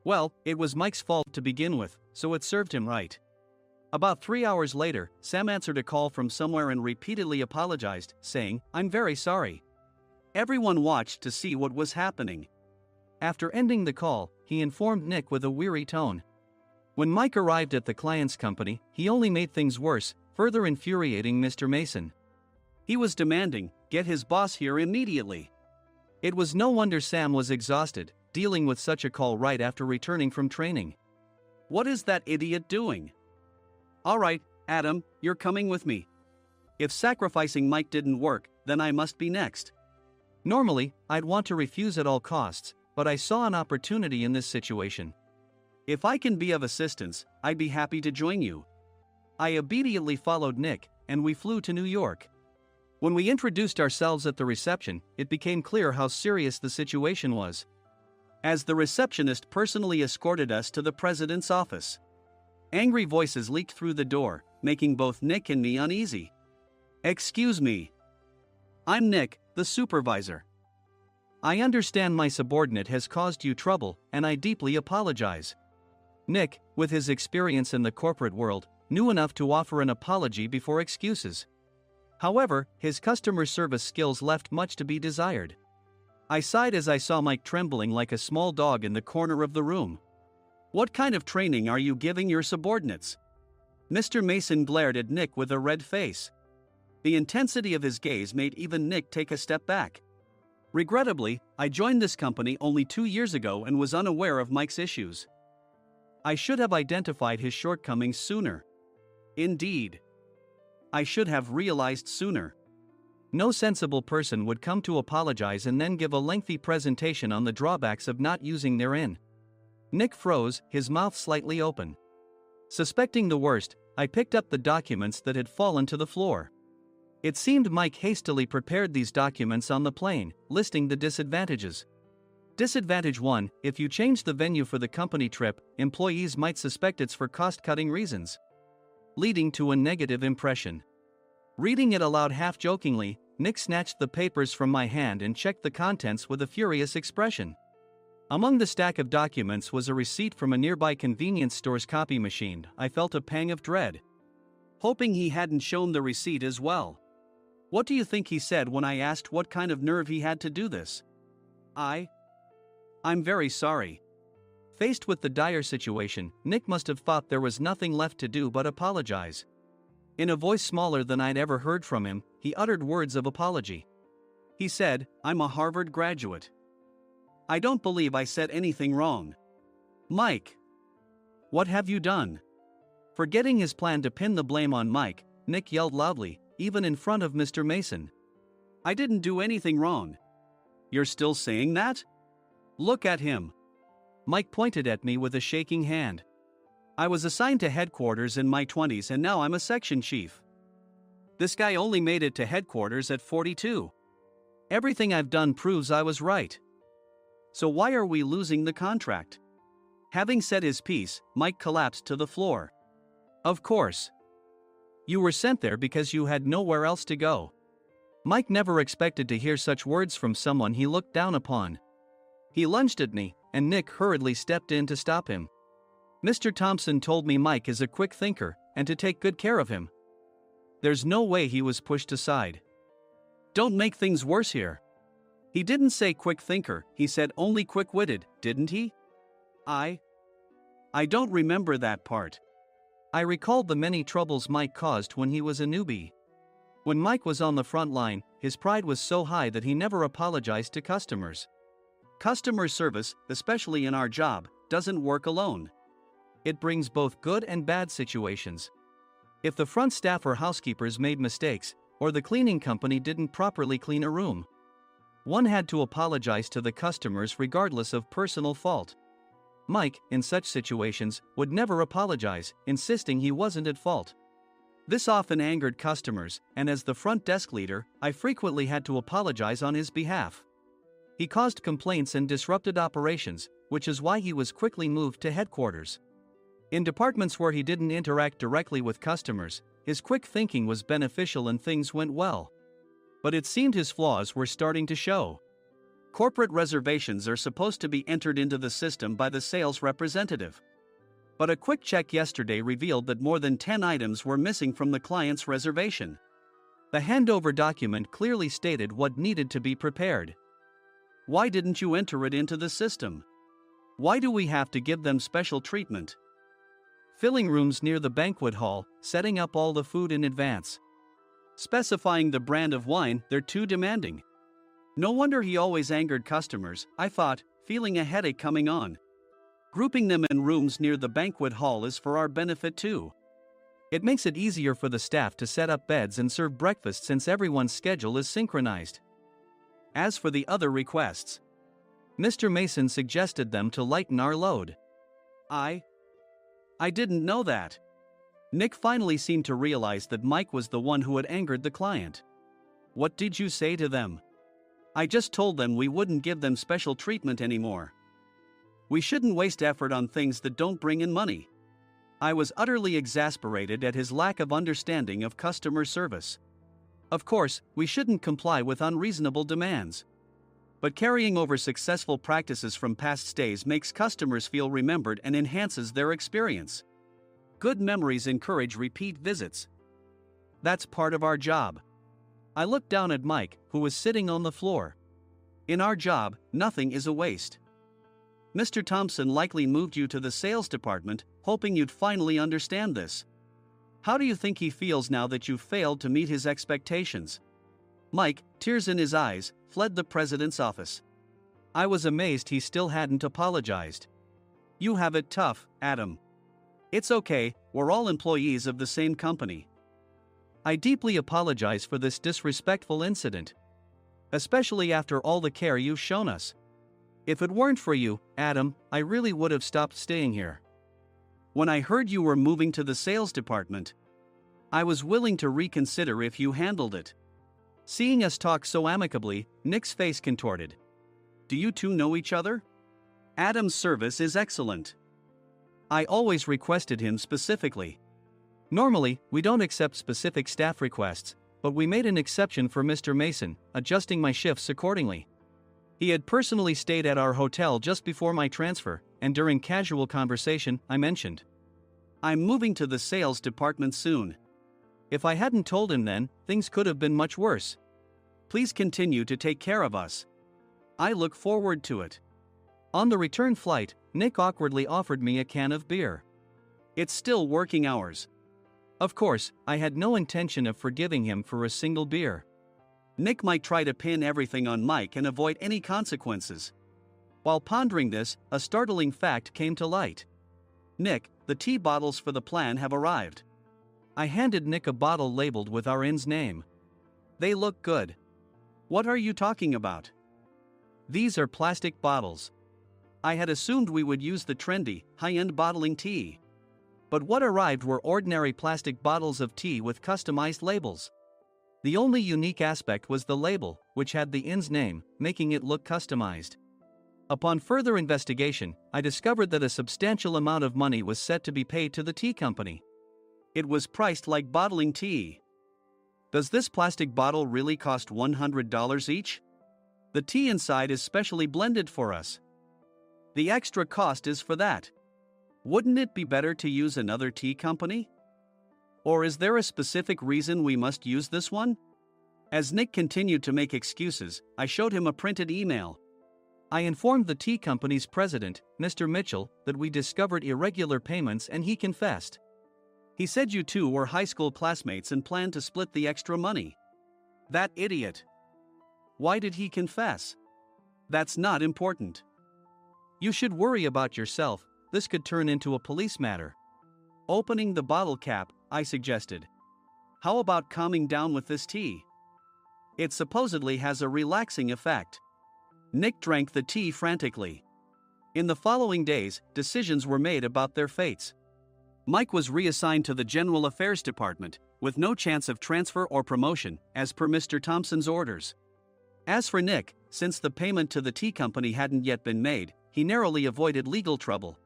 Well, it was Mike's fault to begin with, so it served him right. About 3 hours later, Sam answered a call from somewhere and repeatedly apologized, saying, I'm very sorry. Everyone watched to see what was happening. After ending the call, he informed Nick with a weary tone. When Mike arrived at the client's company, he only made things worse, further infuriating Mr. Mason. He was demanding, get his boss here immediately. It was no wonder Sam was exhausted, dealing with such a call right after returning from training. What is that idiot doing? All right, Adam, you're coming with me. If sacrificing Mike didn't work, then I must be next. Normally, I'd want to refuse at all costs, but I saw an opportunity in this situation. If I can be of assistance, I'd be happy to join you. I obediently followed Nick, and we flew to New York. When we introduced ourselves at the reception, it became clear how serious the situation was, as the receptionist personally escorted us to the president's office. Angry voices leaked through the door, making both Nick and me uneasy. Excuse me. I'm Nick, the supervisor. I understand my subordinate has caused you trouble, and I deeply apologize. Nick, with his experience in the corporate world, knew enough to offer an apology before excuses. However, his customer service skills left much to be desired. I sighed as I saw Mike trembling like a small dog in the corner of the room. What kind of training are you giving your subordinates? Mr. Mason glared at Nick with a red face. The intensity of his gaze made even Nick take a step back. Regrettably, I joined this company only 2 years ago and was unaware of Mike's issues. I should have identified his shortcomings sooner. Indeed. I should have realized sooner. No sensible person would come to apologize and then give a lengthy presentation on the drawbacks of not using their in. Nick froze, his mouth slightly open. Suspecting the worst, I picked up the documents that had fallen to the floor. It seemed Mike hastily prepared these documents on the plane, listing the disadvantages. Disadvantage 1: if you change the venue for the company trip, employees might suspect it's for cost-cutting reasons, leading to a negative impression. Reading it aloud half-jokingly, Nick snatched the papers from my hand and checked the contents with a furious expression. Among the stack of documents was a receipt from a nearby convenience store's copy machine. I felt a pang of dread, hoping he hadn't shown the receipt as well. What do you think he said when I asked what kind of nerve he had to do this? I'm very sorry. Faced with the dire situation, Nick must have thought there was nothing left to do but apologize. In a voice smaller than I'd ever heard from him, he uttered words of apology. He said, I'm a Harvard graduate. I don't believe I said anything wrong. Mike. What have you done? Forgetting his plan to pin the blame on Mike, Nick yelled loudly, even in front of Mr. Mason. I didn't do anything wrong. You're still saying that? Look at him. Mike pointed at me with a shaking hand. I was assigned to headquarters in my 20s and now I'm a section chief. This guy only made it to headquarters at 42. Everything I've done proves I was right. So why are we losing the contract? Having said his piece, Mike collapsed to the floor. Of course. You were sent there because you had nowhere else to go. Mike never expected to hear such words from someone he looked down upon. He lunged at me, and Nick hurriedly stepped in to stop him. Mr. Thompson told me Mike is a quick thinker, and to take good care of him. There's no way he was pushed aside. Don't make things worse here. He didn't say quick thinker, he said only quick-witted, didn't he? I don't remember that part. I recalled the many troubles Mike caused when he was a newbie. When Mike was on the front line, his pride was so high that he never apologized to customers. Customer service, especially in our job, doesn't work alone. It brings both good and bad situations. If the front staff or housekeepers made mistakes, or the cleaning company didn't properly clean a room, one had to apologize to the customers regardless of personal fault. Mike, in such situations, would never apologize, insisting he wasn't at fault. This often angered customers, and as the front desk leader, I frequently had to apologize on his behalf. He caused complaints and disrupted operations, which is why he was quickly moved to headquarters. In departments where he didn't interact directly with customers, his quick thinking was beneficial and things went well. But it seemed his flaws were starting to show. Corporate reservations are supposed to be entered into the system by the sales representative. But a quick check yesterday revealed that more than 10 items were missing from the client's reservation. The handover document clearly stated what needed to be prepared. Why didn't you enter it into the system? Why do we have to give them special treatment? Filling rooms near the banquet hall, setting up all the food in advance. Specifying the brand of wine, they're too demanding. No wonder he always angered customers, I thought, feeling a headache coming on. Grouping them in rooms near the banquet hall is for our benefit too. It makes it easier for the staff to set up beds and serve breakfast since everyone's schedule is synchronized. As for the other requests, Mr. Mason suggested them to lighten our load. I didn't know that. Nick finally seemed to realize that Mike was the one who had angered the client. What did you say to them? I just told them we wouldn't give them special treatment anymore. We shouldn't waste effort on things that don't bring in money. I was utterly exasperated at his lack of understanding of customer service. Of course, we shouldn't comply with unreasonable demands. But carrying over successful practices from past stays makes customers feel remembered and enhances their experience. Good memories encourage repeat visits. That's part of our job. I looked down at Mike, who was sitting on the floor. In our job, nothing is a waste. Mr. Thompson likely moved you to the sales department, hoping you'd finally understand this. How do you think he feels now that you've failed to meet his expectations? Mike, tears in his eyes, fled the president's office. I was amazed he still hadn't apologized. You have it tough, Adam. It's okay, we're all employees of the same company. I deeply apologize for this disrespectful incident. Especially after all the care you've shown us. If it weren't for you, Adam, I really would have stopped staying here. When I heard you were moving to the sales department, I was willing to reconsider if you handled it. Seeing us talk so amicably, Nick's face contorted. Do you two know each other? Adam's service is excellent. I always requested him specifically. Normally, we don't accept specific staff requests, but we made an exception for Mr. Mason, adjusting my shifts accordingly. He had personally stayed at our hotel just before my transfer, and during casual conversation, I mentioned, I'm moving to the sales department soon. If I hadn't told him then, things could have been much worse. Please continue to take care of us. I look forward to it. On the return flight, Nick awkwardly offered me a can of beer. It's still working hours. Of course, I had no intention of forgiving him for a single beer. Nick might try to pin everything on Mike and avoid any consequences. While pondering this, a startling fact came to light. Nick, the tea bottles for the plan have arrived. I handed Nick a bottle labeled with our inn's name. They look good. What are you talking about? These are plastic bottles. I had assumed we would use the trendy, high-end bottling tea. But what arrived were ordinary plastic bottles of tea with customized labels. The only unique aspect was the label, which had the inn's name, making it look customized. Upon further investigation, I discovered that a substantial amount of money was set to be paid to the tea company. It was priced like bottling tea. Does this plastic bottle really cost $100 each? The tea inside is specially blended for us. The extra cost is for that. Wouldn't it be better to use another tea company? Or is there a specific reason we must use this one? As Nick continued to make excuses, I showed him a printed email. I informed the tea company's president, Mr. Mitchell, that we discovered irregular payments and he confessed. He said you two were high school classmates and planned to split the extra money. That idiot. Why did he confess? That's not important. You should worry about yourself, this could turn into a police matter. Opening the bottle cap, I suggested. How about calming down with this tea? It supposedly has a relaxing effect. Nick drank the tea frantically. In the following days, decisions were made about their fates. Mike was reassigned to the General Affairs Department, with no chance of transfer or promotion, as per Mr. Thompson's orders. As for Nick, since the payment to the tea company hadn't yet been made, he narrowly avoided legal trouble.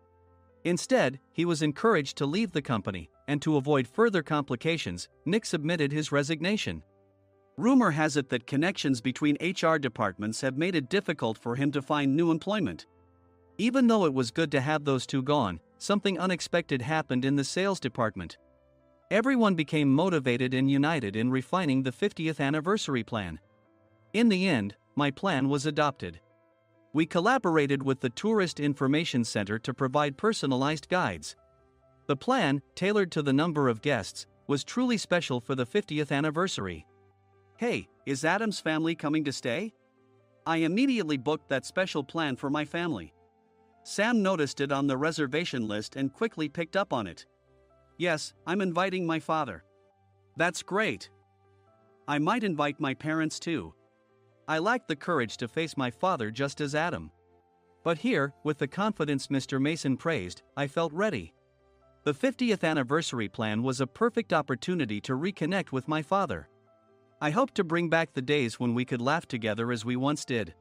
Instead, he was encouraged to leave the company, and to avoid further complications, Nick submitted his resignation. Rumor has it that connections between HR departments have made it difficult for him to find new employment. Even though it was good to have those two gone, something unexpected happened in the sales department. Everyone became motivated and united in refining the 50th anniversary plan. In the end, my plan was adopted. We collaborated with the Tourist Information Center to provide personalized guides. The plan, tailored to the number of guests, was truly special for the 50th anniversary. Hey, is Adam's family coming to stay? I immediately booked that special plan for my family. Sam noticed it on the reservation list and quickly picked up on it. Yes, I'm inviting my father. That's great. I might invite my parents too. I lacked the courage to face my father just as Adam. But here, with the confidence Mr. Mason praised, I felt ready. The 50th anniversary plan was a perfect opportunity to reconnect with my father. I hoped to bring back the days when we could laugh together as we once did.